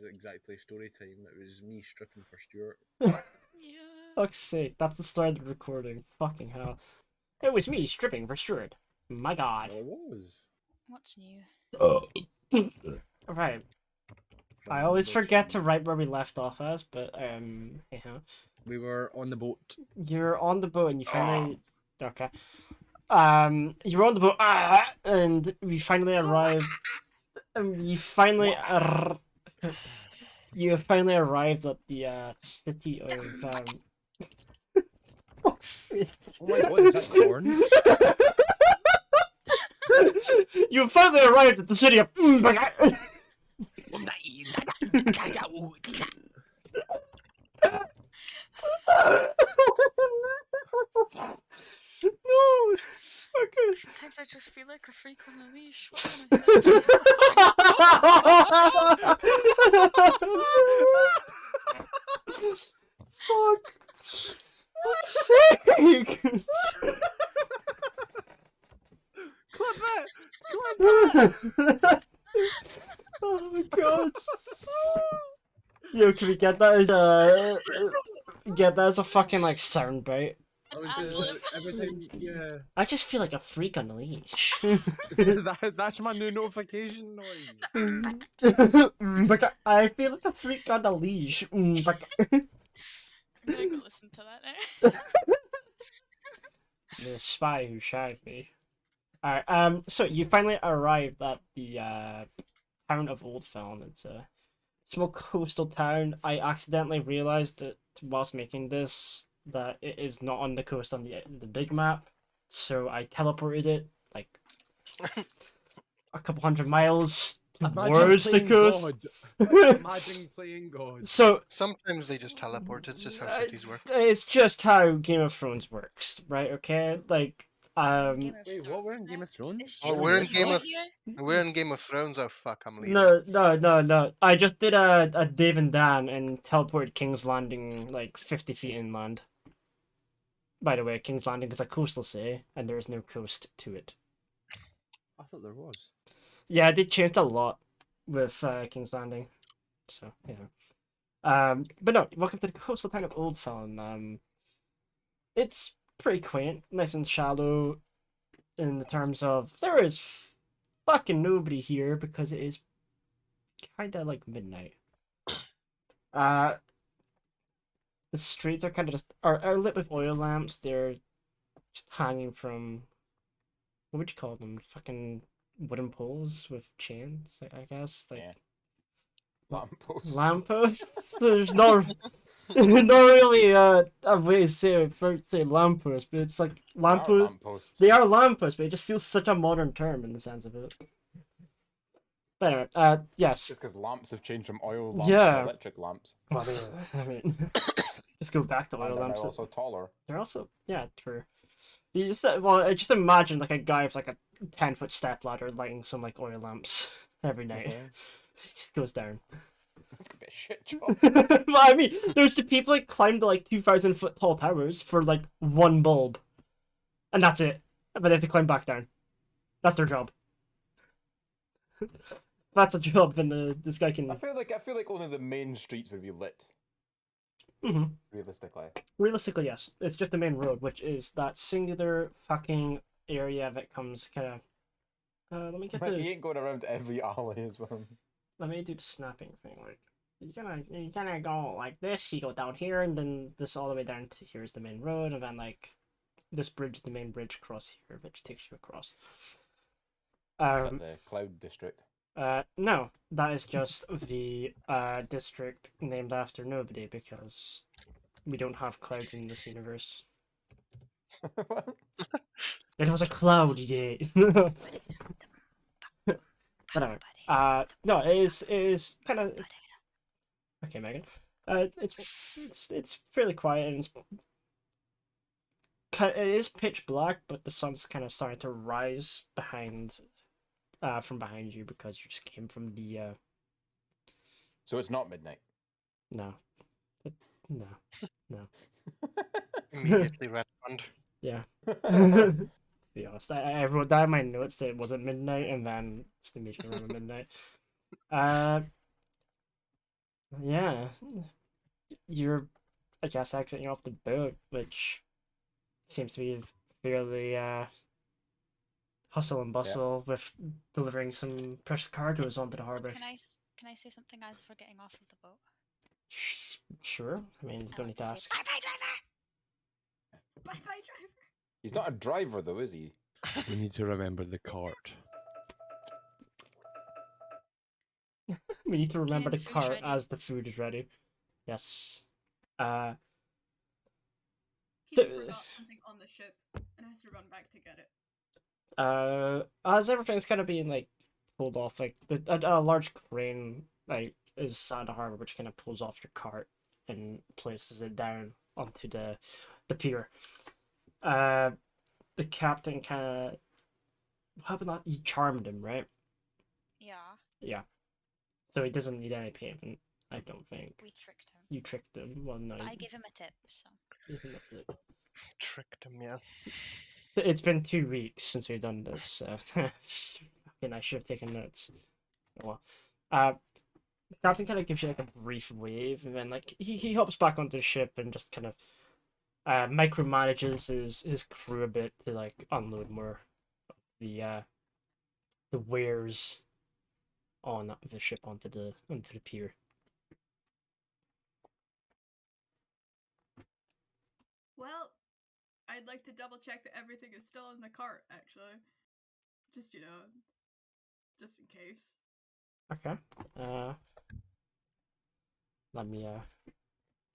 exactly story time. It was me stripping for Stuart. Yeah. Fuck's sake, that's the start of the recording. Fucking hell. It was me stripping for Stuart. My god. Well, it was. What's new? Right. From I always the forget to sea. write where we left off as, but yeah. We were on the boat. You're on the boat and you finally okay. You were on the boat and we finally arrived. You finally you finally arrived at the city of fuck's sake. Oh my god, is that Thorn? You finally arrived at the city of No. Okay. Sometimes I just feel like a freak on a leash. What can I say? Fuck. Fuck's sake. Clip it! Clip it! Oh my god. Yo, can we get that as a fucking like soundbite? I was doing every time, yeah. I just feel like a freak on a leash. That's my new notification noise. I feel like a freak on a leash. I'm gonna go listen to that now. The spy who shied me. Alright, so you finally arrived at the town of Oldfell. It's a small coastal town. I accidentally realized that whilst making this that it is not on the coast on the big map, so I teleported it like a couple 100 miles towards the coast. Imagine playing God. So Sometimes they just teleport. It's just how cities work. it's just how Game of Thrones works, right? Okay, like Game of Wait, what? We're in Game of Thrones? It's Oh, just we're in this Game right of- here. We're in Game of Thrones. Oh fuck, I'm leaving. No. I just did a Dave and Dan and teleported King's Landing like 50 feet inland. By the way, King's Landing is a coastal city, and there is no coast to it. I thought there was. Yeah, they changed a lot with King's Landing, so yeah. But no, welcome to the coastal town of Oldfell. It's pretty quaint, nice and shallow, in the terms of there is fucking nobody here because it is kind of like midnight. The streets are kind of just are lit with oil lamps. They're just hanging from what would you call them? Fucking wooden poles with chains, I guess. Like Yeah. Lampposts. lampposts. There's not really a way to say lamppost, but it's like lamppost. Lampposts. They are lampposts, but it just feels such a modern term in the sense of it. But anyway, yes. Just because lamps have changed from oil lamps Yeah. to electric lamps. Well, I mean, just go back to And oil they're lamps. now also taller. They're also, yeah, true. You just I just imagine like a guy with like a 10-foot step ladder lighting some like oil lamps every night. Okay. It just goes down. It's gonna be a shit job. Well, I mean, there's the people like climb to like 2,000-foot tall towers for like one bulb, and that's it. But they have to climb back down. That's their job. That's a job, then this guy can. I feel like only the main streets would be lit. Mhm. Realistically. Realistically, yes. It's just the main road, which is that singular fucking area that comes kind of. Let me get Like, the. he ain't going around every alley as well. Let me do the snapping thing. Like, you're gonna go like this. You go down here, and then this all the way down to here's the main road, and then like this bridge is the main bridge across here, which takes you across. Is that the Cloud District? No, that is just the district named after nobody because we don't have clouds in this universe. It was a cloudy day. But anyway, no, it is kind of okay, Megan. It's fairly quiet and it is pitch black, but the sun's kind of starting to rise from behind you because you just came from the So it's not midnight. no. No. Immediately retconned. Yeah. To be honest, I wrote down in my notes that it wasn't midnight, and then it's the meeting around midnight. Yeah, you're, I guess, exiting off the boat, which seems to be fairly hustle and bustle with delivering some precious cargoes onto the harbor. Can I say something as we're getting off of the boat? Sure. I mean, you I don't want need to to say, ask. bye bye driver. Bye bye, driver. He's not a driver though, is he? We need to remember the cart. We need to remember the Ken's food's cart ready. as the food is ready. Yes. He forgot something on the ship and has to run back to get it. As everything's kind of being like pulled off, like a large crane like is sat in the harbor, which kind of pulls off your cart and places it down onto the pier. The captain kind of, what happened? You charmed him, right? Yeah, Yeah. So he doesn't need any payment, I don't think. we tricked him. You tricked him. Well, no. But I gave him a tip, so. you gave him a tip. Tricked him, yeah. It's been 2 weeks since we've done this, so fucking I should have taken notes. Oh well. Captain kind of gives you like a brief wave, and then like he hops back onto the ship and just kind of micromanages his crew a bit to like unload more of the wares on the ship onto the pier. Well, I'd like to double check that everything is still in the cart, actually. Just, just in case. Okay. Let me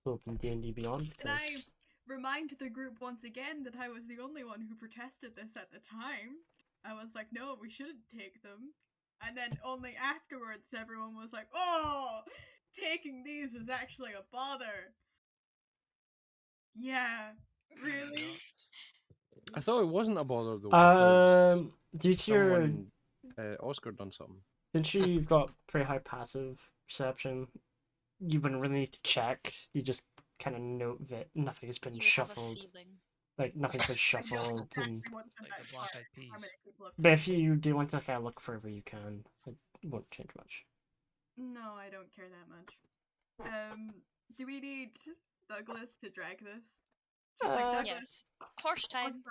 open D&D Beyond. And I remind the group once again that I was the only one who protested this at the time. I was like, no, we shouldn't take them. And then only afterwards everyone was like, oh, taking these was actually a bother. Yeah, really? I thought it wasn't a bother though. Because due to your someone, Oskar done something. since you've got pretty high passive perception, you wouldn't really need to check. You just kind of note that nothing has been You would have a shuffled. feeling. Like nothing's been I know shuffled. exactly And what's in Like that the black cart. eyed peas. How many people have but if you do want to kind of look further, you can. It won't change much. No, I don't care that much. Do we need Douglas to drag this? Just like Douglas, Yes. Horse time.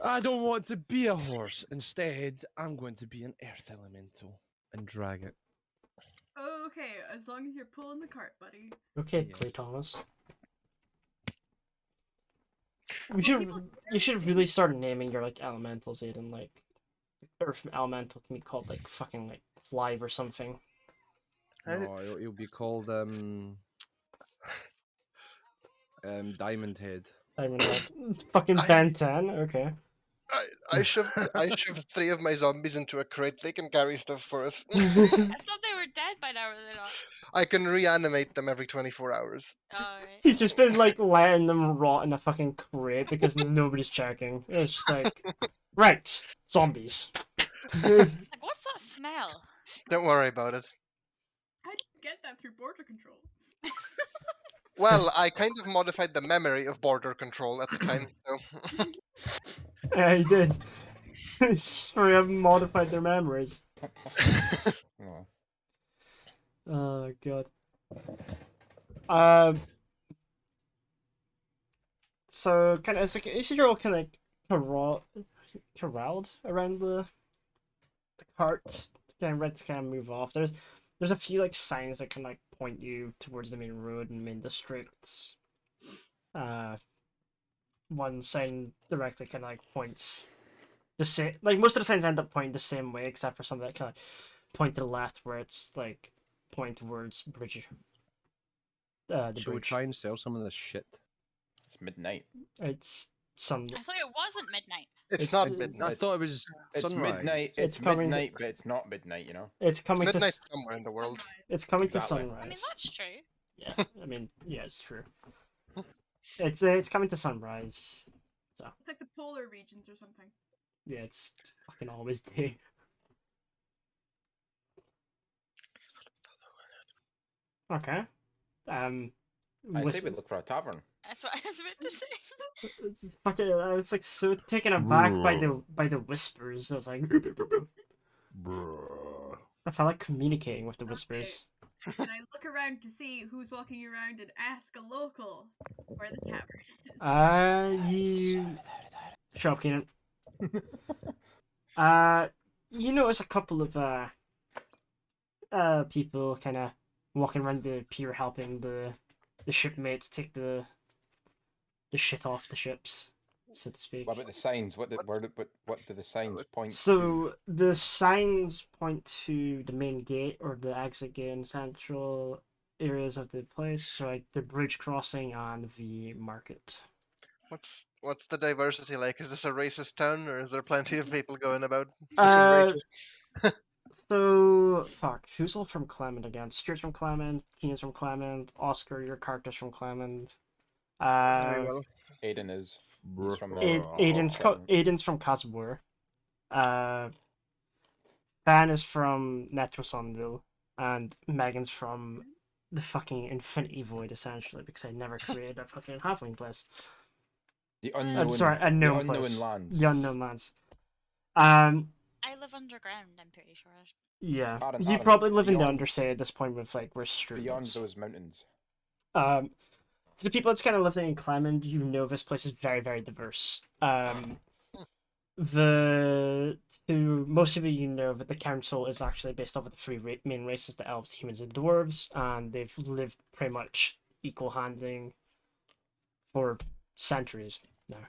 I don't want to be a horse. Instead, I'm going to be an earth elemental and drag it. Okay, as long as you're pulling the cart, buddy. Okay, Yeah. Clay Thomas. people- You should really start naming your like elementals, Aiden. Like Earth Elemental can be called like fucking like Flive or something. I d- No, it'll be called Diamond Head. I mean, fucking Ben 10. Okay. I shoved 3 of my zombies into a crate. They can carry stuff for us. I thought they were dead by now, were they not? I can reanimate them every 24 hours. Alright. He's just been like letting them rot in a fucking crate because nobody's checking. It's just like, right, zombies. Like, what's that smell? Don't worry about it. How did you get that through border control? Well, I kind of modified the memory of border control at the time, so Yeah, he did. Straight up modified their memories. Oh. Oh god. So kind of it's like you're all kind of corralled around the cart, getting ready to kind of move off. There's a few like signs that can like point you towards the main road and main districts. One sign directly kind of like points the same. Like most of the signs end up pointing the same way, except for some that kind of point to the left, where it's like point towards bridge. The Should we bridge. try and sell some of this shit? It's midnight. It's some. I thought it wasn't midnight. it's It's- not it's- midnight. I thought it was It's sunrise. midnight. It's It's coming- midnight, but it's not midnight. You know. It's coming Midnight to. somewhere in the world. Sunrise. It's coming Exactly. to I sunrise. mean, that's true. Yeah, I mean, yeah, it's true. It's coming to sunrise. It's like the polar regions or something. Yeah, it's fucking always day. Okay. I say we look for a tavern. That's what I was about to say. It's fucking, I was like so taken aback by the whispers. I was like, Bruh. I felt like communicating with the whispers. And I look around around to see who's walking around and ask a local where the tavern is. You shop Keenan. You notice a couple of people kind of walking around the pier helping the shipmates take the shit off the ships, so to speak. What about the signs? What do the signs point to? So the signs point to the main gate or the exit gate in central areas of the place, so like the bridge crossing and the market. What's the diversity like? Is this a racist town, or is there plenty of people going about looking Uh, racist? So fuck, who's all from Klemund again? Stuart's from Klemund, Keenan's from Klemund, Oscar, your character's from Klemund. Very well. Aiden is. He's from Aiden's from Casabur. Fan is from Netrosonville, and Megan's from the fucking Infinity Void, essentially, because I never created that fucking halfling place. The unknown. Unknown place. Lands. The unknown lands. I live underground, I'm pretty sure. Yeah. Adam, You probably live in the beyond- Undersea at this point with like where Stuart Beyond lives. those mountains. To the people that's kind of living in Klemund, you know this place is very, very diverse. Most of you know that the council is actually based off of the three main races: the elves, the humans, and the dwarves, and they've lived pretty much equal handling for centuries now.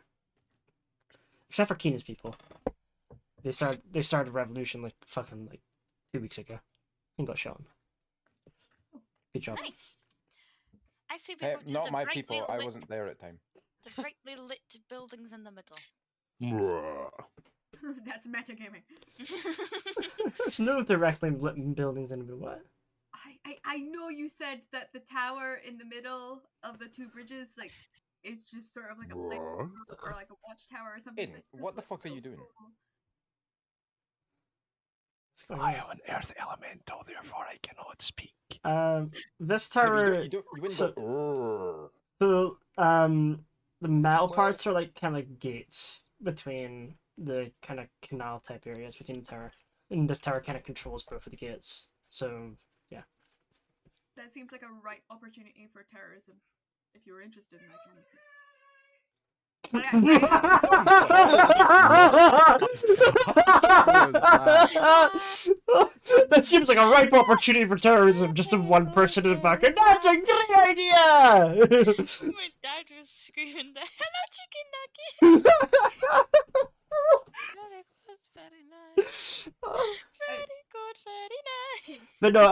Except for Keenan's people. They started a revolution like 2 weeks ago and got shot. Good job. Nice. I see we go to Not the my brightly people. I lit- wasn't there at the time. The brightly lit buildings in the middle. That's metagaming. There's no directly lit buildings in the middle. What? I know you said that the tower in the middle of the two bridges is just sort of like a plate or like a watchtower or something. Aiden, that just what the looks fuck are so you doing? cool. I am an earth elemental, therefore I cannot speak. This Yeah, but tower. you wouldn't so- go. So, the metal parts are like kind of like gates between the kind of canal type areas between the tower, and this tower kind of controls both of the gates. So, yeah. That seems like a right opportunity for terrorism. If you're interested in that kind of thing. That seems like a ripe opportunity for terrorism. Just a one person in the back. And that's a great idea. My dad was screaming the hello chicken nugget. Very nice. Very good, very nice. But no,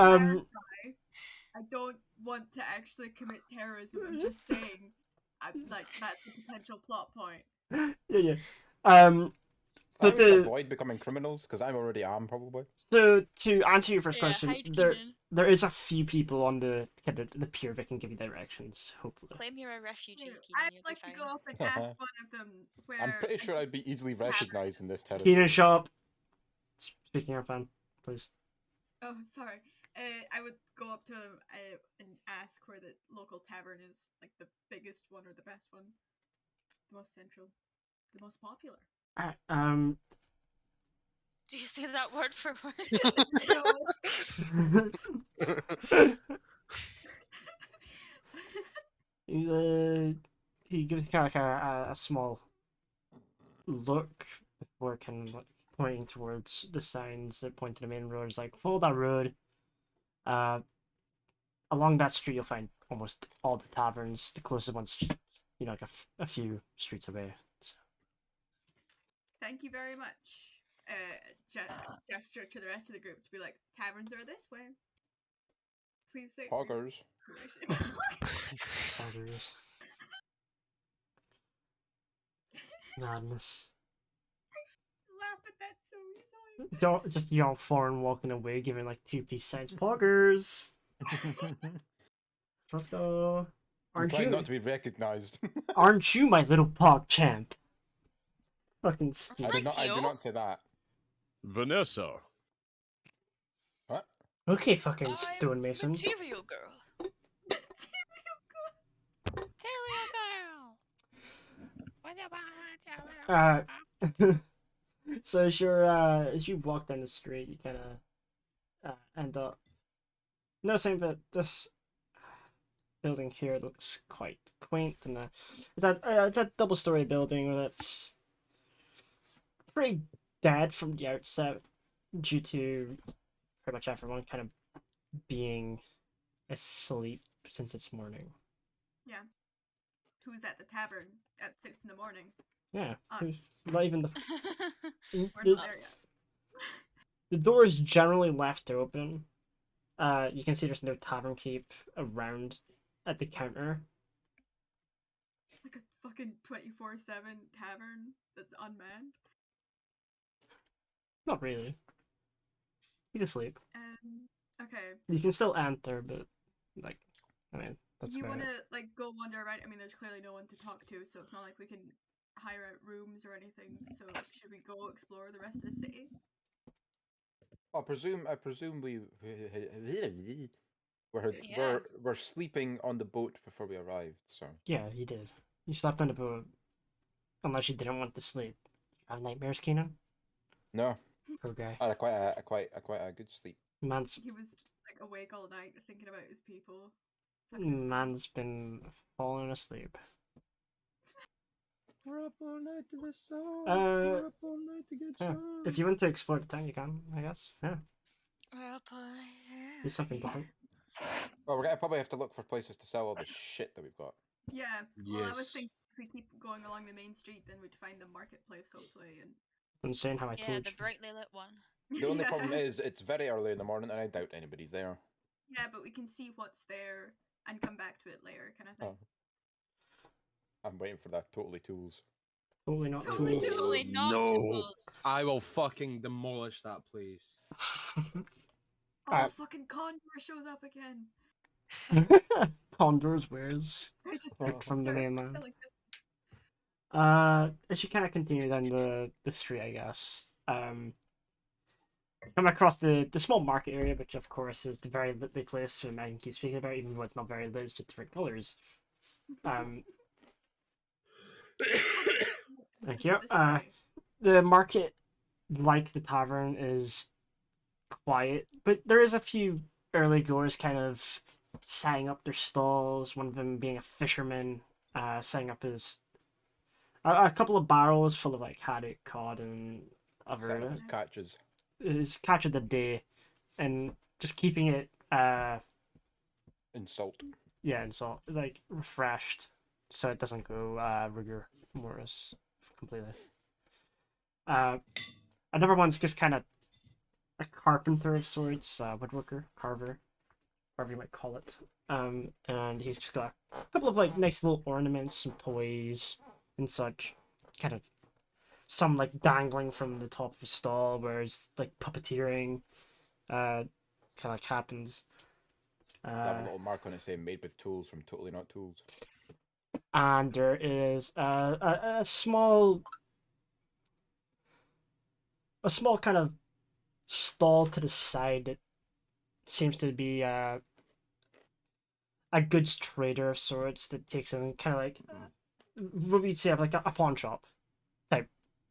I don't want to actually commit terrorism. I'm just saying, that's a potential plot point. yeah. So But the avoid becoming criminals because I already am probably. so to answer your first Yeah, question, hide there Keenan. there is a few people on the kind of the pier that can give you directions. Hopefully. Claim you're a refugee, Keenan, I'd you'll like be to fine. go up and ask one of them where. I'm pretty sure I'd be easily recognized in this territory. Keenan shop. Speaking of fun, please. Oh, sorry. I would go up to him and ask where the local tavern is, like the biggest one or the best one, the most central, the most popular. Do you say that word for word? He gives kind of like a small look before kind of like pointing towards the signs that point to the main road. It's like, follow that road. Along that street, you'll find almost all the taverns. The closest one's just, like a few streets away. So. Thank you very much. Gesture to the rest of the group to be like, taverns are this way. Please say. Poggers. Poggers. Madness. Laugh at that so easily. Don't just young Thorn walking away, giving like 2-piece signs. Poggers. Let's go. I'm trying not to be recognized. Aren't you my little pog champ? Fucking I stupid. did not say that. Vanessa. What? Okay, fucking stonemason. Material girl. So as you walk down the street, you kind of end up noticing that this building here looks quite quaint, and it's a double-story building that's pretty dead from the outset due to pretty much everyone kind of being asleep since it's morning. Yeah. Who's at the tavern at 6 in the morning? Yeah, Us. not even the We're the, not there yet. the door is generally left open. You can see there's no tavern keep around at the counter. Like a fucking 24/7 tavern that's unmanned. Not really. You can sleep. Okay. You can still enter, but like, I mean, that's You about want it. to like go wander around? I mean, there's clearly no one to talk to, so it's not like we can hire out rooms or anything. So should we go explore the rest of the city? I presume we Yeah. we're sleeping on the boat before we arrived. So Yeah, you did. You slept on the boat, unless you didn't want to sleep. You have nightmares, Keenan? no, Poor guy. I had quite a good sleep. Man's He was like awake all night thinking about his people. man's been falling asleep. We're up all night to the sun. Uh, We're up all night to get Yeah. sun. If you want to explore the town, you can, I guess. Yeah, Well, do something different. Well, we're gonna probably have to look for places to sell all the shit that we've got. Yeah. Well, I was Yes. thinking if we keep going along the main street, then we'd find the marketplace hopefully. And Insane how I yeah, told the you. brightly lit one. The only Yeah. problem is it's very early in the morning, and I doubt anybody's there. Yeah, but we can see what's there and come back to it later, kind of thing. Oh. I'm waiting for that totally tools. Totally not Totally tools. Totally not No. tools. I will fucking demolish that place. Oh, fucking Condor shows up again. Condors wears I just back from the started mainland. selling this. As you kind of continue down the street, I guess, come across the small market area, which of course is the very lit place that Megan keeps speaking about, even though it's not very lit, it's just different colors. Thank you. This way. The market, like the tavern, is quiet, but there is a few early goers kind of setting up their stalls. One of them being a fisherman, setting up his a couple of barrels full of like haddock, cod, and Setting other up his catches. his catch of the day, and just keeping it In salt. and salt like refreshed, so it doesn't go rigor mortis completely. Another one's just kind of a carpenter of sorts, woodworker, carver, whatever you might call it. And he's just got a couple of like nice little ornaments, some toys, and such. Kind of some like dangling from the top of his stall, whereas like puppeteering, kind of like happens. Does that have a little mark on it saying "made with tools" from Totally Not Tools? And there is a small kind of stall to the side that seems to be a goods trader of sorts that takes in kind of like what we'd say of like a pawn shop type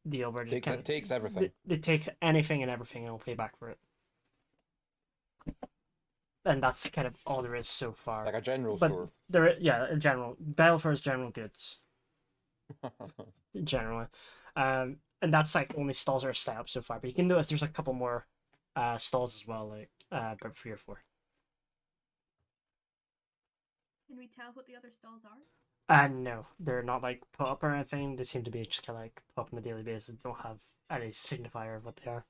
deal where they Takes everything. They take anything and everything and will pay back for it. And that's kind of all there is so far. Like a general But store. in general, Balfour's general goods. Generally, and that's like only stalls that are set up so far. But you can notice there's a couple more stalls as well, like about 3 or 4. Can we tell what the other stalls are? No, they're not like put up or anything. They seem to be just kind of like put up on a daily basis. Don't have any signifier of what they are.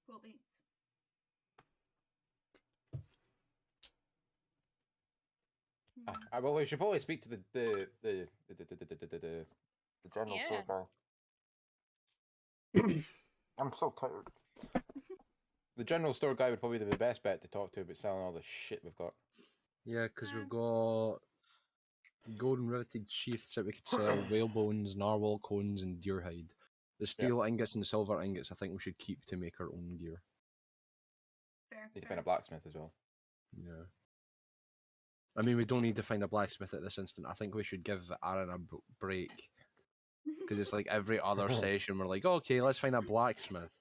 Cool beans. Well, we should probably speak to the general Yeah. store guy. I'm so tired. The general store guy would probably be the best bet to talk to about selling all the shit we've got. Yeah, because we've got golden riveted sheaths that we could sell, whale bones, narwhal cones, and deer hide. The steel ingots and silver ingots I think we should keep to make our own gear. Fair. Need to fair. find a blacksmith as well. Yeah. I mean, we don't need to find a blacksmith at this instant. I think we should give Aaron a break. Because it's like every other session we're like, okay, let's find a blacksmith.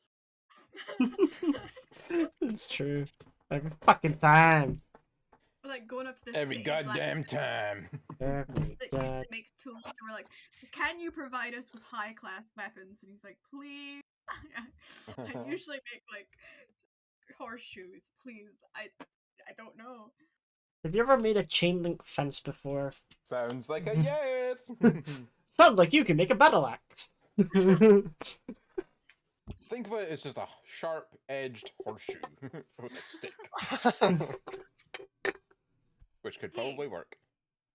It's true. Every fucking time. Well, like going up to this Every city black goddamn time. Every that god. usually makes tools, and we're like, can you provide us with high class weapons? And he's like, please. I usually make like horseshoes, please. I don't know. Have you ever made a chain link fence before? Sounds like a yes. Sounds like you can make a battle axe. Think of it as just a sharp-edged horseshoe with a stick, which could probably work.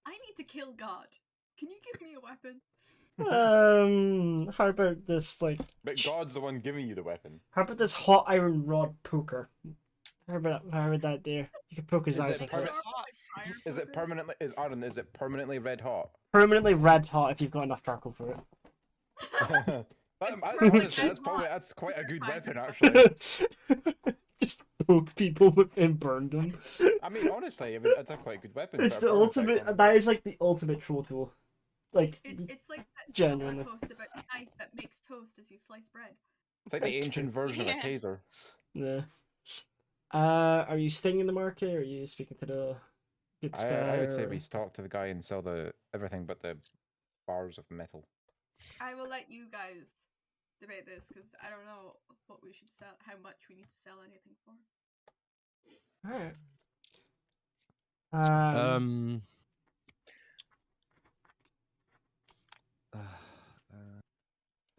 I need to kill God. Can you give me a weapon? How about this, like, But God's the one giving you the weapon. how about this hot iron rod poker? How would that do? You can poke his Is eyes it with it. Is it permanently? Is Aaron? Is it permanently red hot? Permanently red hot if you've got enough charcoal for it. Honestly, that's quite a good weapon, actually. Just poke people and burn them. I mean, honestly, that's a quite good weapon. It's for a the burn effect ultimate. on it. That is like the ultimate troll tool. Like, It's like that Genuinely. post about the knife that makes toast as you slice bread. It's like the ancient version of a Yeah. taser. yeah. Are you staying in the market? Or are you speaking to the good guy? I would say or- we talk to the guy and sell everything but the bars of metal. I will let you guys debate this because I don't know what we should sell, how much we need to sell anything for. Alright.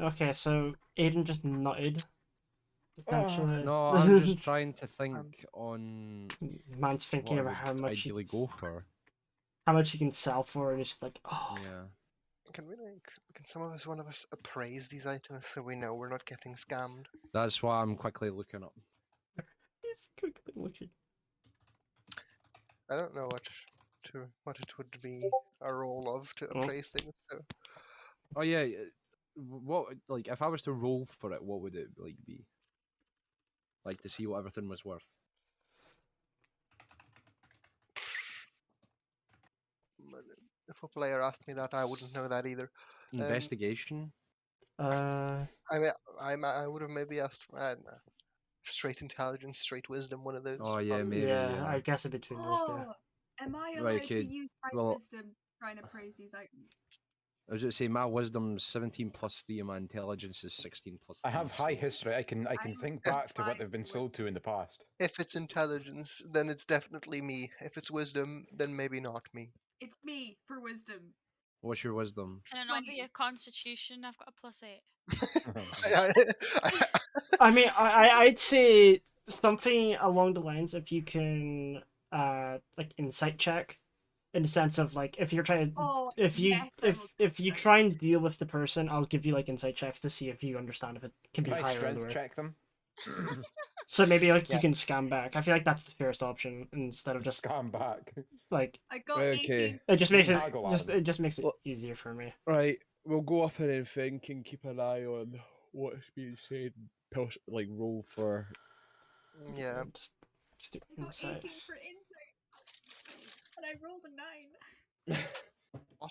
Okay, so Aiden just nutted. Potentially. No, I'm just trying to think on Man's thinking what I about how would much he ideally can, go for. how much he can sell for, and it's like, oh, Yeah. Can we like? Can one of us appraise these items so we know we're not getting scammed? That's why I'm quickly looking up. he's quickly looking. I don't know what it would be a role of to Oh. appraise things. So Oh yeah, what like if I was to roll for it, what would it like be? Like to see what everything was worth. if a player asked me that, I wouldn't know that either. Investigation. Uh, I mean, I would have maybe asked straight intelligence, straight wisdom, one of those. Oh yeah, probably. maybe. yeah, Yeah. I guess in between those two. Oh, am I allowed Right, to okay, use my well- wisdom to try and appraise these items? I was going to say my wisdom's 17 plus 3 and my intelligence is 16 plus 3. I have high so- history. I can I'm think back to what fine they've been with- sold to in the past. If it's intelligence, then it's definitely me. If it's wisdom, then maybe not me. It's me for wisdom. What's your wisdom? Can it not be 20. a constitution? I've got a +8. I mean, I'd say something along the lines if you can, like insight check, in the sense of like if you're trying, Oh, if you yes, I will if you insight try and deal with the person, I'll give you like insight checks to see if you understand if it can be Can I higher or strength lower. check them? So maybe like Yeah. you can scam back. I feel like that's the fairest option instead of just Scam back. like I got Okay. 18. it just makes it Haggle just at it just makes it Well- easier for me. Right, we'll go up and then think and keep an eye on what's being said. Like roll for. Yeah. Just do I got insight. 18 for insight. And I rolled a 9.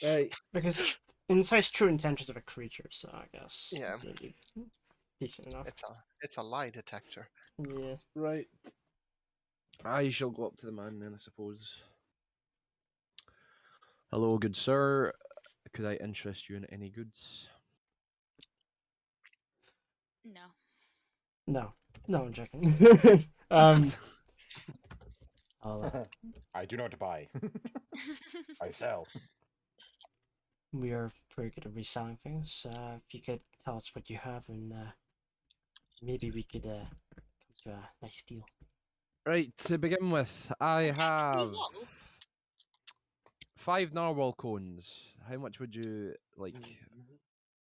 Right. Because insight's true intentions of a creature, so I guess Yeah. maybe decent enough. It's a lie detector. Yeah. Right. I shall go up to the man then, I suppose. Hello, good sir. Could I interest you in any goods? No. No, I'm joking. I'll, I do not buy. I sell. we are pretty good at reselling things. If you could tell us what you have, and maybe we could come to a nice deal. Right, to begin with, I have Whoa. 5 narwhal cones. How much would you like?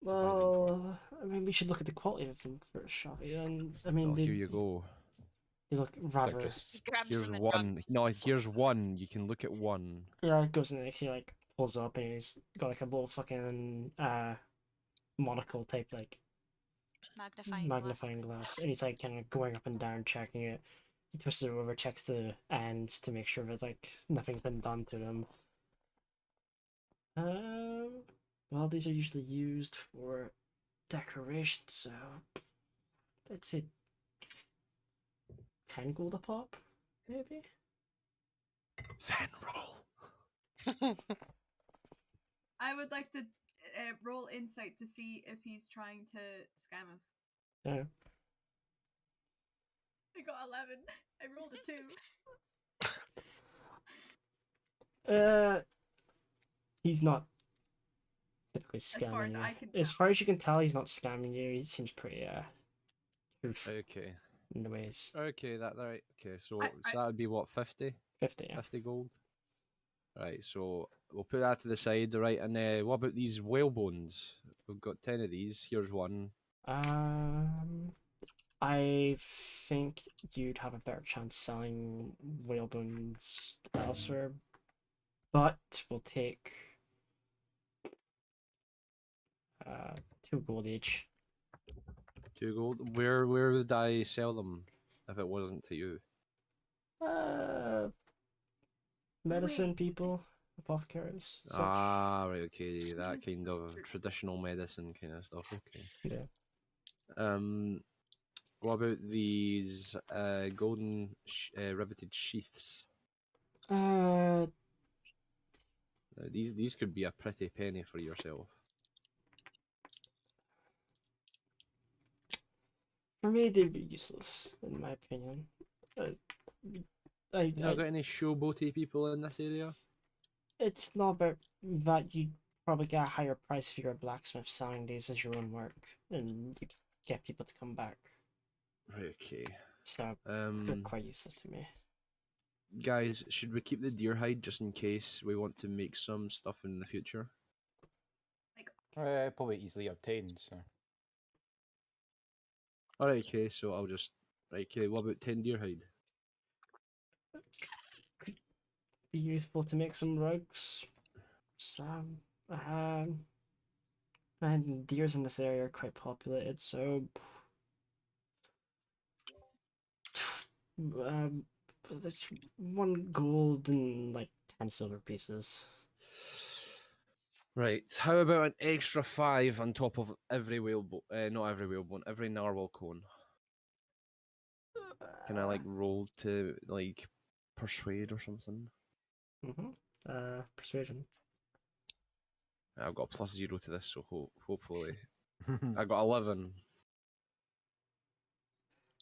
Well, I mean, we should look at the quality of them first, shall we? And I mean, Oh, they, here you go. they look They're rather. just Grabs Here's them and one. runs. No, here's one. You can look at one. Yeah, it goes in there. He like pulls up, and he's got like a little fucking monocle type like Magnifying glass. glass, and he's like kind of going up and down checking it. He twists it over, checks the ends to make sure that like nothing's been done to them. Well, these are usually used for decoration, so I'd say 10 gold a pop, maybe. Fan roll. I would like to roll insight to see if he's trying to scam us. Yeah. I got 11. I rolled a 2. He's not typically As far scamming as you. I can As tell. far as you can tell, he's not scamming you. He seems pretty truth Okay. in the ways. Okay, that right. Okay, so I- that would be what, 50? 50, yeah. 50 gold. Right, so we'll put that to the side, right? And what about these whale bones? We've got 10 of these. Here's one. I think you'd have a better chance selling whalebones elsewhere, but we'll take 2 gold each. 2 gold. Where would I sell them if it wasn't to you? Medicine Wait. people, apothecaries. Such. Ah, right, okay, that kind of traditional medicine kind of stuff. Okay. Yeah. What about these golden riveted sheaths? These could be a pretty penny for yourself. For me, they'd be useless, in my opinion. You not got any showboaty people in this area? It's not about that. You'd probably get a higher price if you're a blacksmith selling these as your own work, and you'd get people to come back. Right, okay. So they're quite useless to me. Guys, should we keep the deer hide just in case we want to make some stuff in the future? Probably easily obtained, so. Alright, okay, so I'll just... Right, okay, what about 10 deer hide? Be useful to make some rugs. And deers in this area are quite populated, so that's 1 gold and like 10 silver pieces. Right, how about an extra 5 on top of every whalebone? Not every whalebone, every narwhal cone. Can I like roll to like persuade or something? Persuasion. I've got a +0 to this, so hopefully I got 11.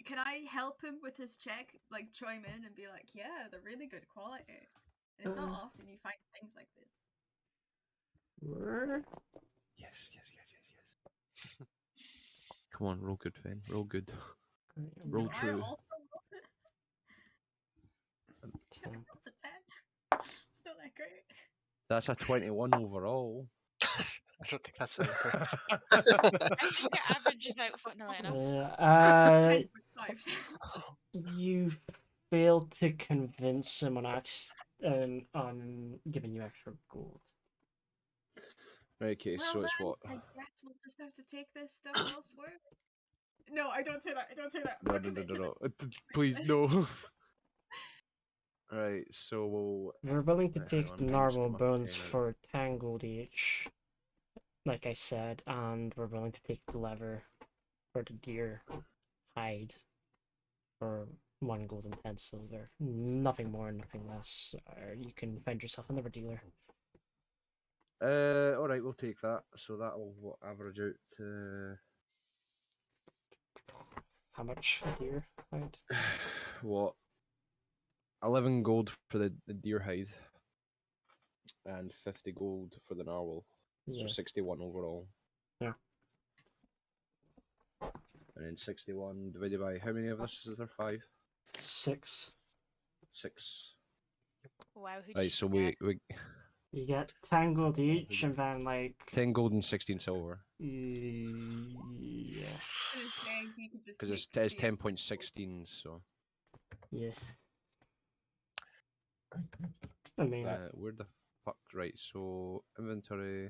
Can I help him with his check? Like, chime in and be like, yeah, they're really good quality. And it's not often you find things like this. Yes. Come on, roll good, Fen. Roll good. Roll I true. also rolled this. I 10. rolled a 10. Still not great. That's a 21 overall. I don't think that's incorrect. I think it averages out funnily enough. Yeah, 10.5. you failed to convince him on giving you extra gold. Right, okay, Well, so it's then, what? I guess we'll just have to take this stuff elsewhere. No, I don't say that. I don't say that. No. Please, no. Right, so We're willing to Right, hang take on, the let me just narwhal get my bones pen out. for 10 gold each, like I said, and we're willing to take the leather for the deer hide for 1 gold and 10 silver. Nothing more, nothing less. Or you can find yourself another dealer. alright, we'll take that. So that'll average out to How much a deer hide? what? 11 gold for the deer hide. And 50 gold for the narwhal. Yeah. So 61 overall. Yeah. And then 61 divided by how many of us is there? 5? 6. 6. Wow, who Right, so we You get 10 gold each, and then like 10 gold and 16 silver. yeah, Because it's 10.16, so yeah. I mean, where the fuck? Right, so inventory.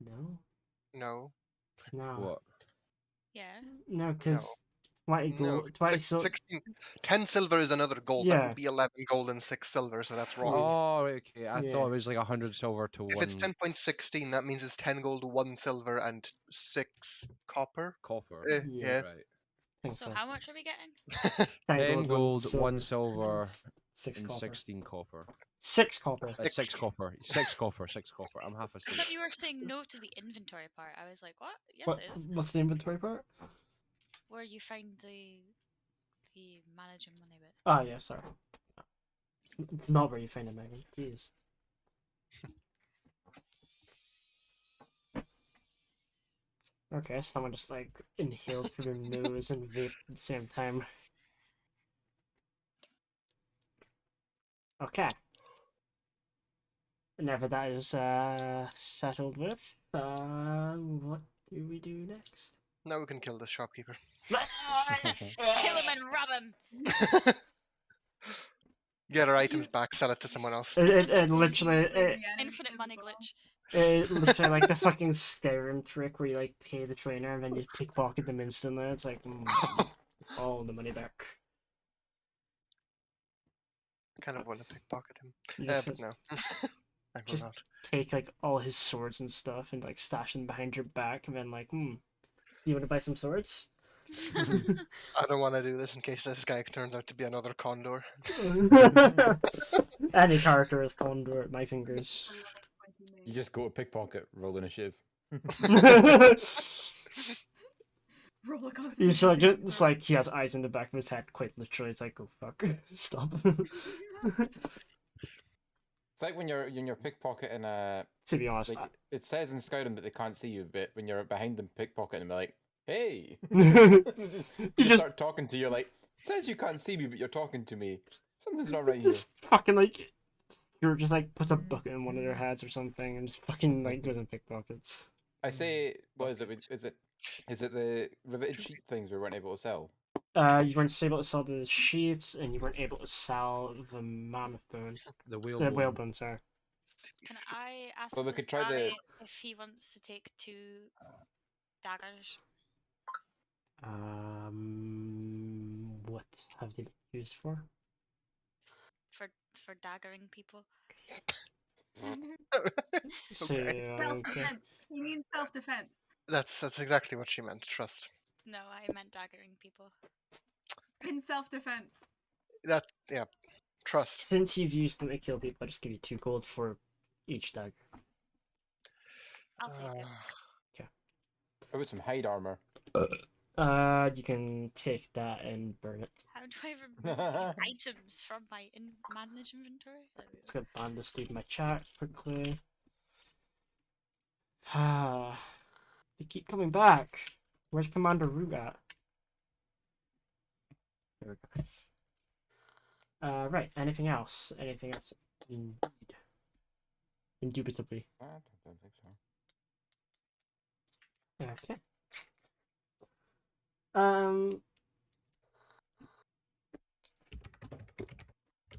no, No. What? Yeah. no, because 20 No. gold, 20 silver. 16. 10 silver is another gold. That Yeah. would be 11 gold and 6 silver, so that's wrong. Oh, right, okay. I Yeah. thought it was like 100 silver to If 1 it's 10.16, that means it's 10 gold, 1 silver, and 6 copper. copper. Yeah. Yeah. Right. think So so. how much are we getting? 10 gold, 1 and silver, 6 and copper. 16 copper. 6 copper. 6 copper. 6 copper. 6 copper. I'm half I asleep. thought you were saying no to the inventory part. I was like, what? Yes, What, it is. what's the inventory part? Where you find the managing money bit. Oh, yeah, sorry. It's not where you find a Megan. Jeez. Okay, someone just like inhaled through their nose and vape at the same time. Okay. Whenever that is settled with, what do we do next? Now we can kill the shopkeeper. Kill him and rob him! Get our items back, sell it to someone else. It literally, Infinite money glitch. it literally like the fucking Skyrim trick where you like pay the trainer and then you pickpocket them instantly. It's like, all the money back. Kind of want to pickpocket him. You just But no. I will just- not. take like all his swords and stuff and like stash them behind your back and then like, you want to buy some swords? I don't want to do this in case this guy turns out to be another condor. Any character is Condor at my fingers. You just go to pickpocket, roll initiative. Roller coaster. He's like, it's like he has eyes in the back of his head, quite literally. It's like, oh fuck, stop. It's like when you're pickpocketing a. To be honest, Like, it says in Skyrim that they can't see you, but when you're behind them pickpocketing, they're like, "Hey!" you you just start talking to you like, "It says you can't see me, but you're talking to me. Something's not right here." just fucking like, you're just like puts a bucket in one of their heads or something and just fucking like goes and pickpockets. I say, what is it? Is it the riveted sheet things we weren't able to sell? You weren't able to sell the sheaths and you weren't able to sell the mammoth bone. The The whalebone. whalebone, sorry. Can I ask Well, we this could try guy the- if he wants to take 2 daggers? What have they been used for? For daggering people? So, okay. Self-defense. He means self-defense. That's exactly what she meant. Trust. No, I meant daggering people. In self-defense. Trust. Since you've used them to kill people, I'll just give you 2 gold for each dagger. I'll take it. How about some hide armor? You can take that and burn it. How do I remove these items from my manage inventory? There we Let's go. get ban this dude in my chat quickly. Ah, they keep coming back. Where's Commander Root at? There we go. Right. Anything else? Anything else you need? Indubitably. I don't think so. Okay.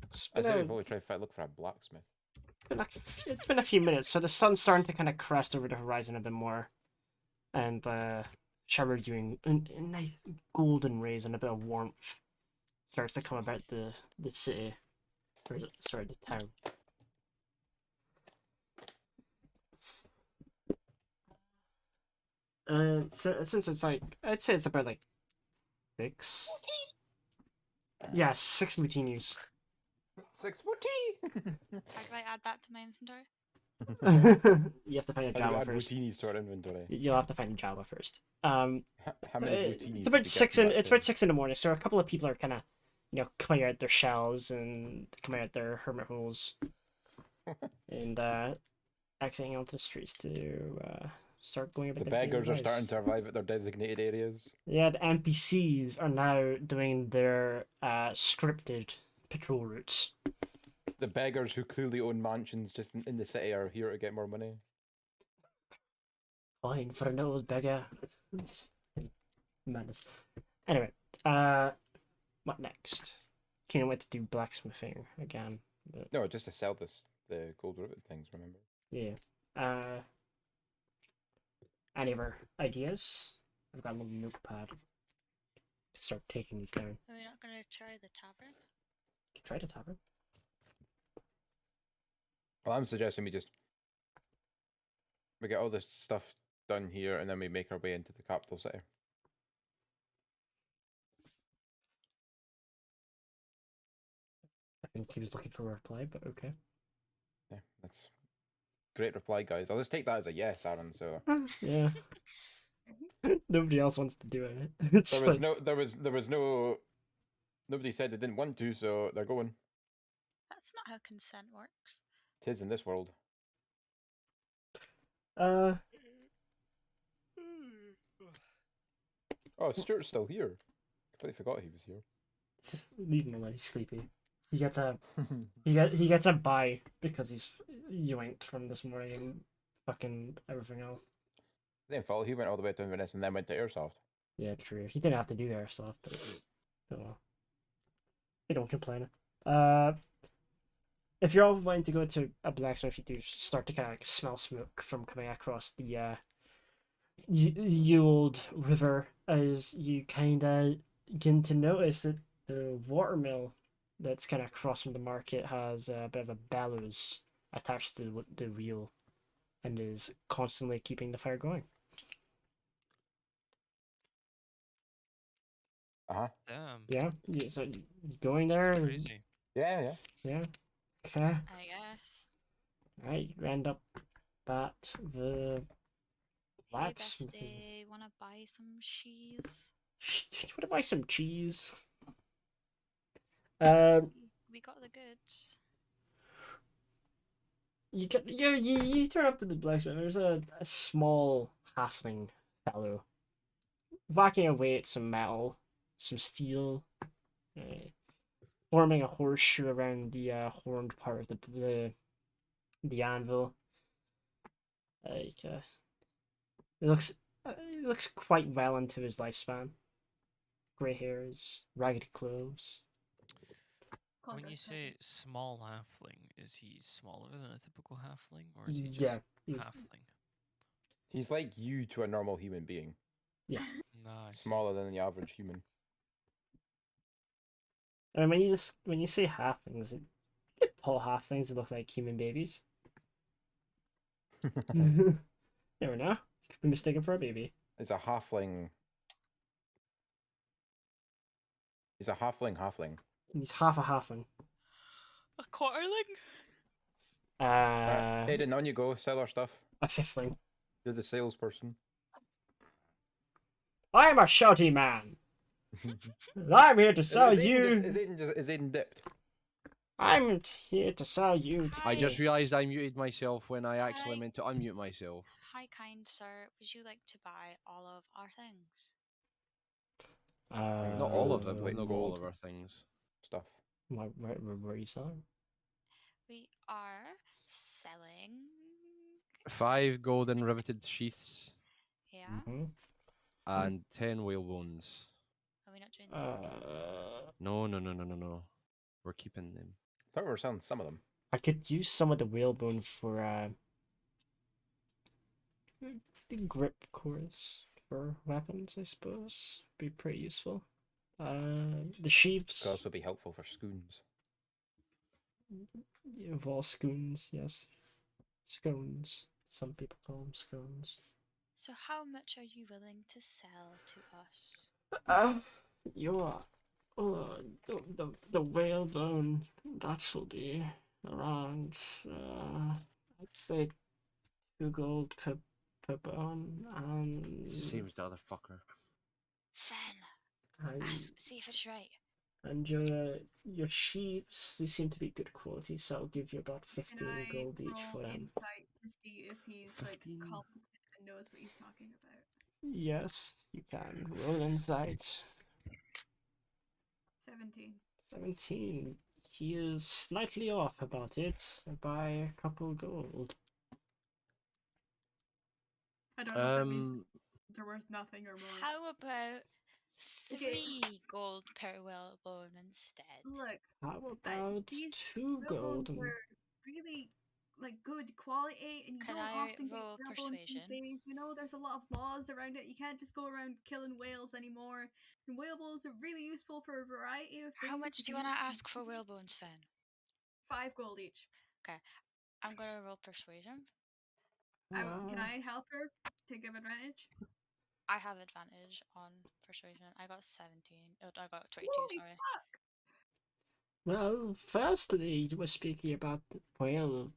It's I been, say we a, probably try to look for a blacksmith. it's been a few minutes, so the sun's starting to kind of crest over the horizon a bit more, and shower doing a nice golden rays and a bit of warmth starts to come about the city, or sorry, the town. Since it's like, I'd say it's about like 6. Yeah, 6 martinis. 6 tea. How do I add that to my inventory? You have to find a How do we Java add first. routinis to our inventory? You'll have to find a Java first. How many routinis? It's did about we get 6 from in. that It's about thing? 6 in the morning. So a couple of people are kind of, coming out their shells and coming out their hermit holes, and exiting onto the streets to start going about The their daily beggars are lives. starting to arrive at their designated areas. Yeah, the NPCs are now doing their scripted patrol routes. The beggars who clearly own mansions just in the city are here to get more money. Fine for an old beggar. Madness. Anyway, what next? Can't wait to do blacksmithing again. But No, just to sell the gold rivet things, remember? yeah. Any other ideas? I've got a little notepad to start taking these down. Are we not going to try the tavern? Try the tavern. Well, I'm suggesting we get all this stuff done here and then we make our way into the capital city. think he was looking for a reply, but okay. Yeah, that's great reply, guys. I'll just take that as a yes, Aaron. So Yeah. Nobody else wants to do it. It's there just was like, there was no nobody said they didn't want to, so they're going. That's not how consent works. Tis in this world. Oh, Stuart's still here. Completely forgot he was here. just leave him alone. He's sleepy. He gets a he gets a bye because he's yoinked from this morning and fucking everything else. Same fault. He went all the way to Inverness and then went to Airsoft. Yeah, true. He didn't have to do their stuff, but oh well. We don't complain. If you're all wanting to go to a blacksmith, you do start to kind of like smell smoke from coming across the old river as you kind of begin to notice that the watermill that's kind of across from the market has a bit of a bellows attached to the wheel and is constantly keeping the fire going. Damn. Yeah, so you going there? Crazy. Yeah. Yeah. Okay. I guess. Right, you end up at the Hey, blacksmith. bestie, wanna buy some cheese? You want to buy some cheese? We got the goods. You turn up to the blacksmith. There's a small halfling fellow whacking away at some metal, some steel, forming a horseshoe around the horned part of the anvil. Like it looks quite well into his lifespan. Grey hairs, ragged clothes. When you say small halfling, is he smaller than a typical halfling, or is he just Yeah, he's- halfling? He's like you to a normal human being. Nice. Smaller than the average human. I mean, when you say halflings, tall halflings that look like human babies. Never know. Could be mistaken for a baby. It's a halfling. He's a halfling. He's half a halfling. A quarterling? Aiden, on you go. Sell our stuff. A fifthling. You're the salesperson. I am a shouty man. And I'm here to sell Is you. Is Aiden dipped? I'm here to sell you. I just Hi. realised I muted myself when I actually meant to unmute myself. Hi, kind sir. Would you like to buy all of our things? Not all of them. like Not all gold. of our things. Stuff. Where are you selling? We are selling. 5 golden riveted sheaths Yeah. Mm-hmm. and 10 whalebones. Are we not doing the No. We're keeping them. I thought we were selling some of them. I could use some of the whalebone for the grip cores for weapons, I suppose. Be pretty useful. The sheaths. Could also be helpful for scoons. Scoons, yes. Scones. Some people call them scones. So, how much are you willing to sell to us? The whalebone, that will be around, I'd say 2 gold per bone, and... Same as the other fucker. Then, see if it's right. And your sheaths, they seem to be good quality, so I'll give you about 15 Can I gold each roll for them. insight to see if he's like 15. competent and knows what he's talking about? Yes, you can. Roll insight. 17. 17. He is slightly off about it by a couple gold. I don't know if that means they're worth nothing or more. How about Okay. 3 gold per whalebone instead? Look, How about these 2 gold? whalebones are really like good quality, and you Can don't I often get roll whalebones these persuasion? days. You know, there's a lot of laws around it. You can't just go around killing whales anymore. And whalebones are really useful for a variety of things. How much do you want to ask for whalebones, Fen? 5 gold each. I'm gonna roll persuasion. Can I help her to give advantage? I have advantage on persuasion. I got 17. Oh, I got 22, Holy sorry. fuck! Well, firstly, you were speaking about whale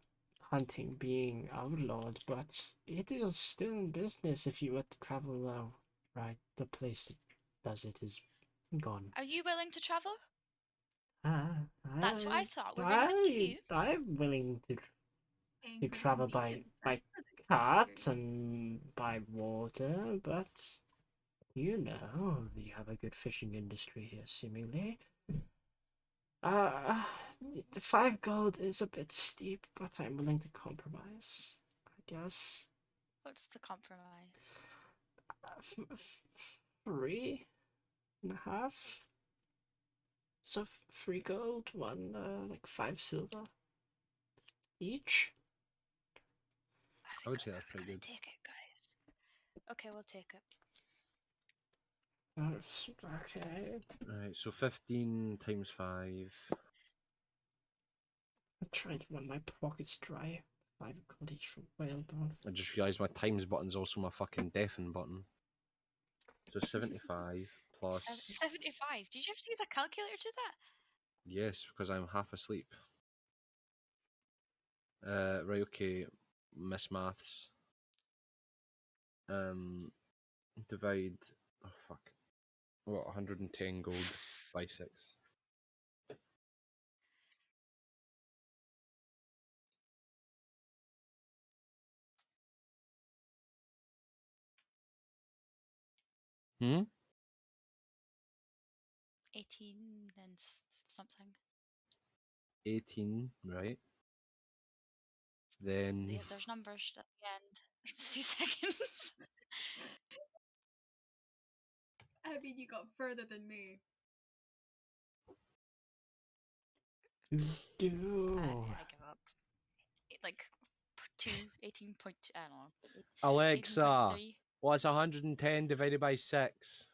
hunting being outlawed, but it is still in business if you were to travel right. The place that does it is gone. Are you willing to travel? Ah, That's what I thought. We're bringing them to you. I'm willing to travel by Inconvenient cart experience. and by water, but you know, we have a good fishing industry here, seemingly. The 5 gold is a bit steep, but I'm willing to compromise, I guess. What's the compromise? 3.5. So 3 gold, one like 5 silver each. I would say that's pretty Gonna good. take it, guys. Okay, we'll take it. That's okay. Right, so 15 times 5. I'm trying to run my pockets dry. 5 gold each for whalebone. I just realised my times button's also my fucking deafen button. So 75 plus. 75. Did you have to use a calculator to that? Yes, because I'm half asleep. Right, okay. Miss Maths. Divide. Oh, fuck. What, 110 gold by 6. Hmm? 18, then something. 18, right? Then. There's numbers at the end. 2 seconds. I mean, you got further than me. I Do. give up. Like 18 point, I don't know. Alexa, 18.3. what's 110 divided by 6?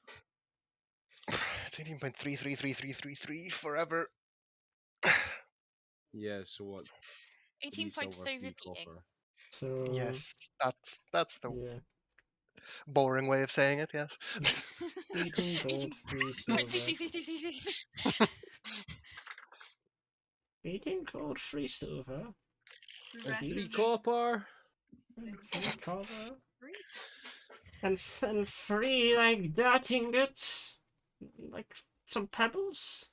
It's 18.33333 forever. Yeah, so what? 3 silver, 18.3 3 repeating. copper. So Yes, that's the yeah, boring way of saying it. Yes. 18 gold, 3 silver. 18 gold, 3 silver, The And rest 3 of copper. and 3 copper, free. and 3 like dirt ingots, like some pebbles,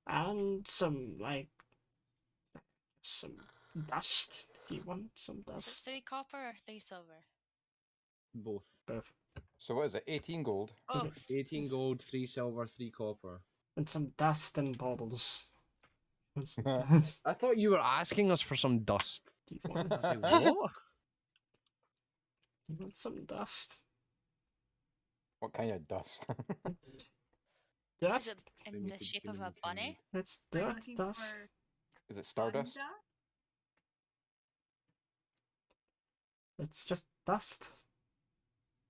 and some some dust. If you want some Is it dust, 3 copper or 3 silver? Both. both. So what is it? 18 gold. Both. 18 gold, 3 silver, 3 copper. And some dust and baubles. And some dust. I thought you were asking us for some dust. Do you want, I was like, what? you want some dust? What kind of dust? Is Dust? it in the Limited shape of a human bunny? It's Are you dirt looking dust. for Is it fun stardust? dust? It's just dust.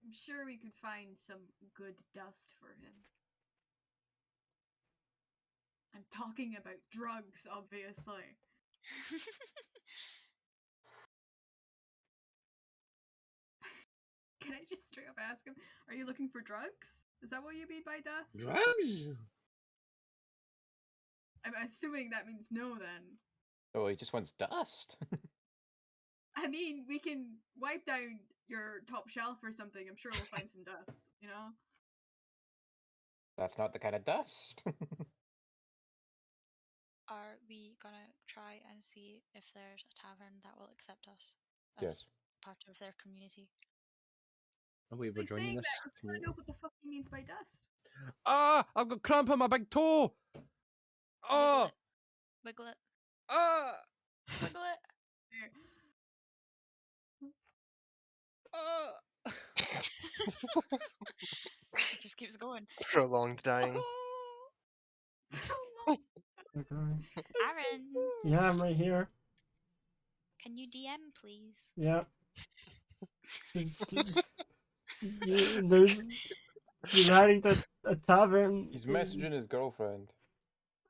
I'm sure we could find some good dust for him. I'm talking about drugs, obviously. Can I just straight up ask him, are you looking for drugs? Is that what you mean by dust? Drugs? I'm assuming that means no then. Oh, he just wants dust. I mean, we can wipe down your top shelf or something. I'm sure we'll find some dust, you know? That's not the kind of dust. Are we gonna try and see if there's a tavern that will accept us as Yes. part of their community? Oh, wait, we're He's joining saying this that 'cause I community. know what the fuck he means by dust. Ah! I've got cramp in my big toe! Oh! Wiggle it. Ah! Wiggle it. There. Ah! It just keeps going. Prolonged dying. Okay. Aaron, Yeah, I'm right here. can you DM, please? Yeah. There's you're hiding at a tavern. He's messaging his girlfriend.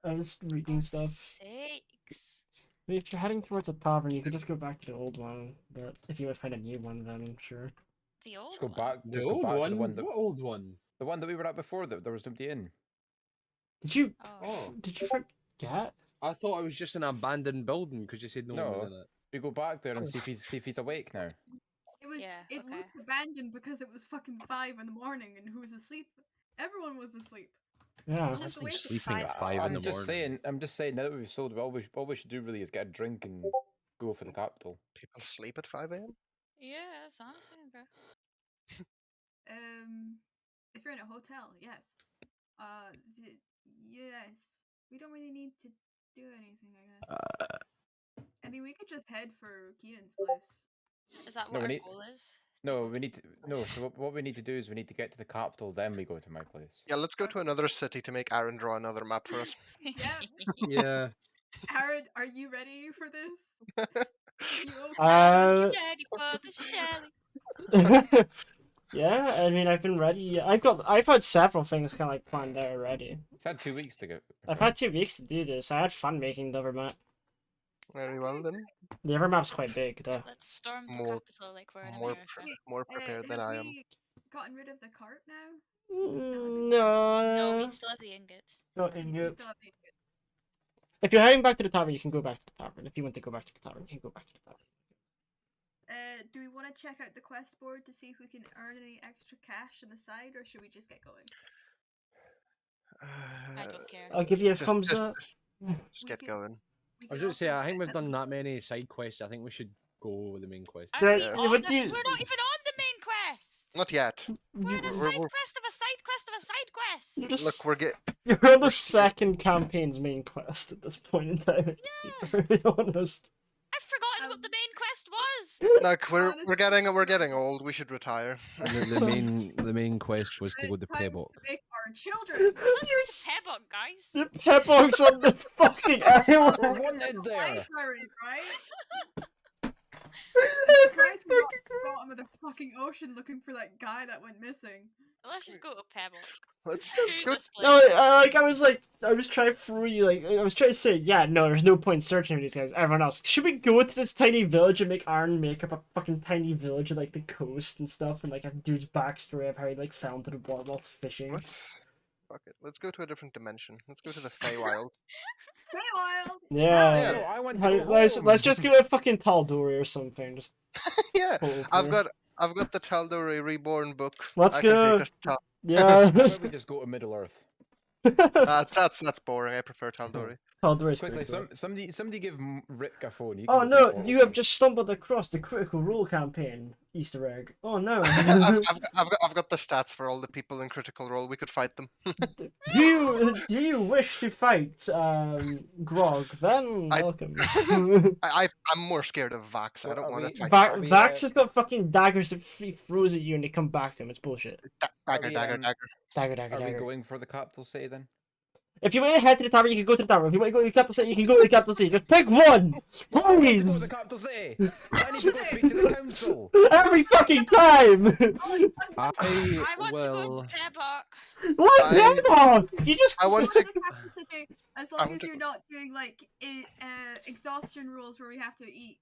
I was reading God's stuff. sakes. If you're heading towards a tavern, you could just go back to the old one. But if you would find a new one, then sure. The old Just go one. back. The Just go old back to one? the one that What old one? we were at before. That there was nobody in. Did you? Oh. Oh. Did you find? get? I thought it was just an abandoned building because you said no, one No. was in it. We go back there and see if he's awake now. Yeah, It okay. was abandoned because it was fucking 5 in the morning and who was asleep? Everyone was asleep. Yeah. Who's Just asleep wait at for sleeping at 5 in I'm the just morning. saying. Now that we've sold, all we should do really is get a drink and go for the capital. People sleep at 5 a.m. Yeah, that's what I'm saying, bro. If you're in a hotel, yes. Yes. We don't really need to do anything, I guess. I mean, we could just head for Keenan's place. Is that No, what we our need- goal is? No, we need to. No, so what we need to do is we need to get to the capital, then we go to my place. Yeah, let's go to another city to make Aaron draw another map for us. Yeah. Yeah. Aaron, are you ready for this? You okay? Uh, Ready for the Shelly. yeah, I mean, I've been ready. I've had several things kind of like planned out already. It's had 2 weeks to get. I've had 2 weeks to do this. I had fun making the other map. Very well then. The other map's quite big, though. Let's storm the More- capital like we're in More, America. more prepared than have I am. we gotten rid of the cart now? No, No, we still have the ingots. not We ingots. still have the ingots. If you're heading back to the tavern, you can go back to the tavern. If you want to go back to the tavern, you can go back to the tavern. Do we want to check out the quest board to see if we can earn any extra cash on the side, or should we just get going? I don't care. I'll give you a Just- thumbs just- up. Just get going. I was going to say, I think we've done that many side quests. I think we should go with the main quest. Are we Yeah, on but the- you- We're not even on the main quest! Not yet. We're in a You- side quest of a side quest of a side quest! You're just, Look, we're get. you're on the second campaign's main quest at this point in time. To be very honest. I've forgotten what the main quest was! Look, we're Honestly, getting old. We should retire. The main quest was to go to It's time Pebok. to make our children. Let's go to Pebok, guys! The Pebok's on the fucking island. We're wanted there. Libraries, right? I'm surprised we got bottom of the fucking ocean looking for that guy that went missing. Let's just go to Pebok. Let's Screw go. this place. No, I was trying to throw you, I was trying to say, yeah, no, there's no point searching for these guys. Everyone else, should we go to this tiny village and make Aaron make up a fucking tiny village at, like, the coast and stuff, and, like, a dude's backstory of how he, like, fell into the water while fishing? Let's. Fuck it. Let's go to a different dimension. Let's go to the Feywild. Feywild! Yeah. No, I want to How- go let's home. just do a fucking Tal'Dorei or something. Just Yeah, pull I've through. got the Tal'Dorei Reborn book. Let's I can go. take us to Yeah. Why don't we just go to Middle Earth? that's boring. I prefer Tal'Dorei. Tal'Dorei's Quickly, pretty cool. somebody give Rick a phone. He Oh can no, open the you have portal. just stumbled across the Critical Role campaign Easter egg. Oh no. I've got the stats for all the people in Critical Role. We could fight them. do you wish to fight Grog? Then I- welcome. I'm more scared of Vax. I So don't are want we- to fight. Va- Are we, Vax has got fucking daggers that he throws at you and they come back to him. It's bullshit. Dagger, we, dagger, um, dagger. Dagger, dagger, Are we dagger. going for the capital city then? If you want to head to the tavern, you can go to the tavern. If you want to go to the capital city, you can go to the capital city. Just pick one, I need to go to please. the capital city. I need to go speak to the council. Every fucking time. I I want to go will. to Pebok! What? I- No, you just. I want to. As I long want as to you're not doing like exhaustion rules where we have to eat.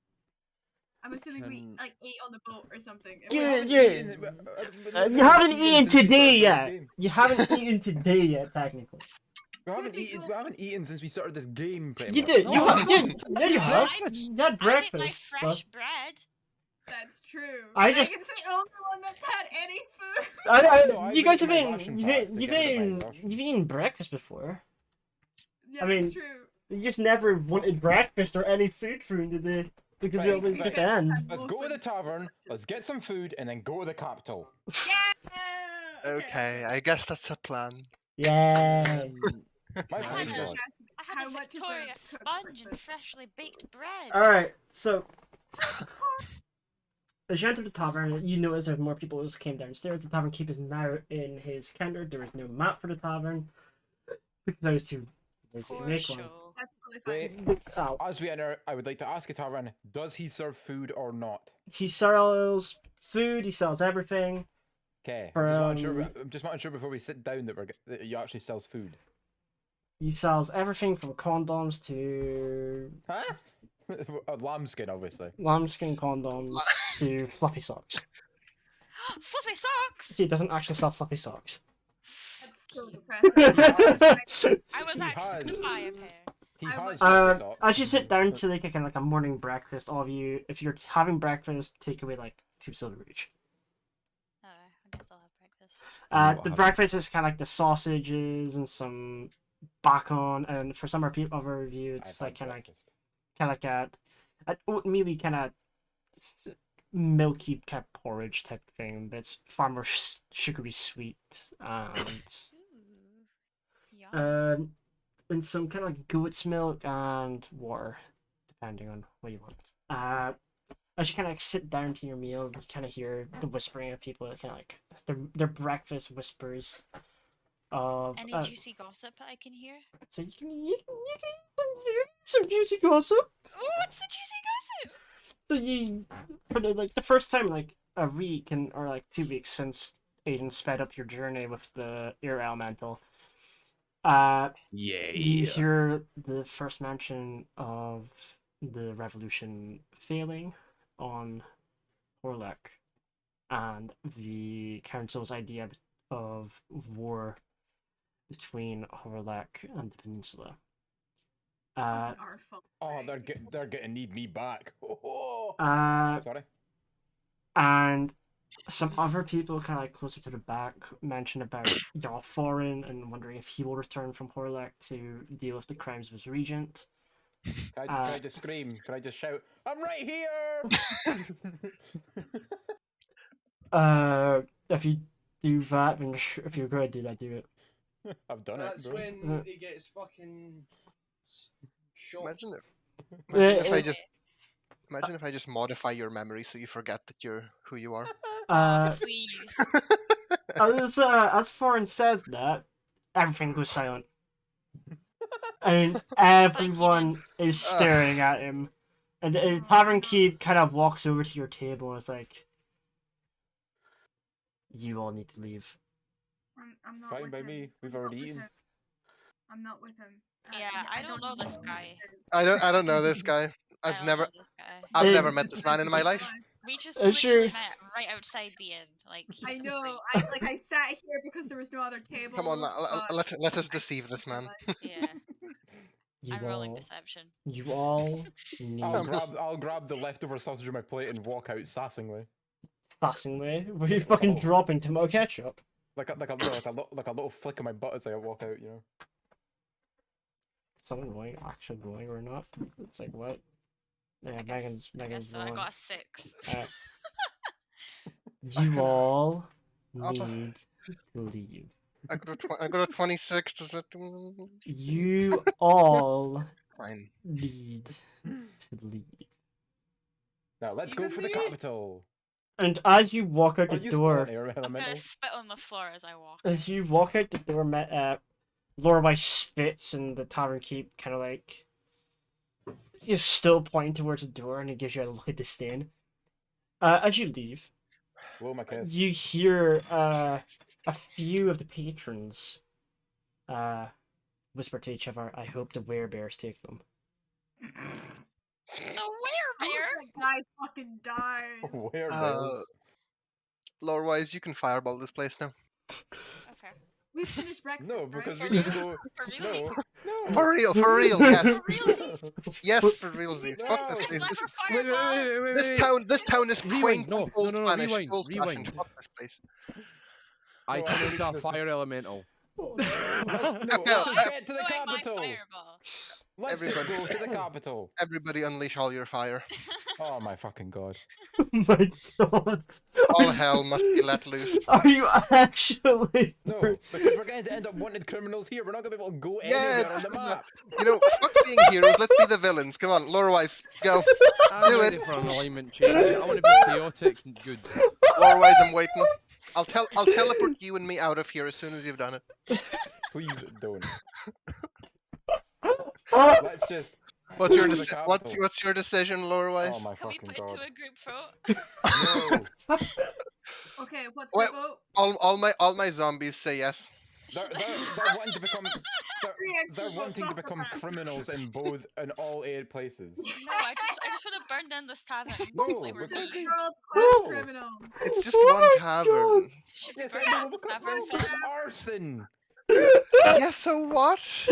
I'm assuming we Can- like ate on the boat or something. If Yeah, we haven't yeah. eaten- You haven't eaten since we today started yet. this game. You haven't eaten today yet, technically. We haven't eaten since we started this game. Pretty You much. did. No, You I have. Yeah, you have. I- You had I breakfast. ate my so- fresh bread. That's true. I just- Megan's the only one that's had any food. No, I You guys have ate my eaten. ration You've packs to eaten. get rid of my ration. You've eaten breakfast before. Yeah, I mean- that's true. You just never wanted breakfast or any food through the day because we Right, always right. get the end. Let's go to the tavern. Let's get some food and then go to the capital. Yeah. Okay, I guess that's a plan. Yeah. My I brain's had a- gone. I had How a much is Victoria a cooked sponge and breakfast? freshly baked bread. All right. So. As you enter the tavern, you notice there's more people who came downstairs. The tavern keeper is now in his counter. There is no map for the tavern because I was too lazy to Poor make one. show. That's totally fine. Wait, Oh, as we enter, I would like to ask a tavern: does he serve food or not? he sells food. He sells everything. Okay, From- I'm just making sure before we sit down that he actually sells food. He sells everything from condoms to Huh? A lambskin, obviously. lambskin condoms to fluffy socks. Fluffy socks! He doesn't actually sell fluffy socks. That's so depressing. I was He actually going to has. buy a pair. He I has would- fifty socks. As you sit down to like a kind of like a morning breakfast, all of you, if you're having breakfast, take away like 2 silver each. Alright, I guess I'll have breakfast. What The happened? breakfast is kind of like the sausages and some bacon, and for some other of you, it's I've like had kind of breakfast. like an oatmeal kind of milky kind of porridge type thing, but it's far more sugary sweet and Ooh. Yum. and some kind of like goat's milk and water, depending on what you want. As you kind of like sit down to your meal, you kind of hear the whispering of people, kind of like their breakfast whispers of. Any juicy gossip I can hear? So you can hear some juicy gossip. Ooh, what's the juicy gossip? So you, for the first time in like a week or like 2 weeks since Aiden sped up your journey with the air elemental, Yeah. you hear the first mention of the revolution failing on Horlek and the council's idea of war between Horlek and the peninsula. Wasn't our fault. Oh, they're getting need me back. Oh, Uh, sorry. and some other people kind of like closer to the back mention about Thorn and wondering if he will return from Horlek to deal with the crimes of his regent. Can I just scream? Can I just shout? I'm right here! If you do that, then if you're going to do that, do it. I've done That's it, bro. when he gets fucking shot. Imagine if I just modify your memory so you forget that you're who you are. Please. As Thorn says that, everything goes silent. And everyone is staring at him. And the Tavern Keep kind of walks over to your table and is like, you all need to leave. I'm not Fine with by him. me. We've I'm not already with eaten. him. I'm not with him. Yeah, I don't know this guy. I don't know this guy. I I've don't never know this guy. I've Hey. never met this man in my life. We just Sure. literally met right outside the inn. Like he's I a know. freak. I sat here because there was no other table. Come on, let us deceive this man. Yeah, You I'm rolling all, deception. you all need I'll grab the leftover sausage on my plate and walk out sassingly, fascinatingly. Were you fucking dropping tomato ketchup? like a little flick of my butt as I walk out. You know. Someone rolling, actually rolling or not? It's like what? Yeah, I guess Megan's so. I rolling. got a 6. You all I'll t- need to leave. I got a 26. Does that You all fine? need to leave. Now let's go for the capital. And as you walk out Are the you door, still on air I'm gonna elemental? spit on the floor as I walk. as you walk out the door, Lorelei spits, and the Tavern Keep kind of like is still pointing towards the door, and it gives you a look of disdain. As you leave, Blow my kiss. you hear a few of the patrons whisper to each other, "I hope the werebears take them." The I hope werebear. that guy fucking died. Where Lore-wise, you can fireball this place now. Okay. We finished breakfast. No, because For we need real? to go. For real? No, no. For real, yes, For realsies? yes, for realsies. Fuck this No. place. Let's This, go for fireball. this town is Rewind, quaint, no, and old no, Spanish, rewind, old-fashioned. rewind. Fuck this place. I No, turn I into think a this fire elemental. Let's No, just get to the Throwing my capital. fireball. Let's just Everybody- go to the capital. Everybody unleash all your fire. Oh my fucking god. Oh my god! All hell must be let loose. Are you actually? No, because we're going to end up wanted criminals here. We're not going to be able to go Yeah, anywhere on it's the just map. You know, fuck being heroes. Let's be the villains. Come on, lore-wise, go. I'm Do ready it. for an alignment change. I want to be chaotic and good. Lore-wise, I'm waiting. I'll teleport you and me out of here as soon as you've done it. Please don't. Oh, Let's just. What's your go to the capital. what's your decision, lore-wise? Oh my Can we fucking put god. into a group vote? No. Okay, what's Well- the vote? All my zombies say yes. They're wanting to become. They're wanting to become criminals in all 8 places. No, I just want to burn down this tavern. No, Like we're because good. World No. criminal. It's just Oh one my tavern. Should we Yes, burn I know, down the because tavern no, for it's arson. Yeah, so what?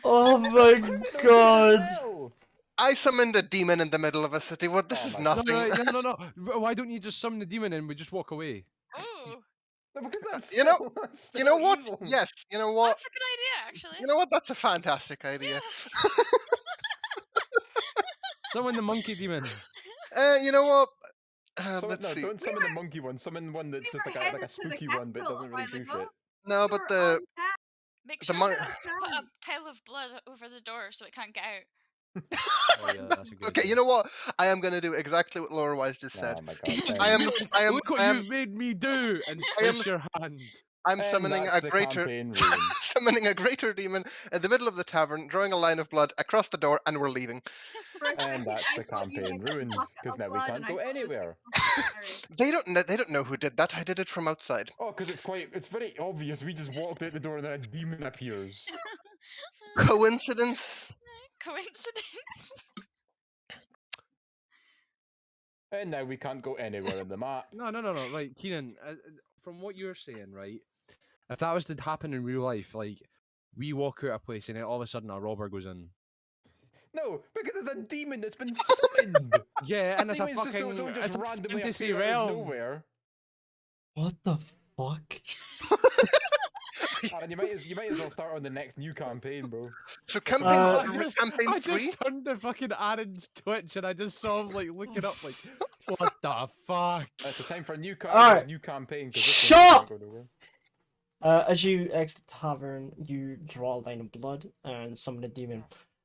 Oh my god. I summoned a demon in the middle of a city. What? This Oh is my No, nothing. no. Why don't you just summon the demon and we just walk away? Ooh, No, because that's You know- still, that's still You know what? evil. Yes. You know what? that's a good idea, actually. You know what? That's a fantastic idea. Yeah. Summon the monkey demon. You know what? Summon, Let's no, see. don't summon the monkey one. Summon one that's We just were like a headed to the spooky one, but capital doesn't a really while do ago. shit. No, We but were the on task. Make The sure mon- to Sorry. put a pile of blood over the door so it can't get out. Oh yeah, that's a good okay. idea. You know what? I am gonna do exactly what Laura Wise just said. Oh my god. I am. Look, I am. look what I am. you've made me do, and I am. slice your hand. I'm And summoning that's a the greater. campaign ruined. Summoning a greater demon in the middle of the tavern, drawing a line of blood across the door, and we're leaving. For a And second, that's I the thought you campaign had a ruined, bucket because of now we blood can't and I go thought it was anywhere. hilarious. They don't know. They don't know who did that. I did it from outside. Oh, because it's very obvious. We just walked out the door and then a demon appears. Coincidence? Coincidence? And now we can't go anywhere in the map. No. Right, Keenan. From what you're saying, right? If that was to happen in real life, like we walk out a place and then all of a sudden a robber goes in. No, because it's a demon that's been summoned. Yeah, and it's a Demons just fucking don't just it's a randomly fantasy appear out of realm. nowhere. What the fuck? Aaron, you might as well start on the next new campaign, bro. So That's campaign, what Uh, campaign I 3? just turned to fucking Aaron's Twitch and I just saw him like looking up like, what the fuck? It's a time for a new Alright. new campaign. 'cause this Shut one up! can't go nowhere. As you exit the tavern, you draw a line of blood and summon a demon.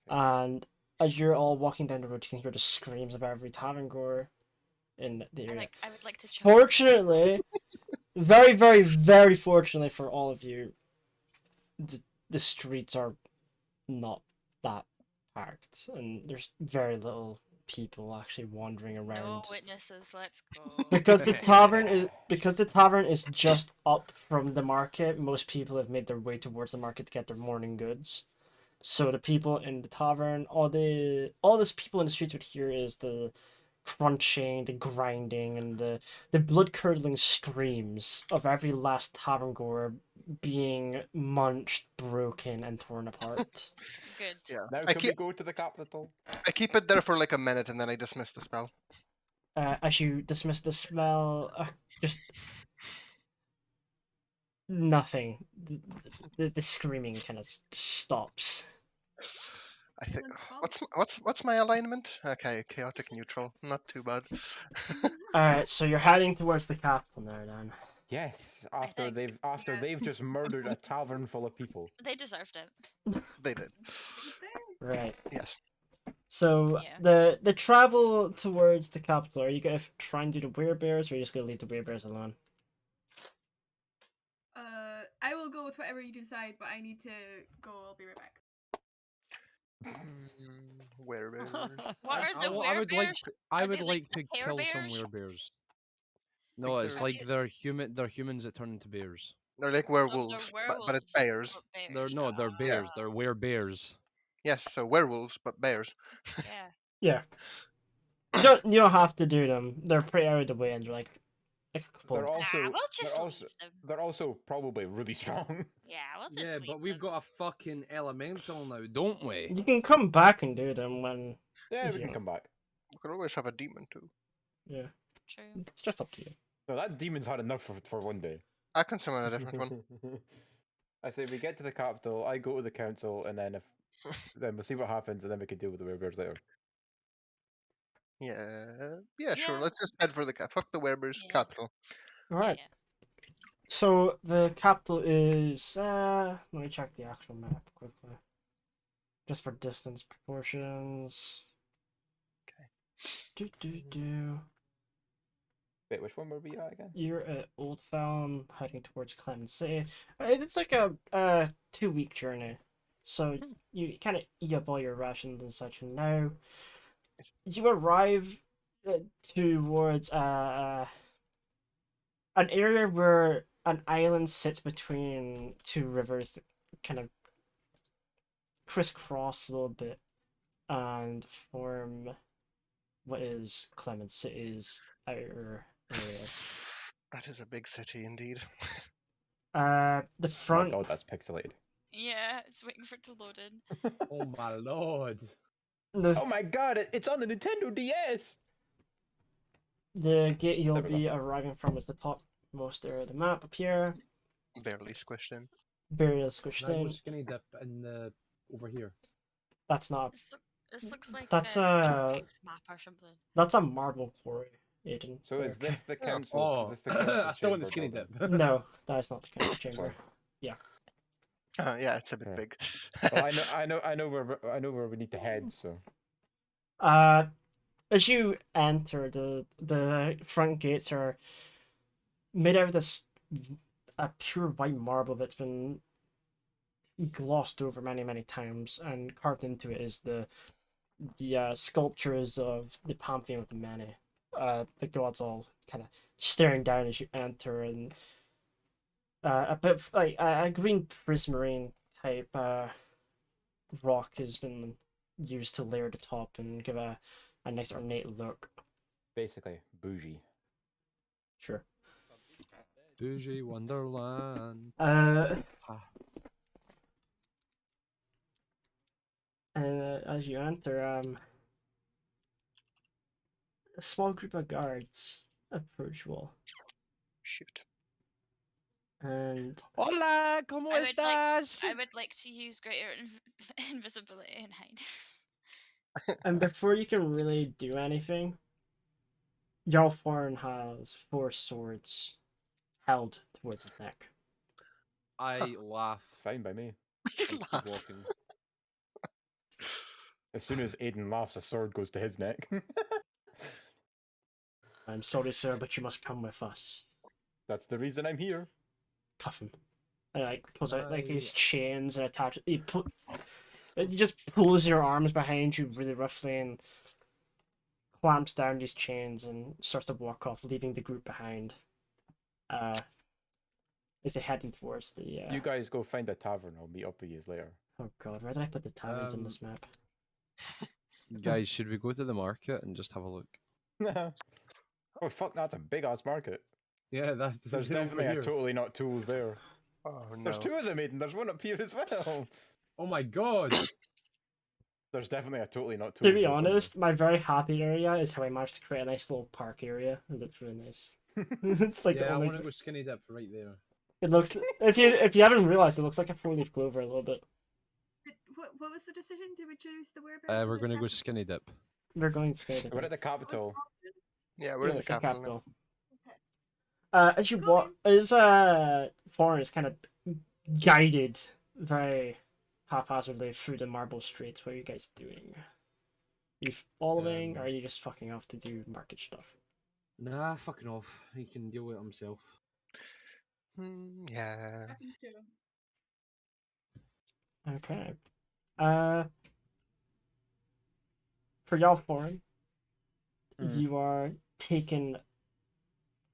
And as you're all walking down the road, you can hear the screams of every tavern goer in the area. I would like to choke. Fortunately, very, very, very fortunately for all of you, the streets are not that packed, and there's very little people actually wandering No around. witnesses, let's go. Because the tavern is just up from the market. Most people have made their way towards the market to get their morning goods. So the people in the tavern, all these people in the streets would hear is the crunching, the grinding, and the blood curdling screams of every last tavern goer being munched, broken, and torn apart. Good. Yeah. Now I can we keep, go to the capital? I keep it there for like a minute and then I dismiss the spell. As you dismiss the smell, just nothing. The screaming kind of stops. I think. Excellent spell. What's my alignment? Okay, chaotic neutral. Not too bad. Alright, so you're heading towards the capital now, then. Yes, think, they've just murdered a tavern full of people. They deserved it. They did. Right. Yes. So Yeah. the travel towards the capital, are you gonna try and do the werebears, or are you just gonna leave the werebears alone? I will go with whatever you decide, but I need to go. I'll be right back. Werebears. What are the I would like werebears? to, I Are would they like the to Care kill some Bears? werebears. No, Like it's they're- like they're humans that turn into bears. They're like So if they're werewolves, but it's werewolves, bears. but bears. They're bears. They're werebears. Yes, so werewolves, but bears. Yeah. Yeah. You don't have to do them. They're pretty out of the way, and they're like a couple. They're also we'll just they're leave also them. they're also probably really strong. Yeah, we'll just Yeah, leave but we've them. got a fucking elemental now, don't we? You can come back and do them when. Yeah, we Yeah. can come back. We could always have a demon too. Yeah. True. It's just up to you. No, that demon's had enough for one day. I can summon a different one. I say we get to the capital, I go to the council, and then then we'll see what happens, and then we can deal with the werebears later. Yeah, sure. Yeah. Let's just head for the fuck the werebears Yeah. capital. Alright. Yeah. So the capital is let me check the actual map quickly. Just for distance proportions. Okay. Do. Wait, which one were we at again? You're at Old Town, heading towards Klemund City. It's like a 2-week journey, so you kind of eat up all your rations and such. And now you arrive towards an area where an island sits between two rivers that kind of crisscross a little bit and form what is Klemund City's outer areas. That is a big city indeed. The Oh my front. god, that's pixelated. Yeah, it's waiting for it to load in. Oh my lord. The, Oh my god, it's on the Nintendo DS! the gate you'll There we go. be arriving from is the topmost area of the map up here. Barely squished in. Barely squished Can I go in. skinny dip in the over here? That's not. This looks like That's an a- Apex map or something. That's a marble quarry, Aiden. So is There. this the Oh. council? Oh, Is this the council I still want the chamber skinny building? dip. No, that is not the council chamber. Yeah, it's a bit Yeah. big. Well, I know where we need to head. So As you enter, the front gates are made out of this a pure white marble that's been glossed over many times, and carved into it is the sculptures of the pantheon of the many. The gods all kind of staring down as you enter, and a bit of, like a green prismarine type rock has been used to layer the top and give a nice ornate look. basically, bougie. Sure. Bougie Wonderland. And as you enter, a small group of guards approach you all, Shoot. and Hola, ¿cómo estás? I would like to use greater invisibility and hide. before you can really do anything, Jarl Thorn has 4 swords held towards his neck. I laugh Fine by me. You and keep laugh. walking. As soon as Aiden laughs, a sword goes to his neck. I'm sorry, sir, but you must come with us. That's the reason I'm here. Cuff him. And like pulls out like these Right. chains and attach. He just pulls your arms behind you really roughly and clamps down these chains and starts to walk off, leaving the group behind. As they heading towards the. You guys go find a tavern. I'll meet up with you later. Oh god, where did I put the taverns on this map? Guys, should we go to the market and just have a look? Oh fuck, that's a big ass market. Yeah, that's There's over definitely a here. totally not tools there. Oh no. There's 2 of them, Aiden. There's one up here as well. Oh my god. There's definitely a totally not tools. To be there somewhere. honest, my very happy area is how I managed to create a nice little park area. It looks really nice. It's like the Yeah, I only. want to go skinny dip right there. It looks if you haven't realized, it looks like a 4-leaf clover a little bit. What was the decision? Did we choose the whereabouts? We're gonna go skinny dip. We're going to stay We're at the capital. Yeah, we're in the capital. As you walk, as Thorn is kind of guided very haphazardly through the marble streets. What are you guys doing? You following, or are you just fucking off to do market stuff? Nah, fucking off. He can deal with it himself. Yeah. Okay. For y'all, Thorn, you are taken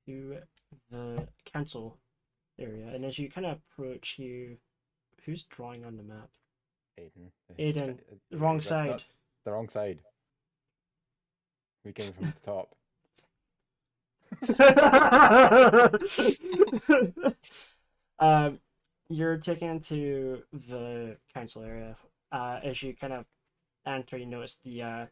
to the council area, and as you kind of approach, who's drawing on the map? Aiden. Aiden, wrong That's side. not- the wrong side. We came from the top. You're taken to the council area. As you kind of enter, you notice the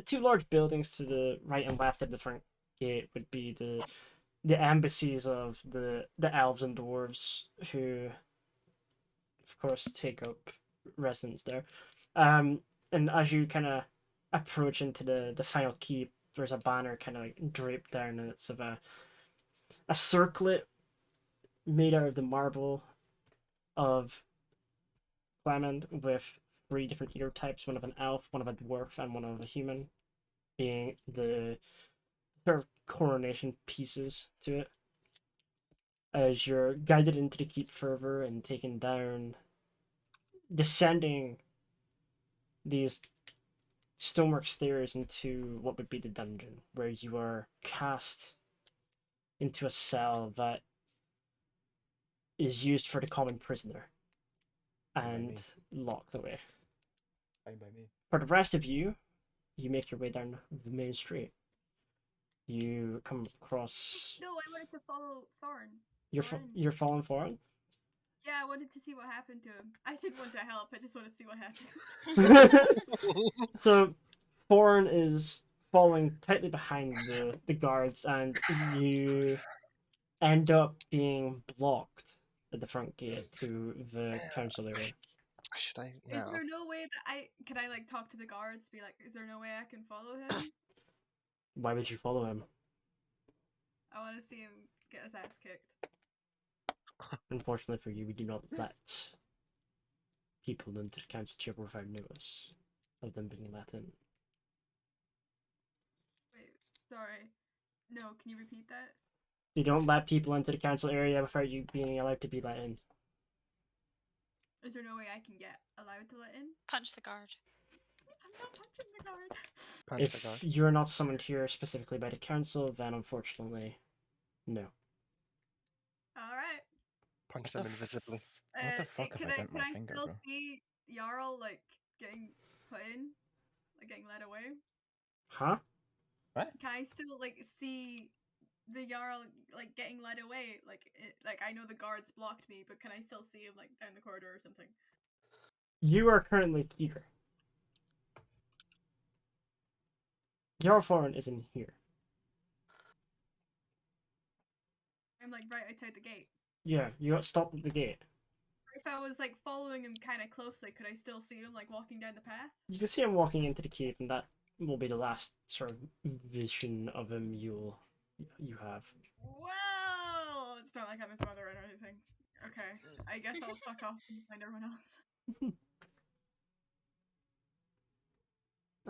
2 large buildings to the right and left of the front gate would be the embassies of the elves and dwarves, who, of course, take up residence there. And as you kind of approach into the final keep, there's a banner kind of draped down, and it's of a circlet made out of the marble of Klemund, with 3 different ear types: one of an elf, one of a dwarf, and one of a human, being the sort of coronation pieces to it. As you're guided into the keep further and taken down, descending these stonework stairs into what would be the dungeon, where you are cast into a cell that is used for the common prisoner and locked away. Fine by me. For the rest of you, you make your way down the main street. You come across. No, I wanted to follow Thorn. Thorn. you're falling for it. Yeah, I wanted to see what happened to him. I didn't want to help. I just want to see what happened. So, Thorn is following tightly behind the guards, and you end up being blocked at the front gate to the council area. Should I? Is No. there no way that can I like talk to the guards? Be like, is there no way I can follow him? Why would you follow him? I want to see him get his ass kicked. Unfortunately for you, we do not let people into the council chamber without notice of them being let in. Wait, sorry. No, can you repeat that? You don't let people into the council area without you being allowed to be let in. Is there no way I can get allowed to let in? Punch the guard. I'm not punching the guard. Punch the If guard. you're not summoned here specifically by the council, then unfortunately, no. Alright. Punch them invisibly. What the fuck if can I dent my can finger, still bro? see Jarl like getting put in? Like getting led away? Huh? Can I still like see the Jarl like getting led away? Like I know the guards blocked me, but can I still see him like down the corridor or something? You are currently here. Your foreign is in here. I'm like right outside the gate. Yeah, you got stopped at the gate. If I was like following him kind of closely, could I still see him like walking down the path? You can see him walking into the cave, and that will be the last sort of vision of him you have. Wow! It's not like I'm his mother or anything. Okay, I guess I'll fuck off and find everyone else.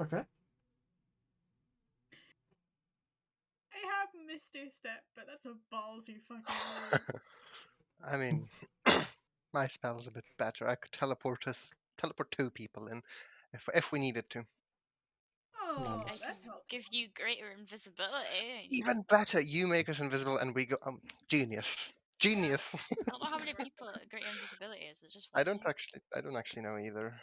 Okay. I have Misty Step, but that's a ballsy fucking move. I mean, my spell's a bit better. I could teleport two people in, if we needed to. Oh, Nice. that's helpful. Give you greater invisibility. Even better, you make us invisible and we go. Genius, genius. I don't know how many people greater invisibility is. It's just I one. don't actually know either.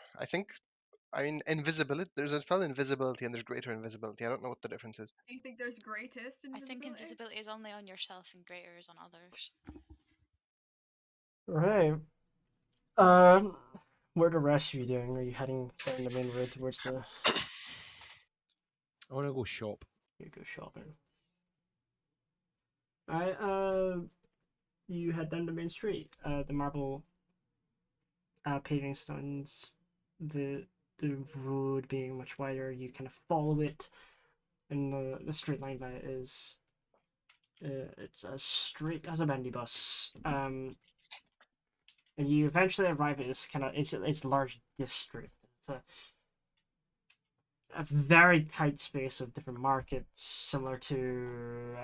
I mean, invisibility. There's a spell invisibility and there's greater invisibility. I don't know what the difference is. Do you think there's greatest I invisibility? think invisibility is only on yourself and greater is on others. Right. What are the rest of you doing? Are you heading down the main road towards the... I want to go shop. You go shopping. Alright, you head down the main street. The marble paving stones, the road being much wider, you kind of follow it, and the straight line by it is it's as straight as a bendy bus. And you eventually arrive at this kind of it's a large district. It's a very tight space of different markets, similar to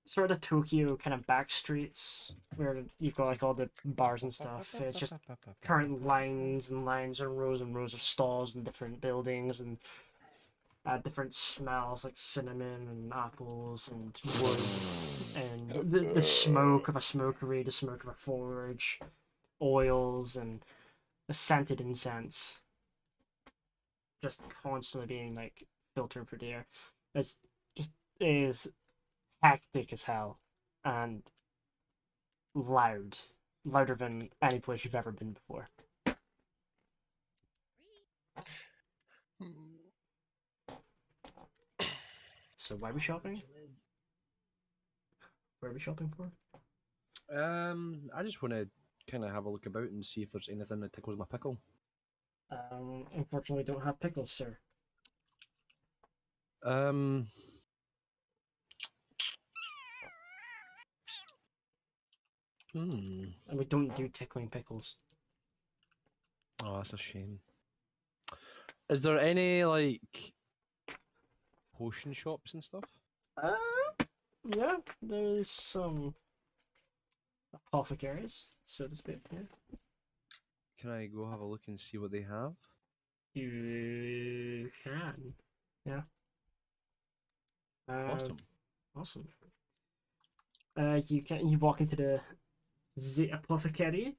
sort of Tokyo kind of back streets where you've got like all the bars and stuff. It's just current lines and lines and rows of stalls and different buildings and different smells like cinnamon and apples and wood and the smoke of a smokery, the smoke of a forge, oils and the scented incense just constantly being like filtered for the air. It's just is hectic as hell and louder than any place you've ever been before. So why are we shopping? Where are we shopping for? I just want to kind of have a look about and see if there's anything that tickles my pickle. Unfortunately, we don't have pickles, sir. Hmm. And we don't do tickling pickles. Oh, that's a shame. Is there any like potion shops and stuff? Yeah, there's some apothecaries, so to speak. Yeah. Can I go have a look and see what they have? You can. Yeah. Awesome. You walk into the apothecary.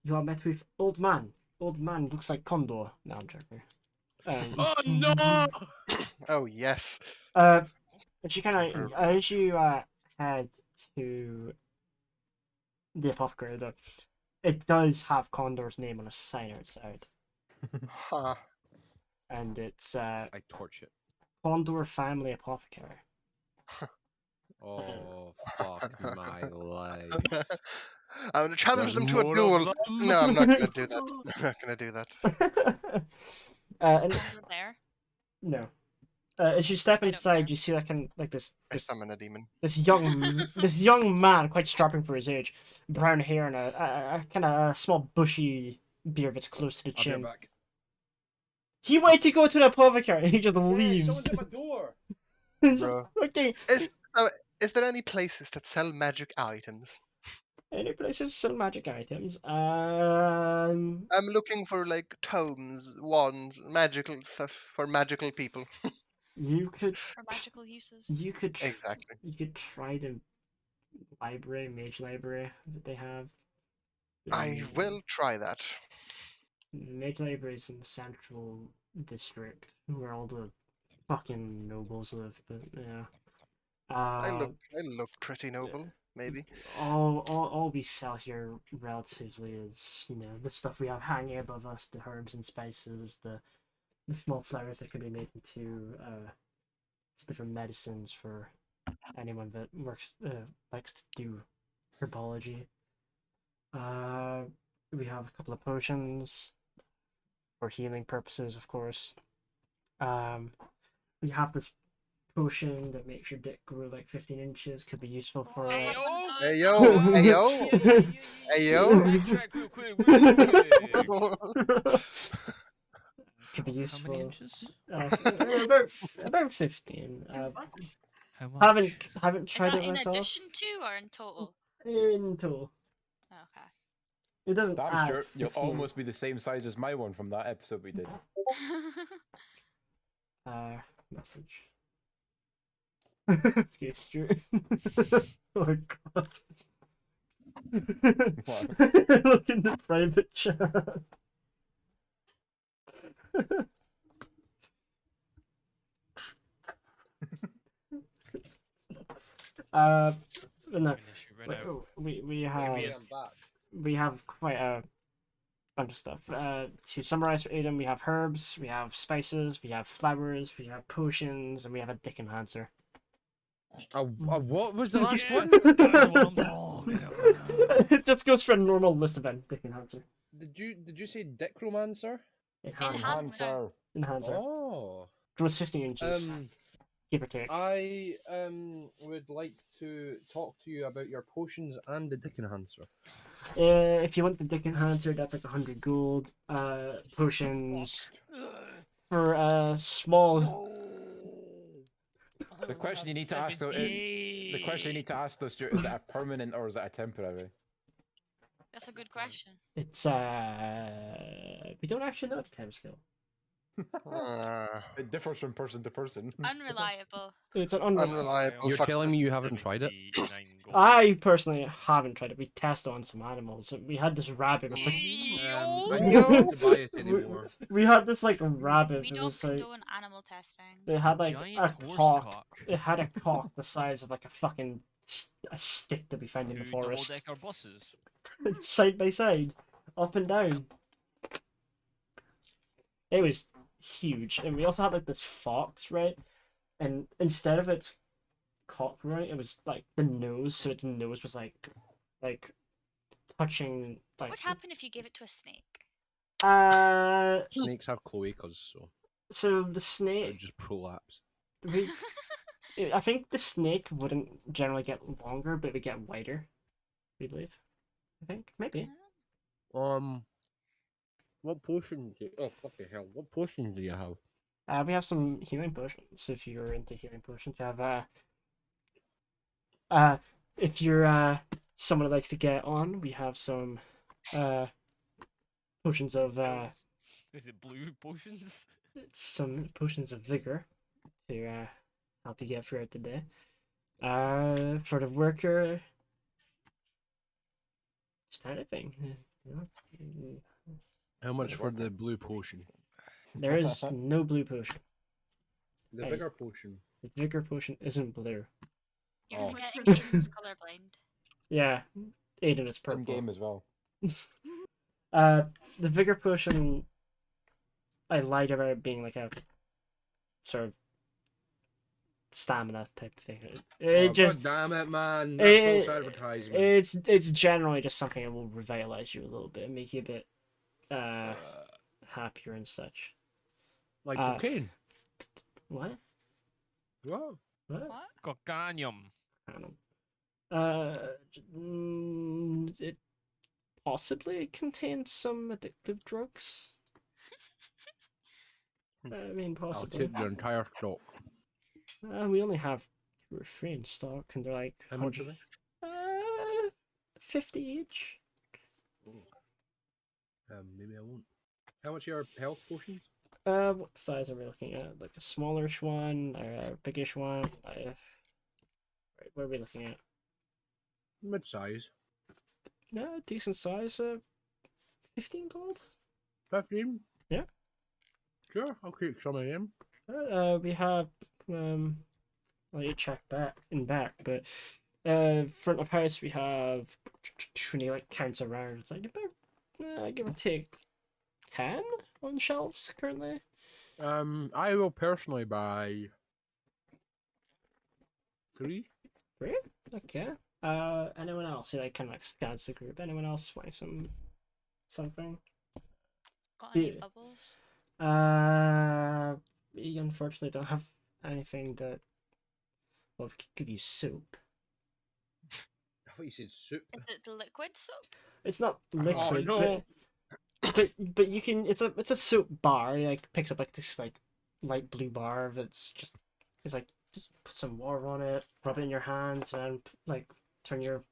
You are met with old man. Old man looks like Condor. No, I'm joking. Oh no! Oh yes. But you kind of as you head to the apothecary though. It does have Condor's name on a sign outside, Huh. and it's I torch it. Condor Family Apothecary. Oh, fuck my life. I'm gonna challenge There's them to a more duel. of them. No, I'm not gonna do that. I'm not gonna do that. Is And Condor there? no, as you step I don't inside, care. you see like this I summon a demon. this young man, quite strapping for his age, brown hair and a kind of small bushy beard that's close to the I'll be right chin. back. He went to go to the apothecary and he just leaves. Someone's at my door. He's just Bro. okay. Is there any places that sell magic items? Any places sell magic items? I'm looking for like tomes, wands, magical stuff for magical people. You could For magical uses. Exactly. You could try the library, mage library that they have. I will try that. Mage library is in the central district where all the fucking nobles live. But yeah. I look pretty noble, maybe. All we sell here relatively is, the stuff we have hanging above us, the herbs and spices, the small flowers that can be made into different medicines for anyone that likes to do herbology. We have a couple of potions for healing purposes, of course. We have this potion that makes your dick grow like 15 inches. Could be useful for. Hey, Hey yo, hey yo, hey yo. Backtrack real quick. Real quick. Could be How many useful. inches? About 15. How much? Haven't Is tried that it in myself. addition to or in total? In total. Okay. It doesn't Damn, add Stuart, you'll 15. almost be the same size as my one from that episode we did. Message. Okay, Stuart. Oh my god. Look in the private chat. No, An issue right now. we have quite a bunch of stuff. To summarize for Aiden, we have herbs, we have spices, we have flowers, we have potions, and we have a dick enhancer. What was the last one? That's what I'm talking about. It just goes for a normal list of dick enhancer. Did you say Dickromancer? Enhancer. Enhancer. Oh. Grows 15 inches. Give or take. I would like to talk to you about your potions and the dick enhancer. If you want the dick enhancer, that's like 100 gold. Potions for small. The question you need to ask though, Stuart, is that a permanent or is that a temporary? That's a good question. It's we don't actually know the time scale. It differs from person to person. Unreliable. It's an Unreliable. You're fuck telling this. me you haven't tried it? I personally haven't tried it. We tested on some animals. We had this rabbit. With I don't want to buy it anymore. we had this like rabbit. We It don't was like condone animal testing. it had like a Giant horse cock. cock. It had a cock the size of like a fucking a stick that we found in the Two forest, double-decker buses. side by side, up and down. It was huge, and we also had like this fox, right? And instead of its cock, right, it was like the nose, so its nose was like touching. What Like, would happen if you gave it to a snake? Snakes have cloacas, So the it would snake, just prolapse. I think the snake wouldn't generally get longer, but it would get wider. We believe. I think maybe. What potions? Oh fucking hell! What potions do you have? We have some healing potions. If you're into healing potions, you have if you're someone who likes to get on, we have some potions of Is it blue potions? some potions of vigor to help you get throughout the day. For the worker, just anything. You know? How much for the blue potion? There is no blue potion. The Hey. vigor potion. The vigor potion isn't blue. You're Oh. forgetting Aiden's colorblind. Yeah, Aiden is In purple. game as well. The vigor potion, I lied about it being like a sort of stamina type thing. God damn it, man! That's false advertisement. It's generally just something that will revitalize you a little bit and make you a bit happier and such. Like cocaine. What? What? What? What? Coganium. I don't know. It possibly contains some addictive drugs. I mean, I'll possibly. take your entire stock. We only have 2 or 3 in stock, and they're like How much are they? 50 each. Maybe I won't. How much are your health potions? What size are we looking at? Like a smallish one or a biggish one? Right, what are we looking at? Mid-size. Yeah, decent size. 15 gold. 15? Yeah. Sure, I'll keep some of them. We have I'll let you check back, but front of house we have 20 like counts around. It's like about give or take 10 on shelves currently. I will personally buy 3. 3? Okay. Anyone else? He like kind of like scans the group. Anyone else wanting something? Got any Yeah. bubbles? We unfortunately don't have anything that. Well, we could give you soup. I thought you said soup. Is it the liquid soap? It's not liquid, no. but you can. It's a soup bar. It, like picks up like this like light blue bar that's just. It's like just put some water on it, rub it in your hands, and like turn your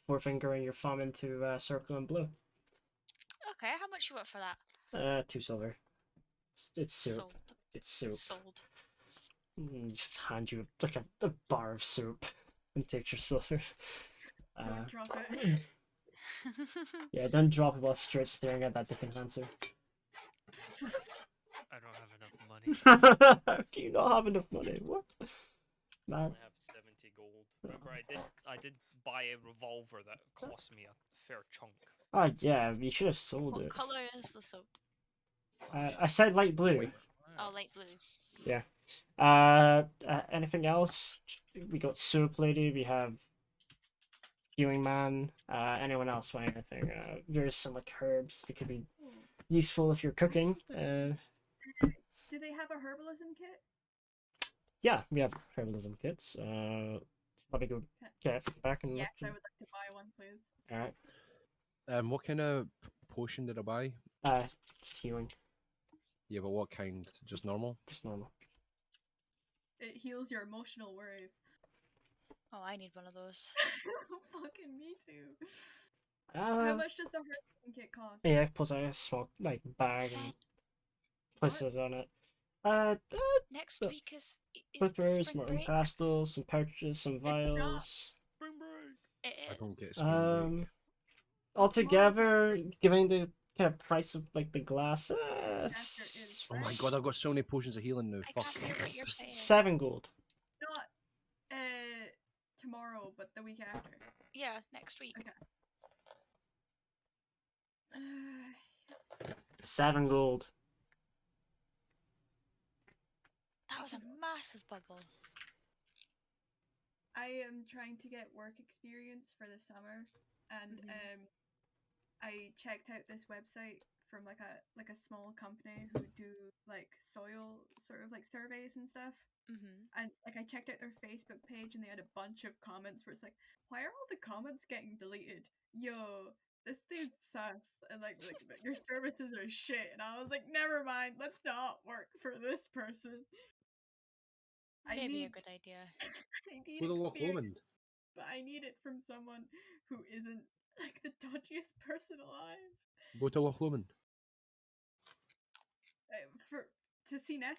forefinger and your thumb into circle and blue. Okay, how much you want for that? 2 silver. It's soup. Sold. It's soup. Sold. Just hand you like a bar of soup and take your silver. Don't drop it. Yeah, don't drop it while straight staring at that dick enhancer. I don't have enough money. Do you not have enough money? What? I Man. only have 70 gold. Remember, I did buy a revolver that cost me a fair chunk. Oh yeah, you should have sold What it. colour is the soap? I said light blue. Wait. Oh, light blue. Anything else? We got soup lady. We have healing man. Anyone else want anything? There's some like herbs that could be useful if you're cooking. Do they have a herbalism kit? Yeah, we have herbalism kits. Let me go get it back and Yes, look. I would like to buy one, please. Alright. What kind of potion did I buy? Just healing. Yeah, but what kind? Just normal? Just normal. It heals your emotional worries. Oh, I need one of those. Fucking me too. How much does the herbalism kit cost? Yeah, plus I have a small like bag and Fed. places on it. Next So, week is Clippers, spring Morton break. pastels, some pouches, some vials. Spring break! It I don't is. get spring Altogether, giving the kind of price of like the glass, is Oh my right. god, I've got so many potions of healing now. I Fuck. can't hear what you're saying. 7 gold. Not tomorrow, but the week after. Yeah, next week. Okay. 7 gold. That was a massive bubble. I am trying to get work experience for the summer, and I checked out this website from like a small company who do like soil sort of like surveys and stuff. And like I checked out their Facebook page and they had a bunch of comments where it's like, why are all the comments getting deleted? Yo, this dude sucks, and like your services are shit. And I was like, never mind, let's not work for this person. Maybe a good idea. I need Go to Loch experience, Lomond. but I need it from someone who isn't like the dodgiest person alive. Go to Loch Lomond. To see Nessie?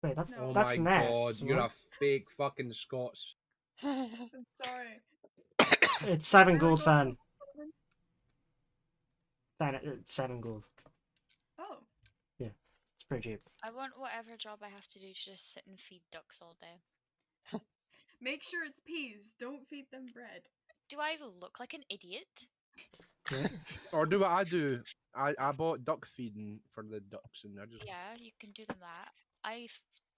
Wait, that's No. Oh that's my Ness. god, you're a What? fake fucking Scots. I'm sorry. It's 7 Where gold, go- fan. It's 7 gold. Oh, It's pretty cheap. I want whatever job I have to do to just sit and feed ducks all day. make sure it's peas. Don't feed them bread. Do I look like an idiot? Or do what I do. I bought duck feeding for the ducks, and I just Yeah, you can do them that.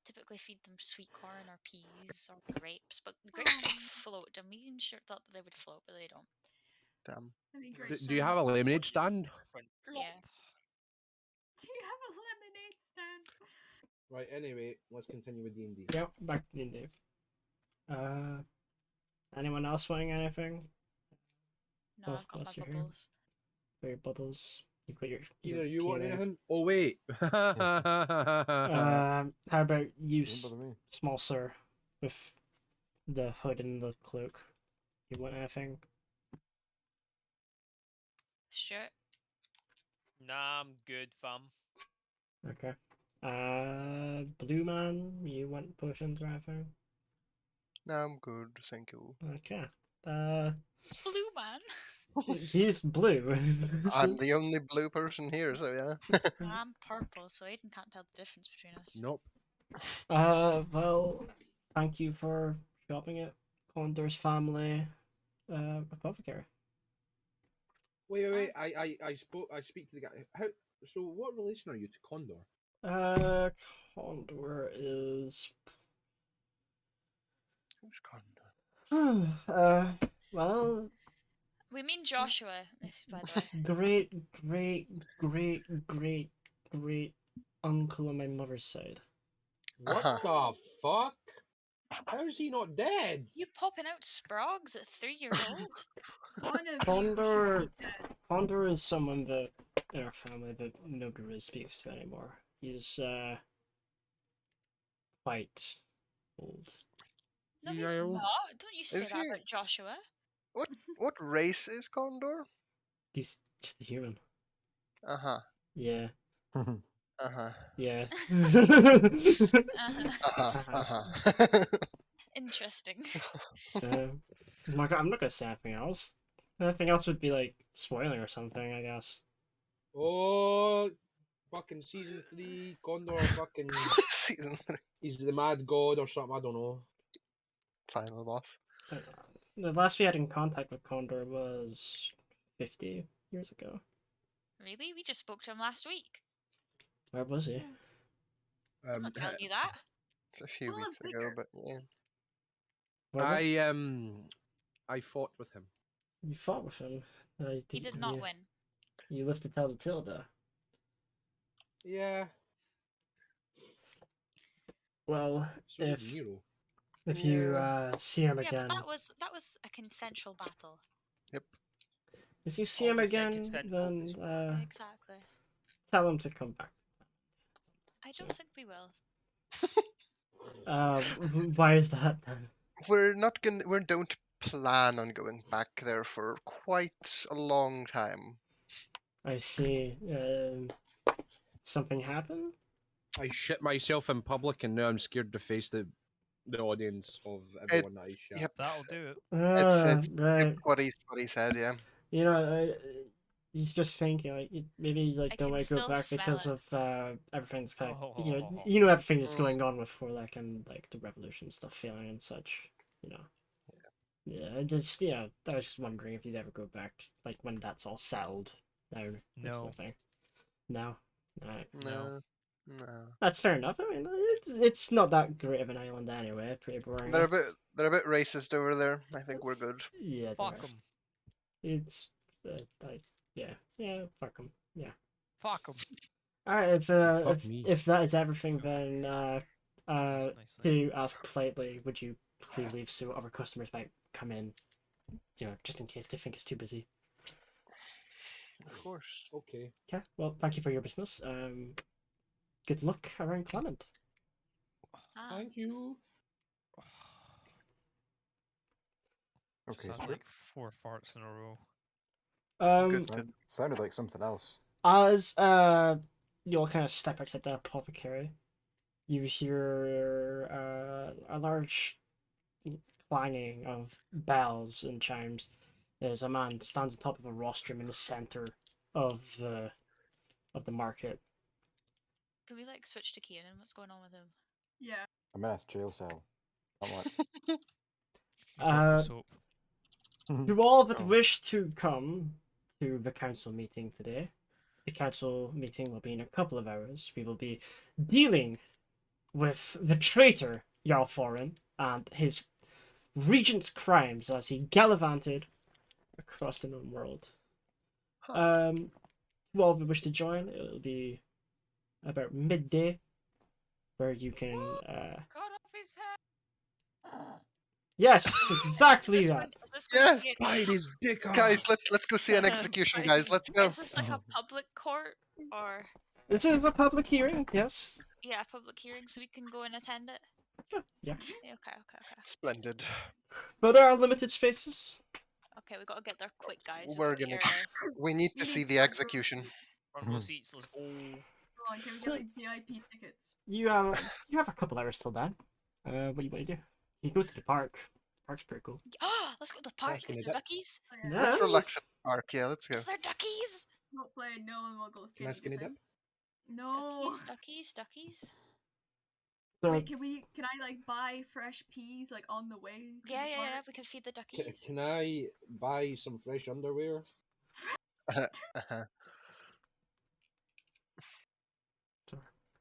Typically feed them sweet corn or peas or grapes, but the grapes don't float. And we sure thought that they would float, but they don't. Damn. That'd be do, great. do you have a lemonade stand? Yeah. Do you have a lemonade stand? Right. Anyway, let's continue with D&D. Yep, back to Dave. Anyone else wanting anything? No, I've got Whilst my you're here. bubbles. For your bubbles. You've got your You want PA. anything? Oh wait. How about you, Don't bother me. small sir, with the hood and the cloak? You want anything? Sure. Nah, I'm good, fam. Okay. Blue man, you want potions or anything? No, I'm good, thank you. Okay. Blue man. He's blue. I'm the only blue person here, so yeah. I'm purple, so Aiden can't tell the difference between us. Nope. Well, thank you for shopping at Condor's family apothecary. Wait. I speak to the guy. How? So, what relation are you to Condor? Condor is Who's Condor? well, We mean Joshua, by the way. great uncle on my mother's side. What the fuck? How is he not dead? You popping out sprogs at 3 years old? One of Condor- you should be dead. Condor is someone that in our family that nobody really speaks to anymore. He's quite old. No, he's Yeah. not. Don't you say Is that he? about Joshua. What race is Condor? He's just a human. Uh-huh. Yeah. Uh-huh. Yeah. Uh-huh. Uh-huh. Interesting. I'm not gonna say anything else. Anything else would be like spoiling or something, I guess. Oh, fucking season 3, Condor fucking. Season 3. He's the mad god or something, I don't know. Final boss. The last we had in contact with Condor was 50 years ago. Really? We just spoke to him last week. Where was he? I'm not telling you that. It's a few Well, weeks ago, bigger. but yeah. I fought with him. You fought with him. He did not win. You lived to tell the tale, though. Yeah. Well, So did Nero. if you Yeah. see him Yeah, again, but that was a consensual battle. if you see him Always get again, consent then always. Exactly. tell him to come back. I don't think we will. Why is that then? We don't plan on going back there for quite a long time. I see. Something happened? I shit myself in public, and now I'm scared to face the audience of everyone that I shit. Yep. That'll do it. It's Right. what he said, yeah. You know, he's just thinking like maybe I like don't can want to go still back smell because it. of everything's kind of Oh. you know everything that's going on with Forlek and like the revolution stuff failing and such. You know. Yeah, I was just wondering if you'd ever go back like when that's all settled down. or No. something. No. Alright. No. That's fair enough. I mean, it's not that great of an island anyway. Pretty boring. They're a bit racist over there. I think we're good. Yeah. Fuck they are. 'em. It's yeah. Fuck them. Yeah. Fuck 'em. All right. Fuck me. If that is everything, then That's nicely. to ask politely, would you please leave so other customers might come in, you know, just in case they think it's too busy. Of course. Okay. Okay. Well, thank you for your business. Good luck around Klemund. Ah, Thank you. Just Okay, had sure. like 4 farts in a row. Good. Sounded like something else. As you all kind of step outside the apothecary, you hear a large clanging of bells and chimes. There's a man stands on top of a rostrum in the center of the market. can we like switch to Keenan? What's going on with him? Yeah. I'm in a jail cell. I'm like, Drop the soap. To all that Oh. wish to come to the council meeting today, the council meeting will be in a couple of hours. We will be dealing with the traitor Jarl Thorin and his regent's crimes as he gallivanted across the known world. Huh. To all that wish to join, it will be about midday, where you can. Cut off his head. Yes, exactly Is that. this going Yes! to be Bite his dick off. Guys, let's go see an execution, guys. Let's go. Is this like a public court or This is a public hearing. Yes. a public hearing, so we can go and attend it? Yeah. Yeah, okay. Splendid. But there are limited spaces. Okay, we gotta get there quick, guys. We're We've got gonna- here, We need to see the execution. Front row seats, let's go. Come on, can we So- get like VIP tickets? You have a couple hours till then. What do you want to do? You go to the park. Park's pretty cool. Let's go to the park. Asking Is a there duck. duckies? Oh, yeah. Yeah. Let's relax at the park. Yeah, let's go. Is there duckies? Not playing, no one will go Can I skinny dipping. dip? No. Duckies. So Wait, can I like buy fresh peas like on the way? to Yeah, the yeah. park? We can feed the Can, duckies. can I buy some fresh underwear?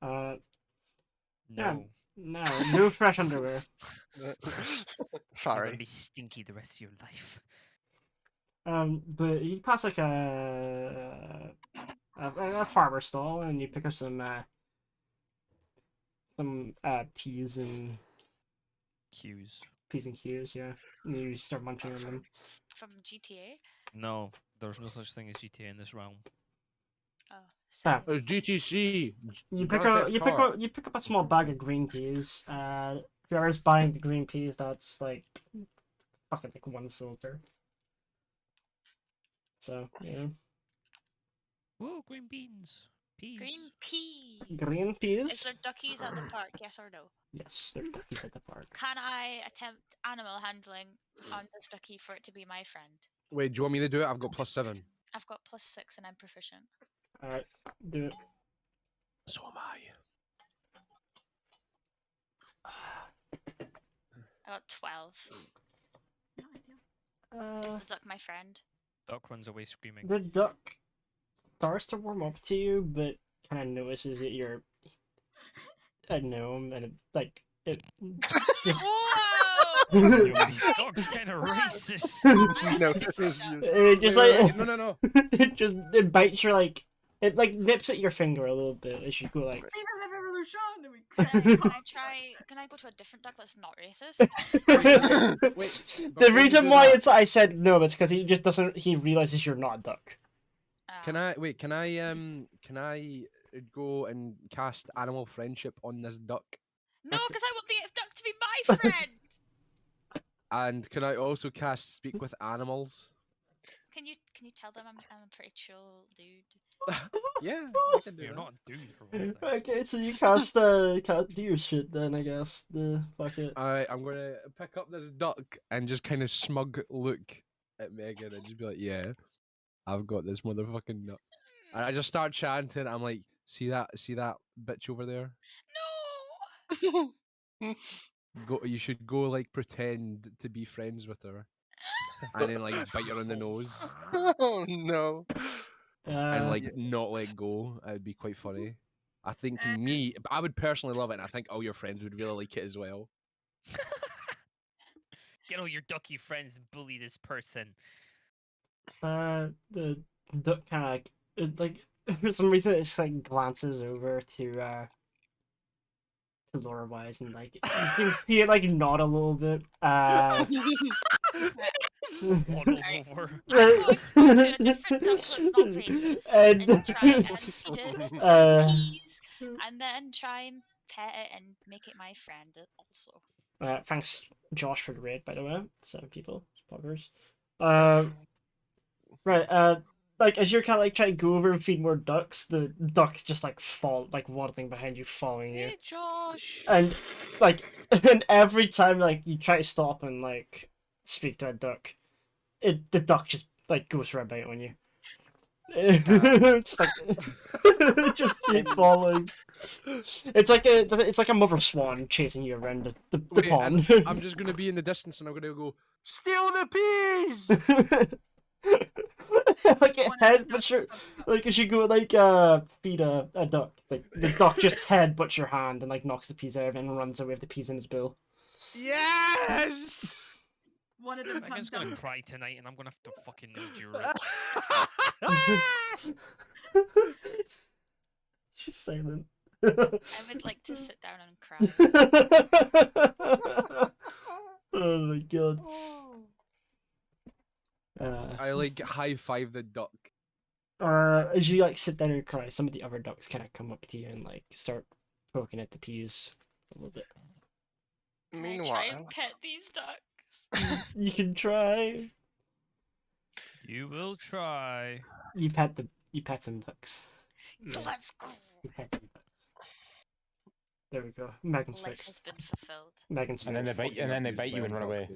Uh-huh. yeah, No. no fresh underwear. You're Sorry. gonna be stinky the rest of your life. But you pass like a farmer stall and you pick up some peas and cues, yeah. And you start munching on them. From GTA. No, there's no such thing as GTA in this realm. Oh, Ah. sorry. GTC. You Grand Theft Car. pick up a small bag of green peas. Whoever's buying the green peas, that's like fucking like 1 silver. So yeah, Whoa, green beans. Peas. Green pea. green Is peas. there duckies at the park? Yes or no? Yes, there are duckies at the park. Can I attempt animal handling on this ducky for it to be my friend? Wait, do you want me to do it? I've got +7. I've got +6 and I'm proficient. All right, do it. So am I. I got 12. No idea. Is the duck my friend? Duck runs away screaming. The duck starts to warm up to you, but kind of notices that you're a gnome, and it Whoa! Yo, this duck's kind of racist. Notices you. it just Wait, like no. it bites your it like nips at your finger a little bit as you go like. Flavor of Evolution! And we Can I go to a different duck that's not racist? Wait, The before you reason do why that- I said no is because he just doesn't. He realizes you're not a duck. Can I go and cast animal friendship on this duck? No, because I want the duck to be my friend. And can I also cast speak with animals? Can you tell them I'm a pretty chill dude? Yeah, I can do You're that. not a dude for one thing. Okay, so you cast do your shit then, I guess. The bucket. Alright, I'm gonna pick up this duck and just kind of smug look at Megan and just be like, yeah, I've got this motherfucking duck. And I just start chanting. I'm like, see that bitch over there? No. Go. You should go like pretend to be friends with her, and then like bite her on the nose Oh no. and like Yeah. not let go. It would be quite funny. I think Uh, I would personally love it, and I think all your friends would really like it as well. Get all your ducky friends and bully this person. The duck kind of like for some reason it just like glances over to Laura Wise and like you can see it like nod a little bit. Waddles over. I'm going to go to a different duck that's not racist and try and feed it some peas, and then try and pet it and make it my friend also. Thanks, Josh, for the raid, by the way. 7 people, spoggers. Right. Like as you're kind of like trying to go over and feed more ducks, the ducks just like fall, like waddling behind you, following you. Hey, Josh. And like, and every time like you try to stop and like speak to a duck, the duck just like goes right about on you. Just like it just keeps following. It's like a mother swan chasing you around the Wait, and pond. I'm just gonna be in the distance and I'm gonna go, steal the peas! Like a One of head the butcher, ducks comes up. like as you go like feed a duck, like the duck just head butts your hand and like knocks the peas out of it and runs away with the peas in his bill. Yes! One of them Megan's comes gonna up. cry tonight, and I'm gonna have to fucking endure it. She's silent. I would like to sit down and cry. Oh my god. I like high five the duck. As you like sit down and cry, some of the other ducks kind of come up to you and like start poking at the peas a little bit. Can I try Meanwhile, and pet these ducks? You can try. You will try. You pet some ducks. Yeah, Let's go. you pet some ducks. There we go. Megan's Life has fixed. been fulfilled. Megan's And then they fixed. bite you and run away.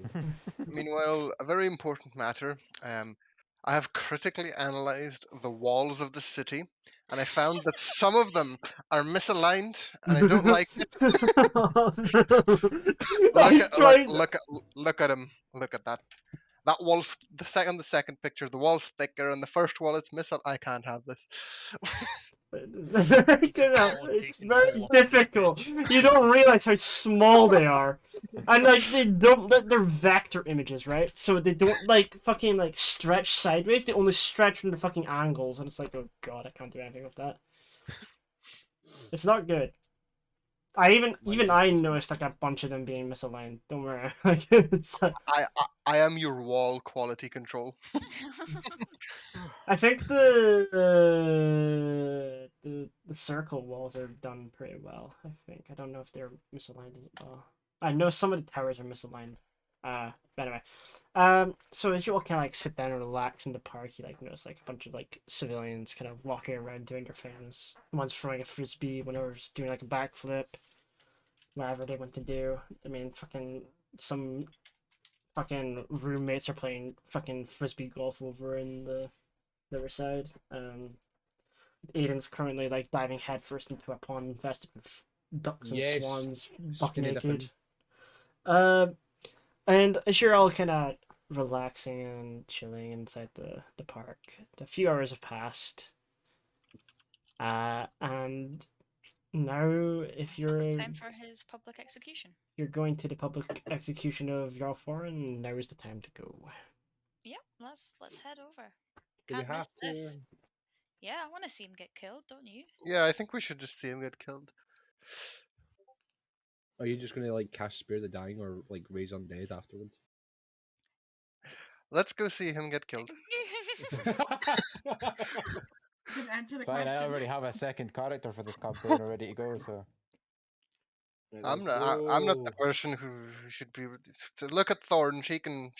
meanwhile, a very important matter. I have critically analyzed the walls of the city, and I found that some of them are misaligned, and I don't like it. Look at him. Look at that. That wall's the second picture. The wall's thicker, and the first wall it's missing. I can't have this. It's very difficult. You don't realize how small they are, and like they're vector images, right? So they don't like fucking like stretch sideways. They only stretch from the fucking angles, and it's like, oh god, I can't do anything with that. It's not good. Even I noticed like a bunch of them being misaligned. Don't worry. Like, it's, I am your wall quality control. I think the circle walls are done pretty well. I think I don't know if they're misaligned as well. I know some of the towers are misaligned. But anyway, so as you all kind of like sit down and relax in the park, you like notice like a bunch of like civilians kind of walking around doing their things. One's throwing a frisbee, one was doing like a backflip, whatever they want to do. I mean, fucking some fucking roommates are playing fucking frisbee golf over in the riverside. Aiden's currently like diving headfirst into a pond infested with ducks and Yes. swans, buck Skinny naked. dipping. And as you're all kind of relaxing and chilling inside the park, a few hours have passed. And now, if It's time for his public execution. you're going to the public execution of Jarl Thorin, now is the time to go. Yep, let's head over. Do we Can't miss have to? this. Yeah, I want to see him get killed, don't you? Yeah, I think we should just see him get killed. Are you just gonna like cast Spare the Dying or like raise undead afterwards? Let's go see him get killed. You can answer the Fine, I question. already have a second character for this campaign ready to go, so. Right, I'm let's not. I'm not the go. person who should be. To look at Thorn. She can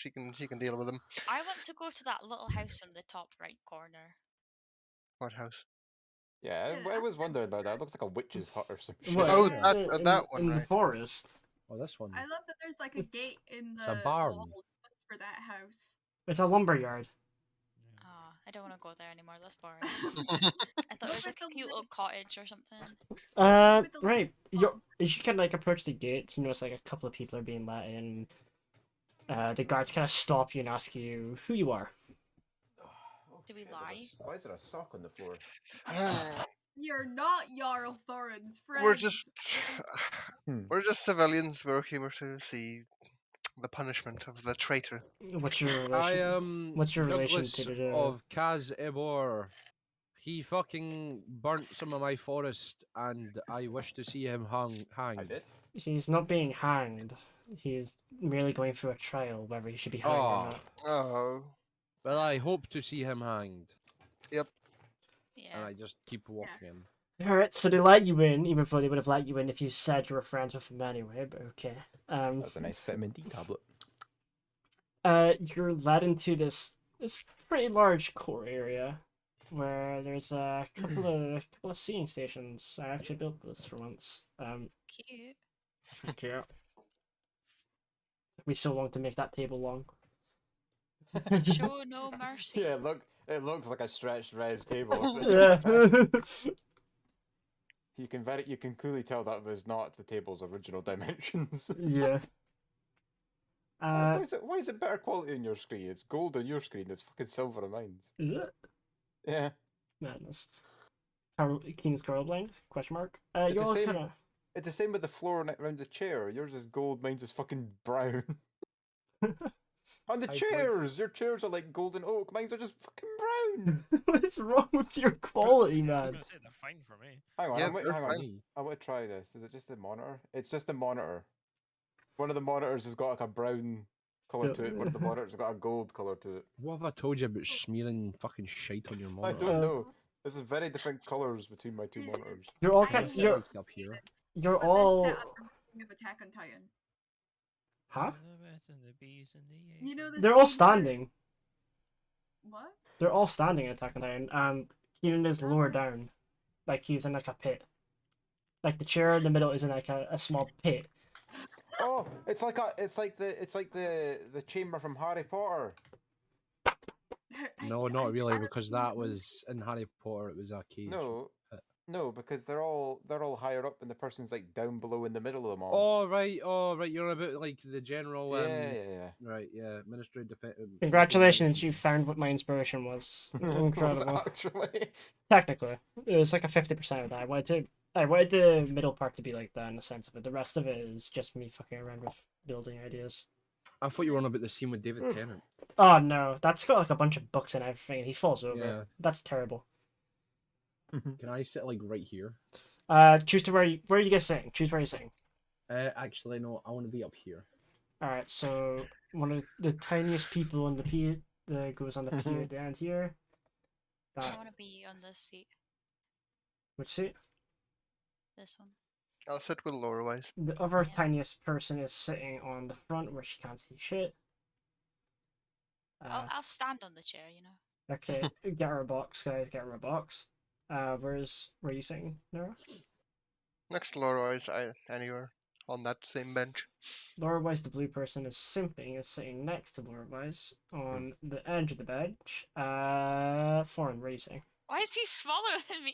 deal with him. I want to go to that little house in the top right corner. What house? Yeah, I was wondering about that. It looks like a witch's hut or some shit. What, Oh, Yeah. that one, in the right. forest. Oh, this one. I love that there's like a gate in It's a the barn. wall just for that house. It's a lumberyard. Oh, I don't want to go there anymore. That's boring. I thought it was like a cute little cottage or something. With the Right. little As you can like approach the gates, you notice like a couple of people are being let in. The guards kind of stop you and ask you who you are. Do we lie? Why is there a sock on the floor? You're not Jarl Thorin's friend. We're just. Hmm. We're just civilians. We're here to see the punishment of the traitor. What's your I relation? What's your relation Douglas to the? of Kaz Ebor. He fucking burnt some of my forest, and I wish to see him I hanged. did. He's not being hanged. He's merely going through a trial, whether he should be hanged or Oh. not. Oh. Well, I hope to see him hanged, and Yeah. I just keep watching him. Alright, so they let you in, even though they would have let you in if you said you were friends with him anyway, but okay. That's a nice vitamin D tablet. You're led into this pretty large core area where there's a couple of seating stations. I actually built this for once. Cute. Yeah. Took me so long to make that table long. Show no mercy. Yeah, look, It looks like a stretched res table. Yeah. You can clearly tell that was not the table's original dimensions. Yeah. Why is it better quality on your screen? It's gold on your screen. It's fucking silver on mine. Is it? Yeah. Madness. King's colorblind? Question mark. It's You're the all same. kind of. It's the same with the floor around the chair. Yours is gold, mine's is fucking brown. On the chairs, your chairs are like golden oak. Mine's are just fucking brown. What's wrong with your quality, I was man? gonna say they're fine for me. Hang on, Yeah, hang they're on. fine. I want to try this. Is it just the monitor? It's just the monitor. One of the monitors has got like a brown colour to it. One of the monitors has got a gold colour to it. What have I told you about smearing fucking shite on your I monitor? don't know. This is very different colours between my two monitors. You're all I kind. was You're Like up here. you're But all. this setup reminds me of Attack on Titan. Huh? The best and the bees and the You know the They're all scene where- standing. What? They're all standing at Attack on Titan, and Keenan is lower Oh. down, like he's in like a pit. Like the chair in the middle is in like a small pit. Oh, it's like the chamber from Harry Potter. No, not really, because that was in Harry Potter. It was a cage. No, because they're all higher up, and the person's like down below in the middle of them all. Oh right. You're about like the general. Yeah. Right, yeah. Ministry of Defense. Congratulations, you found what my inspiration was. Was it Incredible. actually? Technically, it was like a 50% of that. I wanted the middle part to be like that in the sense of it. The rest of it is just me fucking around with building ideas. I thought you were on about the scene with David Tennant. Oh no, that's got like a bunch of books and everything, and he falls over. Yeah. That's terrible. Can I sit like right here? Choose to where are you guys sitting? Choose where you're sitting. Actually, no. I want to be up here. All right, so one of the tiniest people on the P that goes on the P at the end here. I That want to be on this seat. which seat? This one. I'll sit with Lorewise. The other tiniest person is sitting on the front where she can't see shit. I'll stand on the chair, you know. Okay, get her a box, guys. Get her a box. Where are you sitting, Nero? Next to Lorewise, anywhere on that same bench. Laura Weiss, the blue person, is sitting next to Laura Weiss on the edge of the bench. Thorn, where are you sitting? Why is he smaller than me?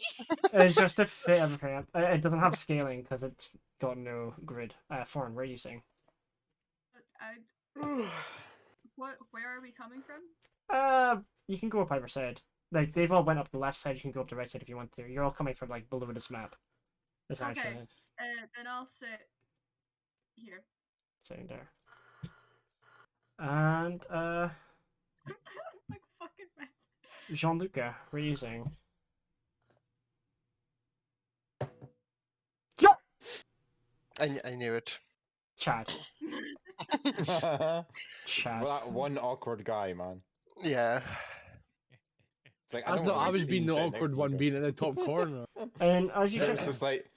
It's just to fit everything up. It doesn't have scaling because it's got no grid. Thorn, where are you sitting? Where are we coming from? You can go up either side. Like they've all went up the left side. You can go up the right side if you want to. You're all coming from like below this map. Essentially, Okay. Then I'll sit here. sitting there. And Like fucking mess. Jean-Luca, where are you sitting? I knew it. Chad. Well, Chad. that one awkward guy, man. Yeah. It's like I don't thought wanna I be was seen being the sitting next awkward to you one, guys. being in the top corner. And as you It's can, just like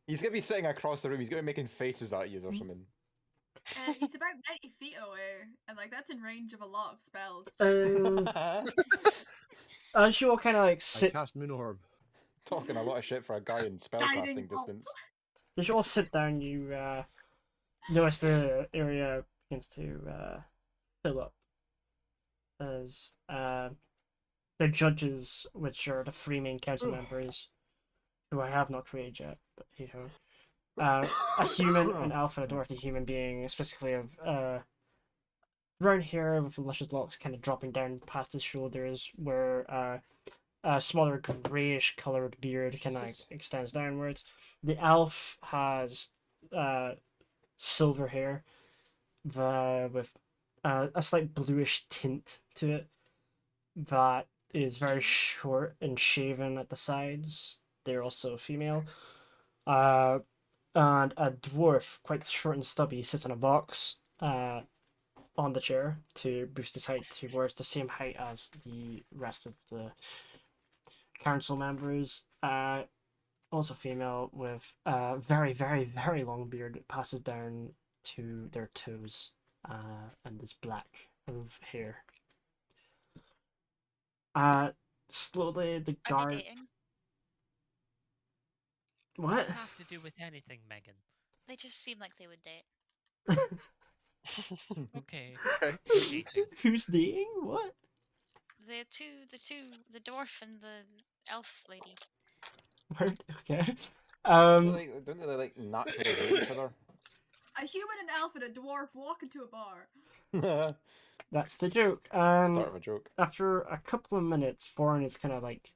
he's gonna be sitting across the room. He's gonna be making faces at you or something. He's about 90 feet away, and like that's in range of a lot of spells. as you all kind of like I sit, cast Moon Orb. Talking a lot of shit for a guy in spellcasting bolt. distance. as you all sit down, you notice the area begins to fill up as the judges, which are the three main council members, who I have not created yet, but hey ho. A human, an elf, and a dwarf. The human being specifically of brown hair with luscious locks kind of dropping down past his shoulders, where a smaller greyish coloured beard kind of extends downwards. The elf has silver hair with a slight bluish tint to it that is very short and shaven at the sides. They're also female. And a dwarf, quite short and stubby, sits in a box on the chair to boost his height towards the same height as the rest of the council members. Also female with a very, very, very long beard that passes down to their toes and is black of hair. Slowly the Are they guard... dating? What? Does this have to do with anything, Megan? They just seem like they would date. Okay. Okay. They're dating. Who's dating? What? the dwarf and the elf lady. Okay. Don't they like naturally hate each other? A human, an elf, and a dwarf walk into a bar. That's the joke. Start of a joke. After a couple of minutes, Thorn is kind of like,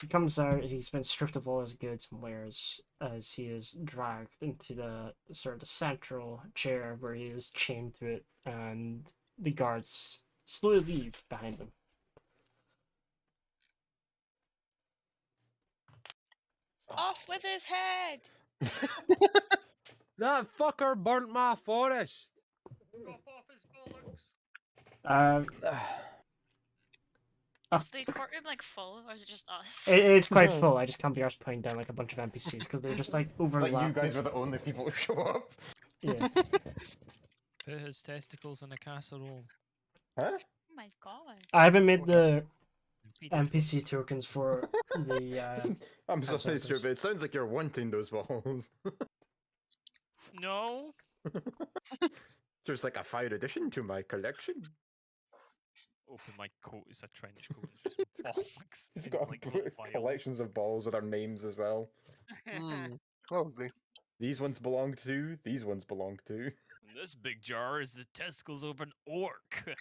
he comes out, he's been stripped of all his goods and wares as he is dragged into the sort of the central chair where he is chained to it, and the guards slowly leave behind him. Off with his head! That fucker burnt my forest. Chop off his bollocks. Is the courtroom like full, or is it just us? It's quite full. I just can't be arsed putting down like a bunch of NPCs because they're just like It's overlapping. like you guys are the only people who show up. Yeah. Put his testicles in a casserole. Huh? Oh my god. I haven't made the And feed it to NPC us. tokens for the. I'm so sorry, Council. but it sounds like you're wanting those balls. No. There's like a fire addition to my collection. Open my coat. It's a trench coat. It's just bollocks. He's in, got like, little vials. collections of balls with our names as well. Probably. These ones belong to. These ones belong to. This big jar is the testicles of an orc.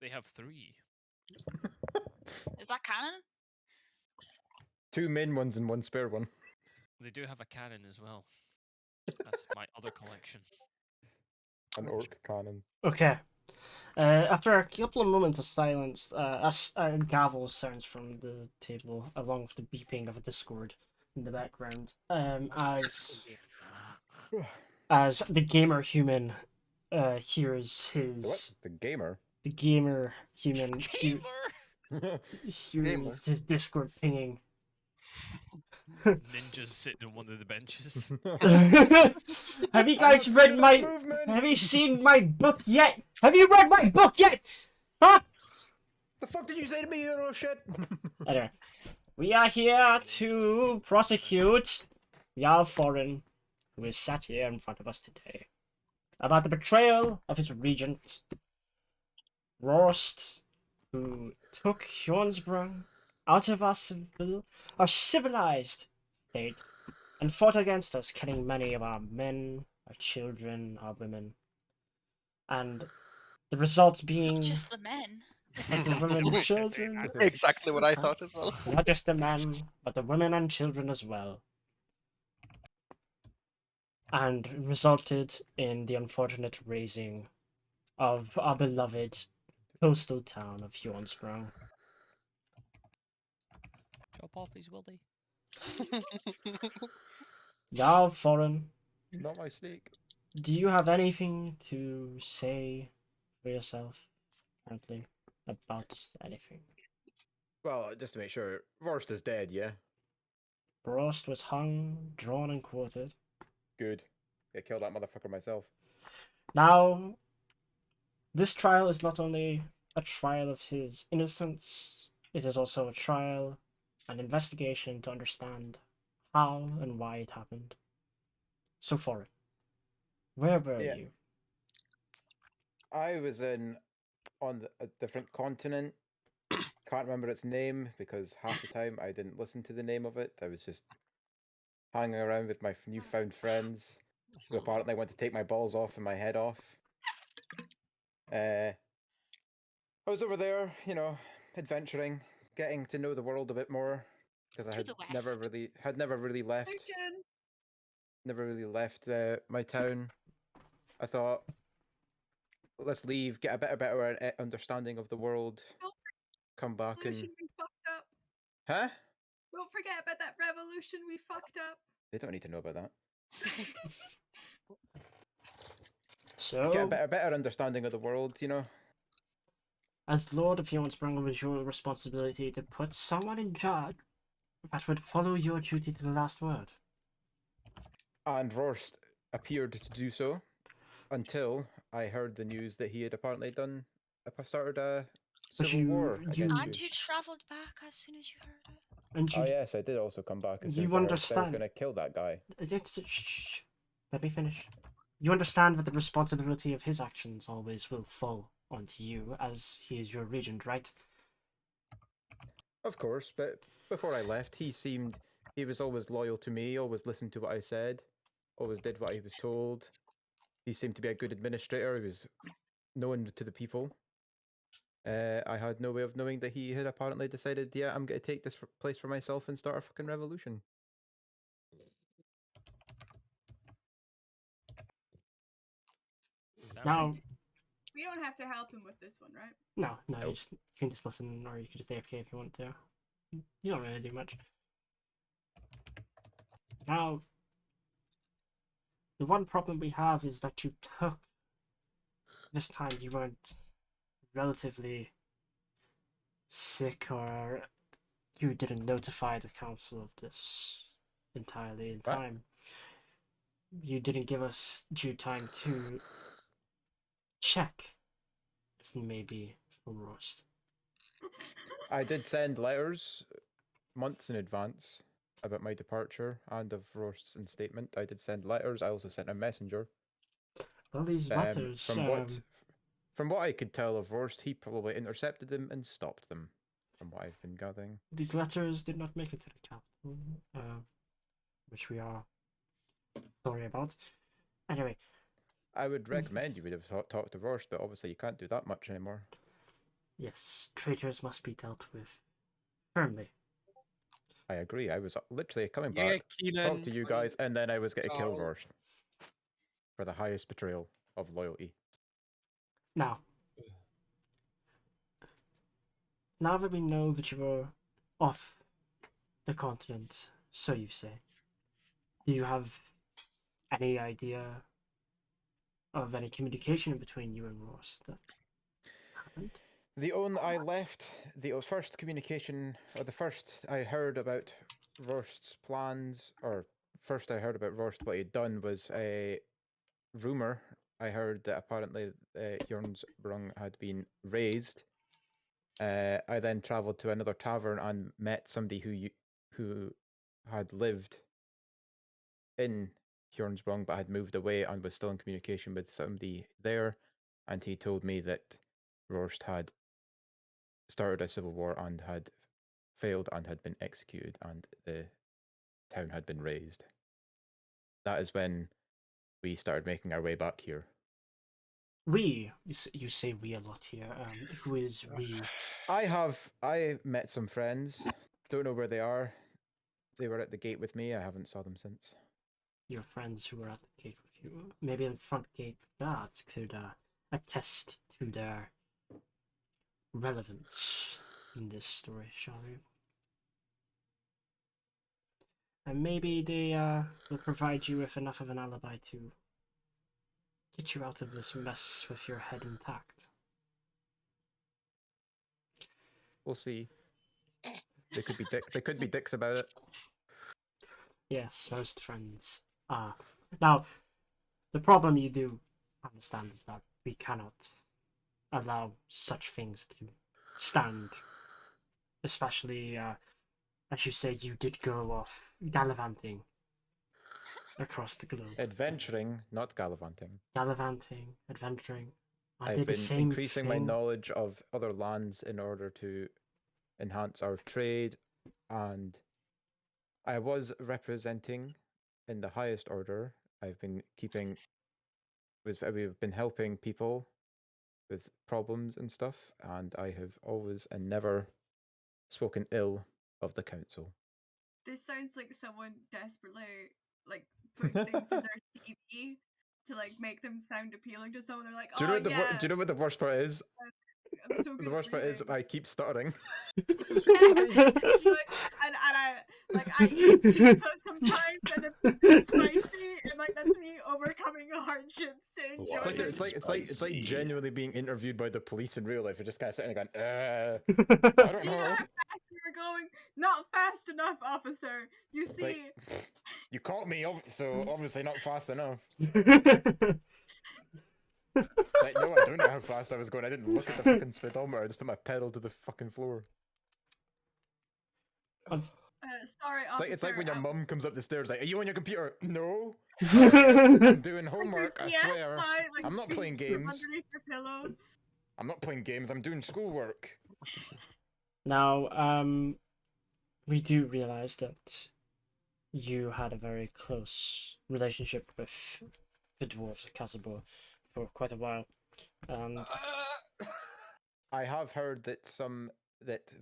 They have 3. Is that canon? 2 main ones and 1 spare one. They do have a cannon as well. That's my other collection. An orc cannon. Okay. After a couple of moments of silence, a gavel sounds from the table, along with the beeping of a Discord in the background. As the gamer human hears The his what? The gamer? the gamer human Gamer! hears his Discord pinging. Ninjas sitting on one of the benches. Have you guys read my? Have you seen my book yet? Have you read my book yet? Huh? The fuck did you say to me, you little shit? Anyway, we are here to prosecute Jarl Thorin, who is sat here in front of us today, about the betrayal of his regent, Rorst, who took Hjornsbrunn out of our civilized state and fought against us, killing many of our men, our children, our women. And the result being Not just the men. that the women and children, Exactly what I thought as well. not just the men, but the women and children as well. And resulted in the unfortunate razing of our beloved coastal town of Hjornsprung. Chop off his willy. Jarl Thorin, Not my snake. do you have anything to say for yourself currently about anything? Well, just to make sure, Rorst is dead, yeah? Rorst was hung, drawn, and quartered. Good. I killed that motherfucker myself. Now, this trial is not only a trial of his innocence, it is also a trial, an investigation to understand how and why it happened. So for it, where were Yeah. you? I was on a different continent. Can't remember its name because half the time I didn't listen to the name of it. I was just hanging around with my newfound friends who apparently want to take my balls off and my head off. I was over there, you know, adventuring, getting to know the world a bit more because I To had the never really left. Fiction. Never really left my town. I thought, let's leave, get a better understanding of the world, come back and... Revolution we fucked up. Huh? Don't forget about that revolution we fucked up. They don't need to know about that. So, Get a better understanding of the world, you know? as Lord of Hjornsprung, it was your responsibility to put someone in charge that would follow your duty to the last word. And Rorst appeared to do so until I heard the news that he had apparently started a But civil war you- against And you. you travelled back as soon as you heard it. And you, Oh yes, I did also come back as soon you as I heard that I was understand. going to kill that guy. Shh, let me finish. You understand that the responsibility of his actions always will fall onto you, as he is your regent, right? Of course, but before I left, he was always loyal to me, always listened to what I said, always did what he was told. He seemed to be a good administrator. He was known to the people. I had no way of knowing that he had apparently decided, yeah, I'm going to take this place for myself and start a fucking revolution. Is that Now, right? We don't have to help him with this one, right? no, you Nope. can just listen, or you can just AFK if you want to. You don't really do much. Now, the one problem we have is that you took. This time you weren't relatively sick, or you didn't notify the council of this entirely in What? time. You didn't give us due time to check if maybe from Rorst. I did send letters months in advance about my departure and of Rorst's statement. I did send letters. I also sent a messenger. Well, these letters. From what I could tell of Rorst, he probably intercepted them and stopped them. From what I've been gathering. These letters did not make it to the capital, which we are sorry about. Anyway, I would recommend you would have talked to Rorst, but obviously you can't do that much anymore. yes, traitors must be dealt with firmly. I agree. I was literally coming back, talk to you guys, and then I was going to kill Rorst for the highest betrayal of loyalty. Now that we know that you were off the continent, so you say, do you have any idea of any communication between you and Ross that happened? The first communication, or the first I heard about Rorst's plans, or first I heard about Rorst, what he'd done was a rumor. I heard that apparently Jörnsbrunn had been razed. I then travelled to another tavern and met somebody who had lived in Jörnsbrunn but had moved away and was still in communication with somebody there, and he told me that Rorst had started a civil war and had failed and had been executed, and the town had been razed. That is when we started making our way back here. We, you say we a lot here. Who is we? I met some friends. Don't know where they are. They were at the gate with me. I haven't saw them since. Your friends who were at the gate with you. Maybe the front gate guards could attest to their relevance in this story, shall we? And maybe they will provide you with enough of an alibi to get you out of this mess with your head intact. We'll see. They could be dicks about it. Yes, most friends are. Now, the problem you do understand is that we cannot allow such things to stand. Especially, as you say, you did go off gallivanting across the globe. Adventuring, not gallivanting. Gallivanting, adventuring. I I've did the been same increasing my thing. knowledge of other lands in order to enhance our trade, and I was representing in the highest order. We've been helping people with problems and stuff, and I have always and never spoken ill of the council. This sounds like someone desperately putting things in their CV to make them sound appealing to someone. They're like, Do you know what the worst part is? I'm so good The worst part is I keep stuttering. I eat pizza sometimes, and it's spicy, and that's me overcoming hardships to enjoy it. It's like genuinely being interviewed by the police in real life. You're just kind of sitting there going, I don't Do you know know. how fast you were going? Not fast enough, officer. You see. You caught me, so obviously not fast enough. No, I don't know how fast I was going. I didn't look at the fucking speedometer. I just put my pedal to the fucking floor. Sorry, officer. It's like when your mum comes up the stairs like, are you on your computer? No. I'm doing homework, I swear. I'm not playing games. Underneath your pillow. I'm not playing games. I'm doing schoolwork. Now, we do realize that you had a very close relationship with the dwarves at Castlebar for quite a while. And I have heard that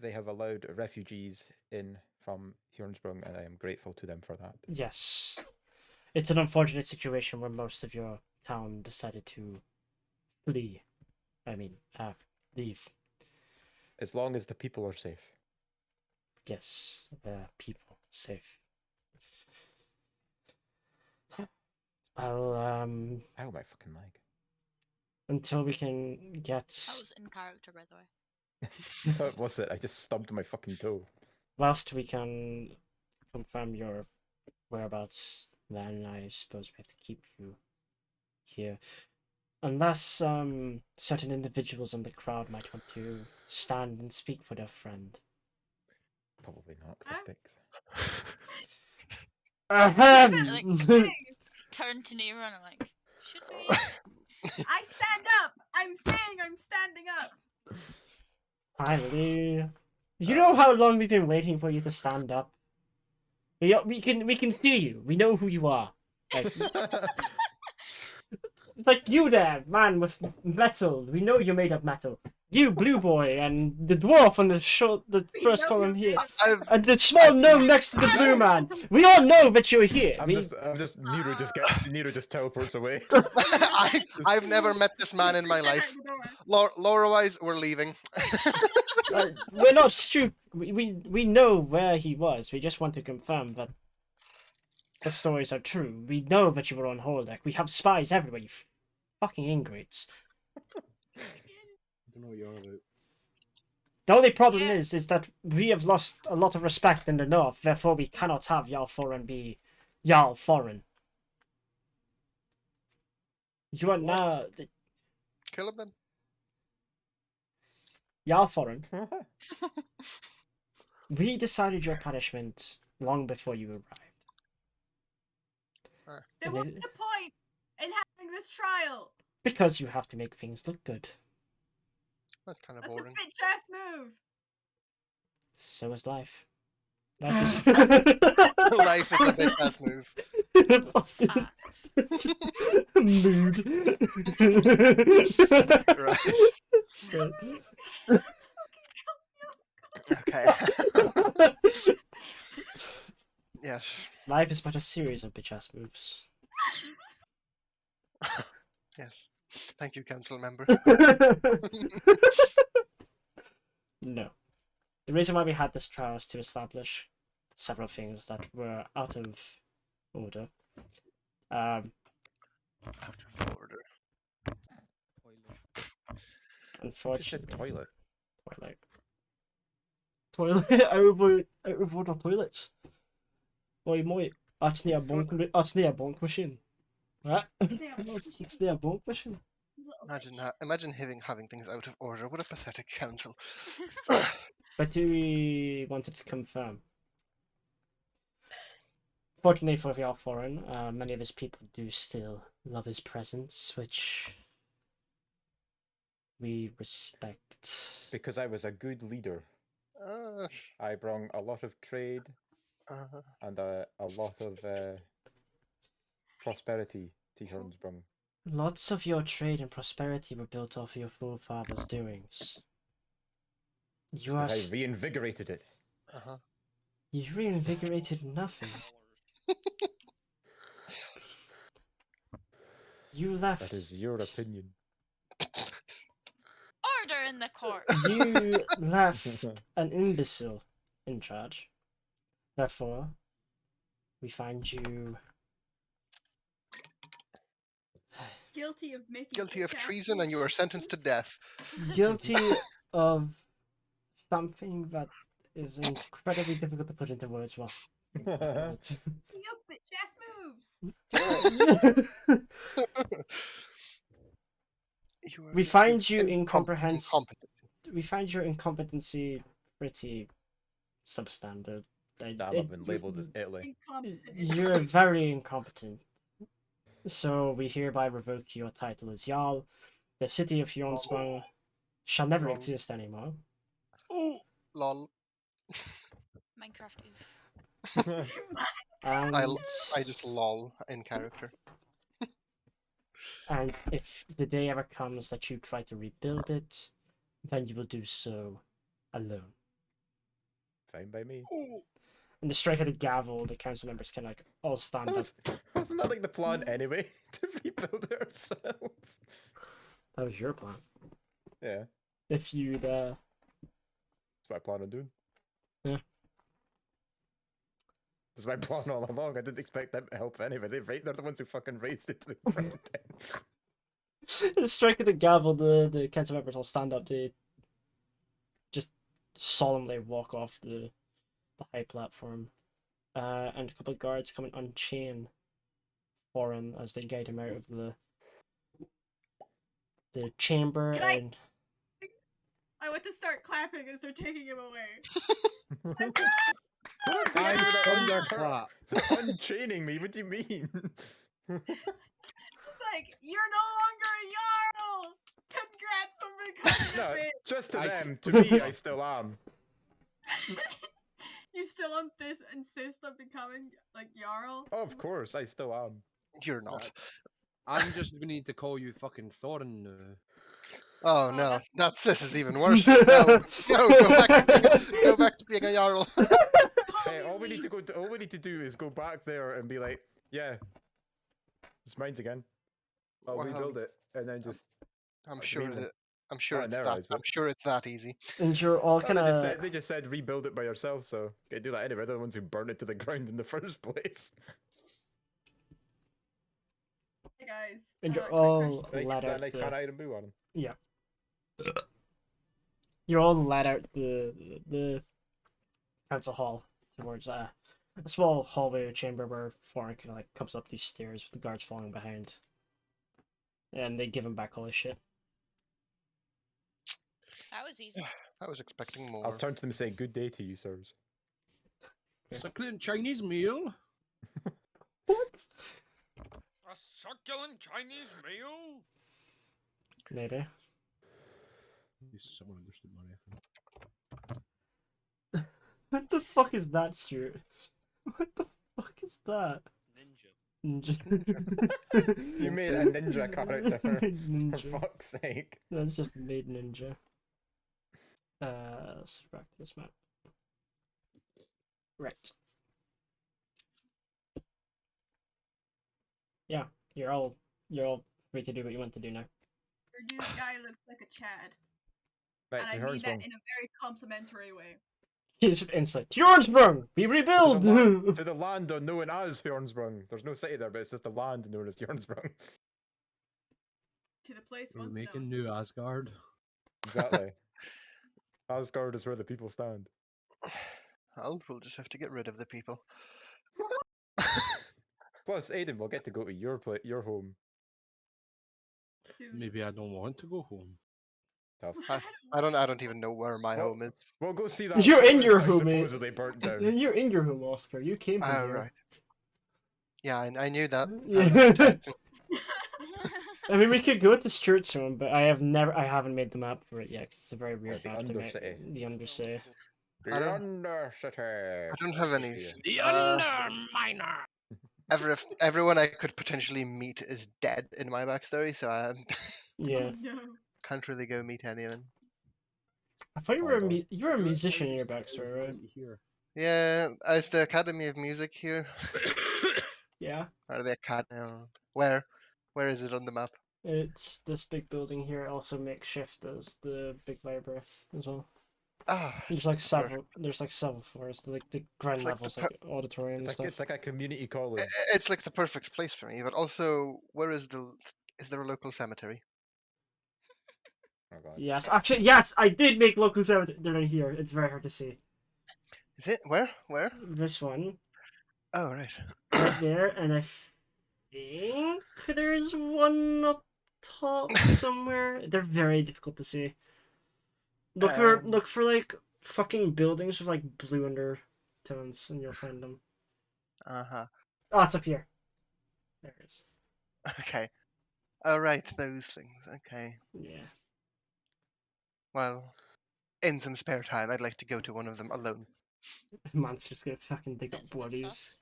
they have allowed refugees in from Hjornsprung, and I am grateful to them for that. yes, it's an unfortunate situation where most of your town decided to flee. I mean, leave. As long as the people are safe. Yes, people safe. Well, Ow, my fucking leg. until we can get. That was in character, by the way. What was it? I just stubbed my fucking toe. Whilst we can confirm your whereabouts, then I suppose we have to keep you here. Unless certain individuals in the crowd might want to stand and speak for their friend. Probably not, 'cause I dicks. Ahem! Turn to Nero and I'm like, should we? I stand up. I'm saying I'm standing up. Finally. You know how long we've been waiting for you to stand up? We can see you. We know who you are. Like you there, man with metal. We know you're made of metal. You, blue boy, and the dwarf on the first column here, and the small gnome next to the blue man. We all know that you're here. Nero just teleports away. I've never met this man in my life. Lore-wise, we're leaving. We're not stupid. We know where he was. We just want to confirm that the stories are true. We know that you were on Hordak. We have spies everywhere, you fucking ingrates. I don't know what you're on about. The only problem is that we have lost a lot of respect in the north, therefore we cannot have Jarl Thorin be Jarl Thorin. You are now... Kill him then. Jarl Thorin. We decided your punishment long before you arrived. Then what's the point in having this trial? Because you have to make things look good. That's kind of That's boring. a bitch-ass move. So is life. Life is... Life is a bit ass move. Facts. Mood. Right. Okay. Yes. Life is but a series of bitch-ass moves. Yes. Thank you, council member. No. The reason why we had this trial is to establish several things that were out of order. Out of order. Unfortunately, Toilet. Toilet. out of order toilets. Oj moj, that's near bunk machine. Right? It's near bunk machine. Imagine having things out of order. What a pathetic council. But do we wanted to confirm? Fortunately for Jarl Thorin, many of his people do still love his presence, which we respect. Because I was a good leader. Uh, I brought a lot of trade and a lot of prosperity to Hjornsprung. Lots of your trade and prosperity were built off your forefathers' doings. You are. I reinvigorated it. You reinvigorated nothing. You left. That is your opinion. Order in the court. You left an imbecile in charge. Therefore, we find you Guilty of treason, and you are sentenced to death. guilty of something that is incredibly difficult to put into words, Ross. Yup, bitch-ass moves. We find you incomprehensible. Incompetent. We find your incompetency pretty substandard. Damn, I've been labelled as Italy. You're very incompetent. So we hereby revoke your title as Jarl. The city of Hjornsprung shall never Lol. exist anymore. Lol. Minecraft oof. And I just lol in character. and if the day ever comes that you try to rebuild it, then you will do so alone. Fine by me. And the strike of the gavel, the council members can like all stand up. Wasn't that like the plan anyway? To rebuild it ourselves? That was your plan. Yeah, If you'd that's what I plan on doing. Yeah. That's my plan all along. I didn't expect them to help anybody. Right? They're the ones who fucking raised it to the ground. the strike of the gavel, the council members all stand up to just solemnly walk off the high platform. And a couple of guards come and unchain Thorn as they guide him out of the chamber. Can I- And I want to start clapping as they're taking him away. I They're thunderclap. They're unchaining me. What do you mean? It's like, you're no longer a Jarl! Congrats on becoming No, a bit! just to I- them. To me, I still am. You still on this insist on becoming, like, Jarl? Of course, I still am. You're not. I'm just gonna need to call you fucking Thorn. Oh Oh, no, that's- this is even worse. No, no, go back to being a Jarl. Hey, all we need to do is go back there and be like, yeah, it's mine again. I'll Well, rebuild it and then just. I'm Like, sure read them. that Oh, Nero is I'm good. sure it's that easy. and you're all kind of They just said rebuild it by yourself, so you do that anyway. They're the ones who burned it to the ground in the first place. Hey guys. and you're quick all question. led out Nice the, pan item blue on him. you're all led out the council hall towards a small hallway or chamber where Thorn kind of like comes up these stairs with the guards following behind, and they give him back all his shit. That was easy. I was expecting I'll more. turn to them and say, "Good day to you, sirs." Succulent Chinese meal. What? A succulent Chinese meal? Maybe. At least someone understood my reference. What the fuck is that, Stuart? What the fuck is that? Ninja. Ninja. You made a ninja character. For Ninja. fuck's sake. That's just made ninja. Let's go back to this map. Right. Yeah, you're all free to do what you want to do now. Your new guy looks like a Chad. Right, And to I mean that Hornsprung. in a very complimentary way. He's inside. Tjornsprung! We rebuild! To the land known as Hornsprung. There's no city there, but it's just the land known as Hornsprung. To the place We're once making known. new Asgard. Exactly. Asgard is where the people stand. Well, we'll just have to get rid of the people. Plus, Aiden will get to go to your home. Dude. Maybe I don't want to go home. Tough. I don't even know where my Well, home is. We'll go see that. You're in forest your I home, mate. supposedly burnt down. You're in your home, Oskar. You came from Oh here. right. Yeah, I knew that. I Yeah. was just testing. I mean, we could go to Stuart's home, but I haven't made the map for it yet. 'Cause it's a very weird the map to make. Undercity. The Undercity. I don't- Undercity. I don't have any. The Uh, Underminer. Everyone I could potentially meet is dead in my backstory, so I Yeah. Oh, no. can't really go meet anyone. I thought you Oh, were God. you were a musician in your backstory, right? Here. Yeah, is the Academy of Music here? Yeah. Or the Academy? Where? Where is it on the map? It's this big building here. Also makeshift as the big library as well. Ah, There's like several. There's like several floors. Like the ground like the levels, like auditorium and stuff. It's like a community college. It's like the perfect place for me, but also, where is the? Is there a local cemetery? Oh god. Yes, actually, yes, I did make local cemetery. They're in here. It's very hard to see. Is it? Where? Where? This one Oh, right. right there, and I think there's one up top somewhere. They're very difficult to see. Look for like fucking buildings with like blue undertones, and you'll find them. Uh-huh. Oh, it's up here. There it is. Okay. Oh, right, those things. Okay. Yeah. Well, in some spare time, I'd like to go to one of them alone. Man's just gonna fucking dig up That's a bit bodies. sus.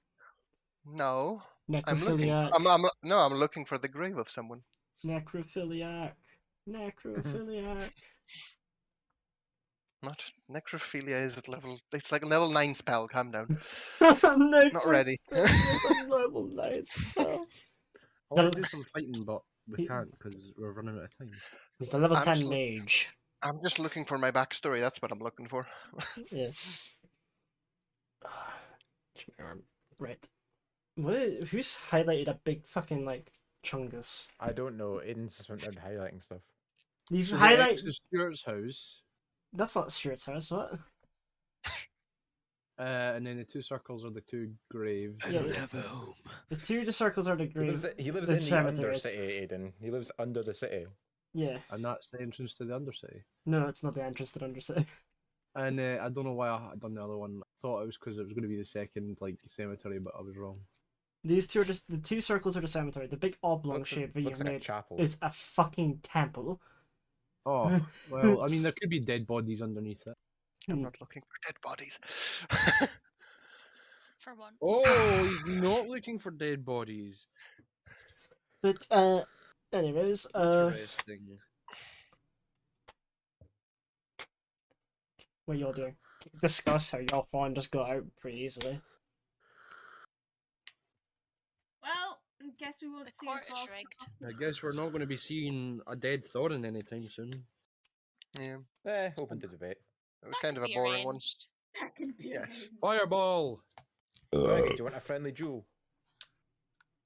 No, I'm looking. Necrophiliac. I'm looking for the grave of someone. Necrophiliac. Necrophiliac. Not necrophilia is at level. It's like a level 9 spell. Calm down. Not ready. Necrophiliac's a level 9 spell. I want to do some fighting, but we can't because we're running out of time. He's the level I'm 10 just look- mage. I'm just looking for my backstory. That's what I'm looking for. Yeah. Right. Who's highlighted a big fucking like chungus? I don't know. Aiden's just went around highlighting stuff. You've So the highlighted. X is Stuart's house, That's not Stuart's house, what? and then the 2 circles are the 2 graves. I don't have a home. The 2 circles are the He lives, graves. he lives the in the cemeteries. Undercity, Aiden. He lives under the city. Yeah. And that's the entrance to the Undercity. No, it's not the entrance to Undercity. And I don't know why I had done the other one. I thought it was because it was going to be the second cemetery, but I was wrong. These 2 are just the 2 circles are the cemetery. The big oblong shape that you've looks like a made chapel. is a fucking temple. Oh, well, I mean, there could be dead bodies underneath it. I'm not looking for dead bodies. For once. Oh, he's not looking for dead bodies. But anyways, Interesting. what y'all doing? Discuss how y'all Thorn just got out pretty easily. Well, I guess we won't The see court a is false rigged. I guess we're not going to be seeing a dead Thorn anytime soon. Yeah, Open to debate. it was That kind could of a be boring one. arranged. That can be Yes. arranged. Fireball! Megan, do you want a friendly duel?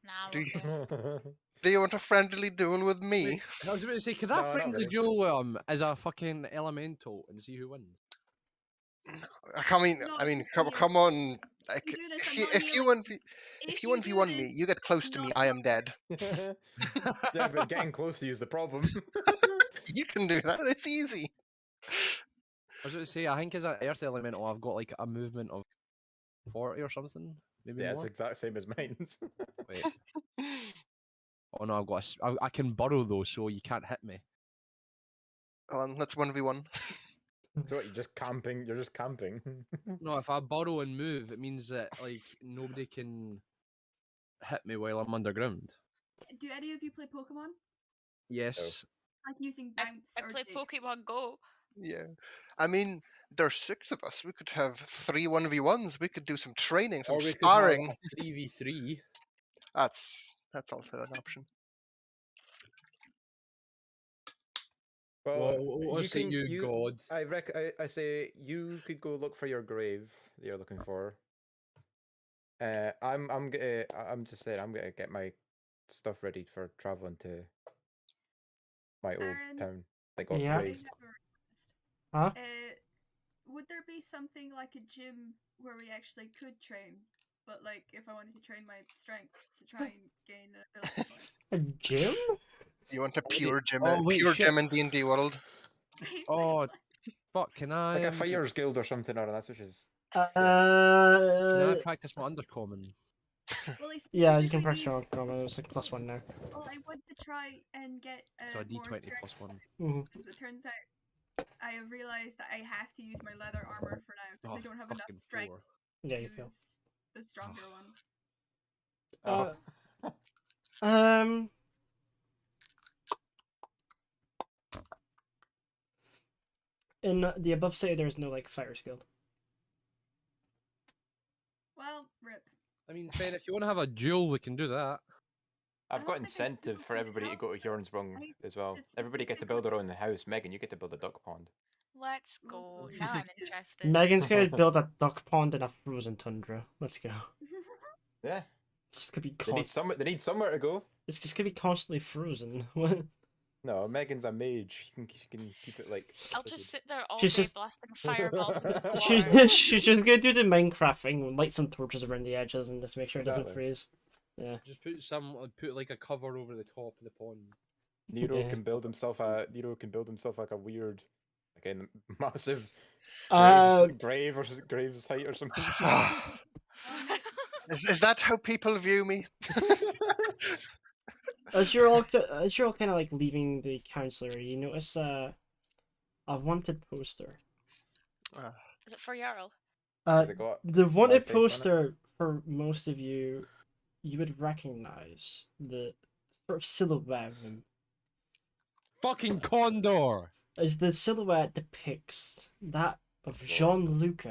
Nah, Do we're good. Do you want a friendly duel with me? Wait, I was about to say, could No, I not friendly really. duel with him as a fucking elemental and see who wins? I mean, No, come, you- come on. Like, you do this, if I'm you not if you healing. if If you you one v do one this, me, you get close to me, not I am dead. Yeah, but getting close to you is the problem. You can do that. It's easy. I was going to say, I think as an earth elemental, I've got like a movement of 40 or something, maybe Yeah, it's more. the exact same as mine. Wait. Oh no, I've got. I can burrow though, so you can't hit me. Let's 1v1. So what, you're just camping? You're just camping. No, if I burrow and move, it means that like nobody can hit me while I'm underground. Do any of you play Pokemon? Yes. Like using I bounce or play dig? Pokemon Go. Yeah. I mean, there's 6 of us. We could have 3 1v1s. We could do some training, some Or we could sparring. have a 3v3. That's also an option. Well, What say you, God? I say you could go look for your grave that you're looking for. I'm just saying I'm gonna get my stuff ready for traveling to my old Aaron, town. They got Yeah. I grazed. have a request. Huh? Would there be something like a gym where we actually could train? But like, if I wanted to train my strength to try and gain an ability point. A gym? You want a Wait, pure gym, oh, wait, pure shit. gym in D&D world? Oh, fuck! Can I? Like a fire's guild or something, or that's which is. Can I Uh, practice my undercommon? Well, I yeah, you can specifically practice need- your own comment. It's like +1 now. Well, I want to try and get So a more D20 strength. plus 1. Mm-hmm. Because it turns out I have realized that I have to use my leather armor for now because Oh, I don't have enough fucking strength 4. Yeah, to you use feel. the stronger one. Um. In the above city, there's no like fire guild. Well, rip. I mean, fair, if you want to have a duel, we can do that. I've I got don't think I incentive do for everybody to help, go to though. Hjornsprung I as well. just Everybody get to build their own house. Megan, you get to build a duck pond. Let's go. Now I'm interested. Megan's gonna build a duck pond in a frozen tundra. Let's go. Yeah, It's just gonna be they need constant. They need somewhere to go. It's just gonna be constantly frozen. No, Megan's a mage. She can keep it like. I'll just sit there all She's day just- blasting fireballs into the water. she's just gonna do the Minecraft thing, light some torches around the edges, and just make sure it doesn't Exactly. freeze. Yeah. Just put like a cover over the top of the pond. Nero Yeah. can build himself like a weird, again, massive Uh, graves height or something. Is that how people view me? as you're all kind of like leaving the council area, you notice a wanted poster. Is it for Jarl? Has it got The my wanted face on it? poster for most of you, you would recognize the sort of silhouette of him. Fucking Condor! As the silhouette depicts that of Lord. Jean-Luc.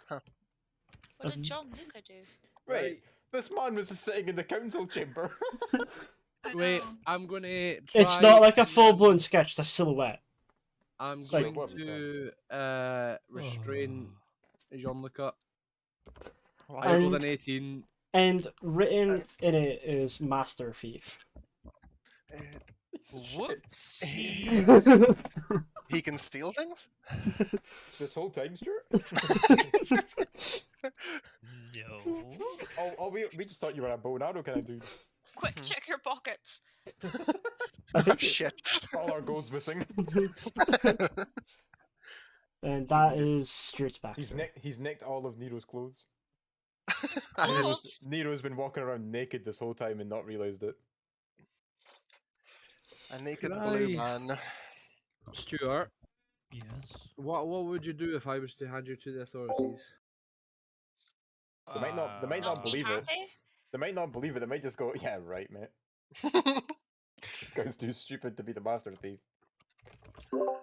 What did John Luca do? Wait, this man was just sitting in the council chamber. I Wait, know. I'm gonna try. It's not like a and, full-blown sketch, it's a silhouette. I'm like- going to restrain Jean-Luc. I Why? rolled an And- 18. And written in it is Master Thief. Whoopsie. He can steal things? This whole time, Stuart? No. Oh, we just thought you were a bow and arrow kind of dude. Quick, check your pockets. I Oh think, shit. All our gold's missing. and that is Stuart's He's backstory. he's nicked all of Nero's clothes. Clothes? Nero's been walking around naked this whole time and not realised it. A naked Could blue I- man. Stuart, Yes. what would you do if I was to hand you to the authorities? They might not Not be believe it. happy? They might not believe it. They might just go, "Yeah, right, mate. This guy's too stupid to be the master thief." Oh,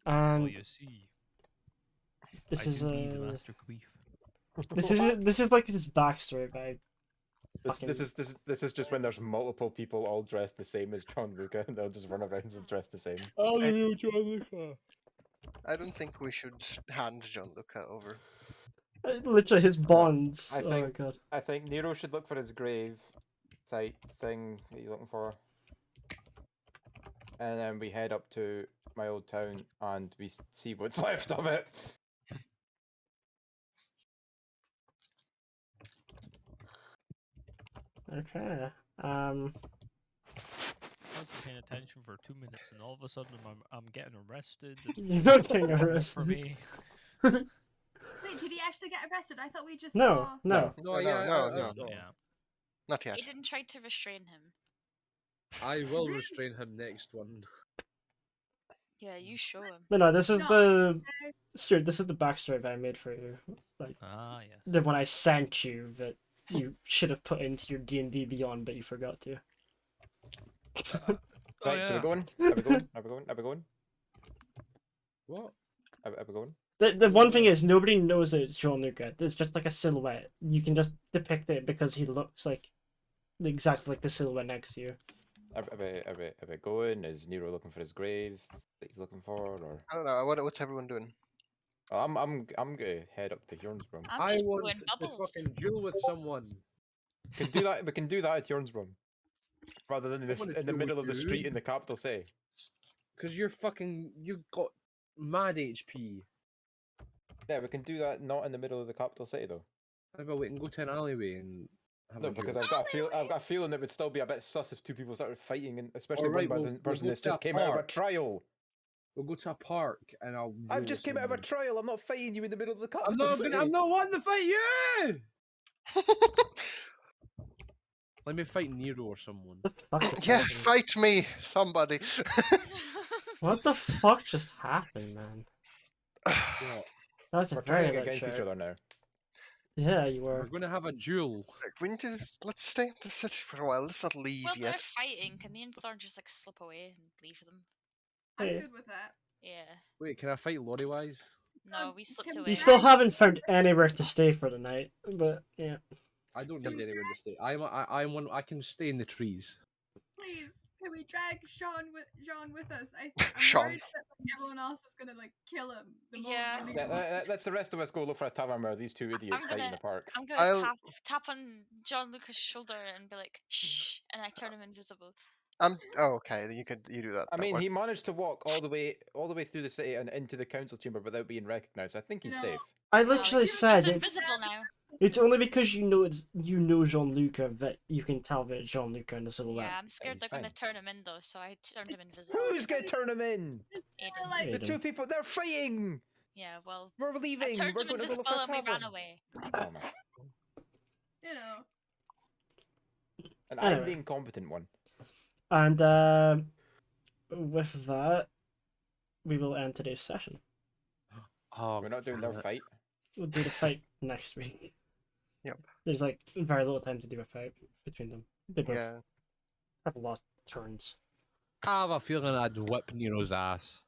And you see. this I is can be the a master queef. this is like his backstory, but This is just when there's multiple people all dressed the same as John Luca, and they'll just run around and dressed the same. Oh, I- you Jean-Luc. I don't think we should hand John Luca over. literally his bonds. I Oh think- my god. I think Nero should look for his grave type thing that you're looking for. And then we head up to my old town and we see what's left of it. Okay. I was paying attention for 2 minutes, and all of a sudden I'm getting arrested. and You're not getting for arrested. me. Wait, did he actually get arrested? I thought we just No, saw... no. No, No, yeah, no. Yeah. Not yet. He didn't try to restrain him. I will Really? restrain him next one. Yeah, you show him. No, this is No. the Stuart, this is the backstory that I made for you. Like Ah, yes. the one I sent you that you should have put into your D&D Beyond, but you forgot to. Right, so yeah. we're going? Are we going? Are we going? Are we going? What? Are we going? The one thing is, nobody knows that it's Jean-Luc. It's just like a silhouette. You can just depict it because he looks like exactly like the silhouette next to you. Are we going? Is Nero looking for his grave that he's looking for, or I don't know. What's everyone doing? oh, I'm gonna head up to Hjornsbrum. I'm I just want blowing to bubbles. fucking duel with someone. We can do that. We can do that at Hjornsbrum, rather than I wanna in the duel middle with of the you. street in the capital city. Because you got mad HP. Yeah, we can do that not in the middle of the capital city though. How about we can go to an alleyway and have No, a because duel? I've got a feeling it would still be a bit sus if two people started fighting, and especially Alright, one we'll person go that's to just a came out of a park. trial. We'll go to a park and I'll. I've duel just with came out of a someone. trial. I'm not fighting you in the middle of the capital I'm not city. gonna. I'm not wanting to fight you. Let me fight Nero or someone. What the fuck just Yeah, happened? fight me, somebody. What the fuck just happened, man? What? That was a We're very turning loud against each shout. other now. Yeah, you We're were. gonna have a duel. We need to let's stay in the city for a while. Let's not leave Well, they're yet. fighting. Can me and Thorn just like slip away and leave them? I'm Hey. good with that. Yeah. Wait, can I fight Lorry Wise? No, we slipped Can away. You still haven't found anywhere to stay for the night, but yeah. I don't need anywhere to stay. I'm one. I can stay in the trees. Please, can we drag Sean with us? I'm Sean. worried that like, everyone else is gonna like kill him. The moment Yeah. we leave Yeah, him. let's the rest of us go look for a tavern where these two idiots I'm fight in gonna- the park. I'm gonna I'll- tap on John Lucas' shoulder and be like, shh, and I turn him invisible. Oh, okay. You do that. I that mean, works. he managed to walk all the way through the city and into the council chamber without being recognised. I think he's No. safe. I Well, literally he's said it's invisible now. it's only because you know Jean-Luc that you can tell that it's Jean-Luc in the silhouette. Yeah, I'm scared he's they're gonna fine. turn him in though, so I turned him invisible. Who's gonna turn him in? Aiden. Like, The Aiden. two people, they're fighting. Yeah, well, We're I leaving. turned We're him going to go look invisible for a and we ran tavern. away. Oh my! you know. And I'm Anyway. the incompetent one. And with that, we will end today's session. Oh, We're not doing their fight. We'll do the fight next week. Yep. There's like very little time to do a fight between them. They both Yeah. have lost turns. I have a feeling I'd whip Nero's ass.